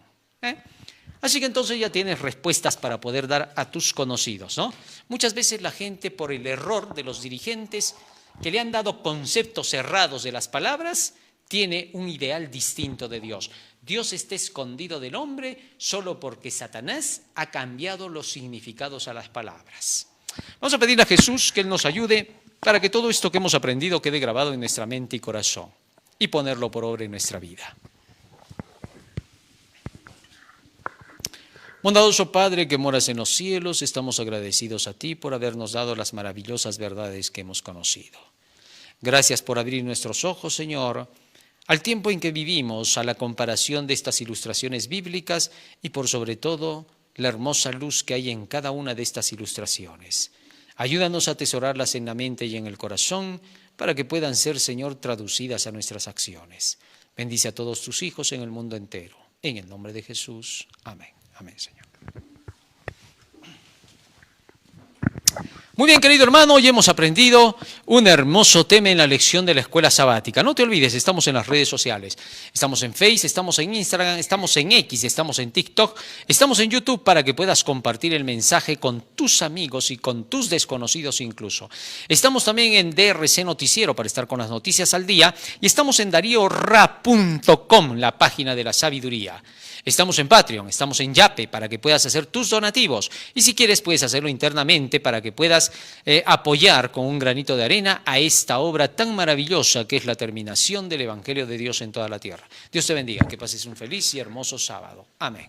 Así que entonces ya tienes respuestas para poder dar a tus conocidos, ¿no? Muchas veces la gente, por el error de los dirigentes que le han dado conceptos errados de las palabras, tiene un ideal distinto de Dios. Dios está escondido del hombre solo porque Satanás ha cambiado los significados a las palabras. Vamos a pedirle a Jesús que Él nos ayude para que todo esto que hemos aprendido quede grabado en nuestra mente y corazón y ponerlo por obra en nuestra vida. Bondadoso Padre que moras en los cielos, estamos agradecidos a ti por habernos dado las maravillosas verdades que hemos conocido. Gracias por abrir nuestros ojos, Señor, al tiempo en que vivimos, a la comparación de estas ilustraciones bíblicas y por sobre todo la hermosa luz que hay en cada una de estas ilustraciones. Ayúdanos a atesorarlas en la mente y en el corazón para que puedan ser, Señor, traducidas a nuestras acciones. Bendice a todos tus hijos en el mundo entero. En el nombre de Jesús. Amén. Amén, Señor. Muy bien, querido hermano, hoy hemos aprendido un hermoso tema en la lección de la escuela sabática. No te olvides, estamos en las redes sociales. Estamos en Facebook, estamos en Instagram, estamos en X, estamos en TikTok, estamos en YouTube para que puedas compartir el mensaje con tus amigos y con tus desconocidos incluso. Estamos también en DRC Noticiero para estar con las noticias al día y estamos en dariora.com, la página de la sabiduría. Estamos en Patreon, estamos en Yape para que puedas hacer tus donativos y si quieres puedes hacerlo internamente para que puedas apoyar con un granito de arena a esta obra tan maravillosa que es la terminación del Evangelio de Dios en toda la tierra. Dios te bendiga, que pases un feliz y hermoso sábado. Amén.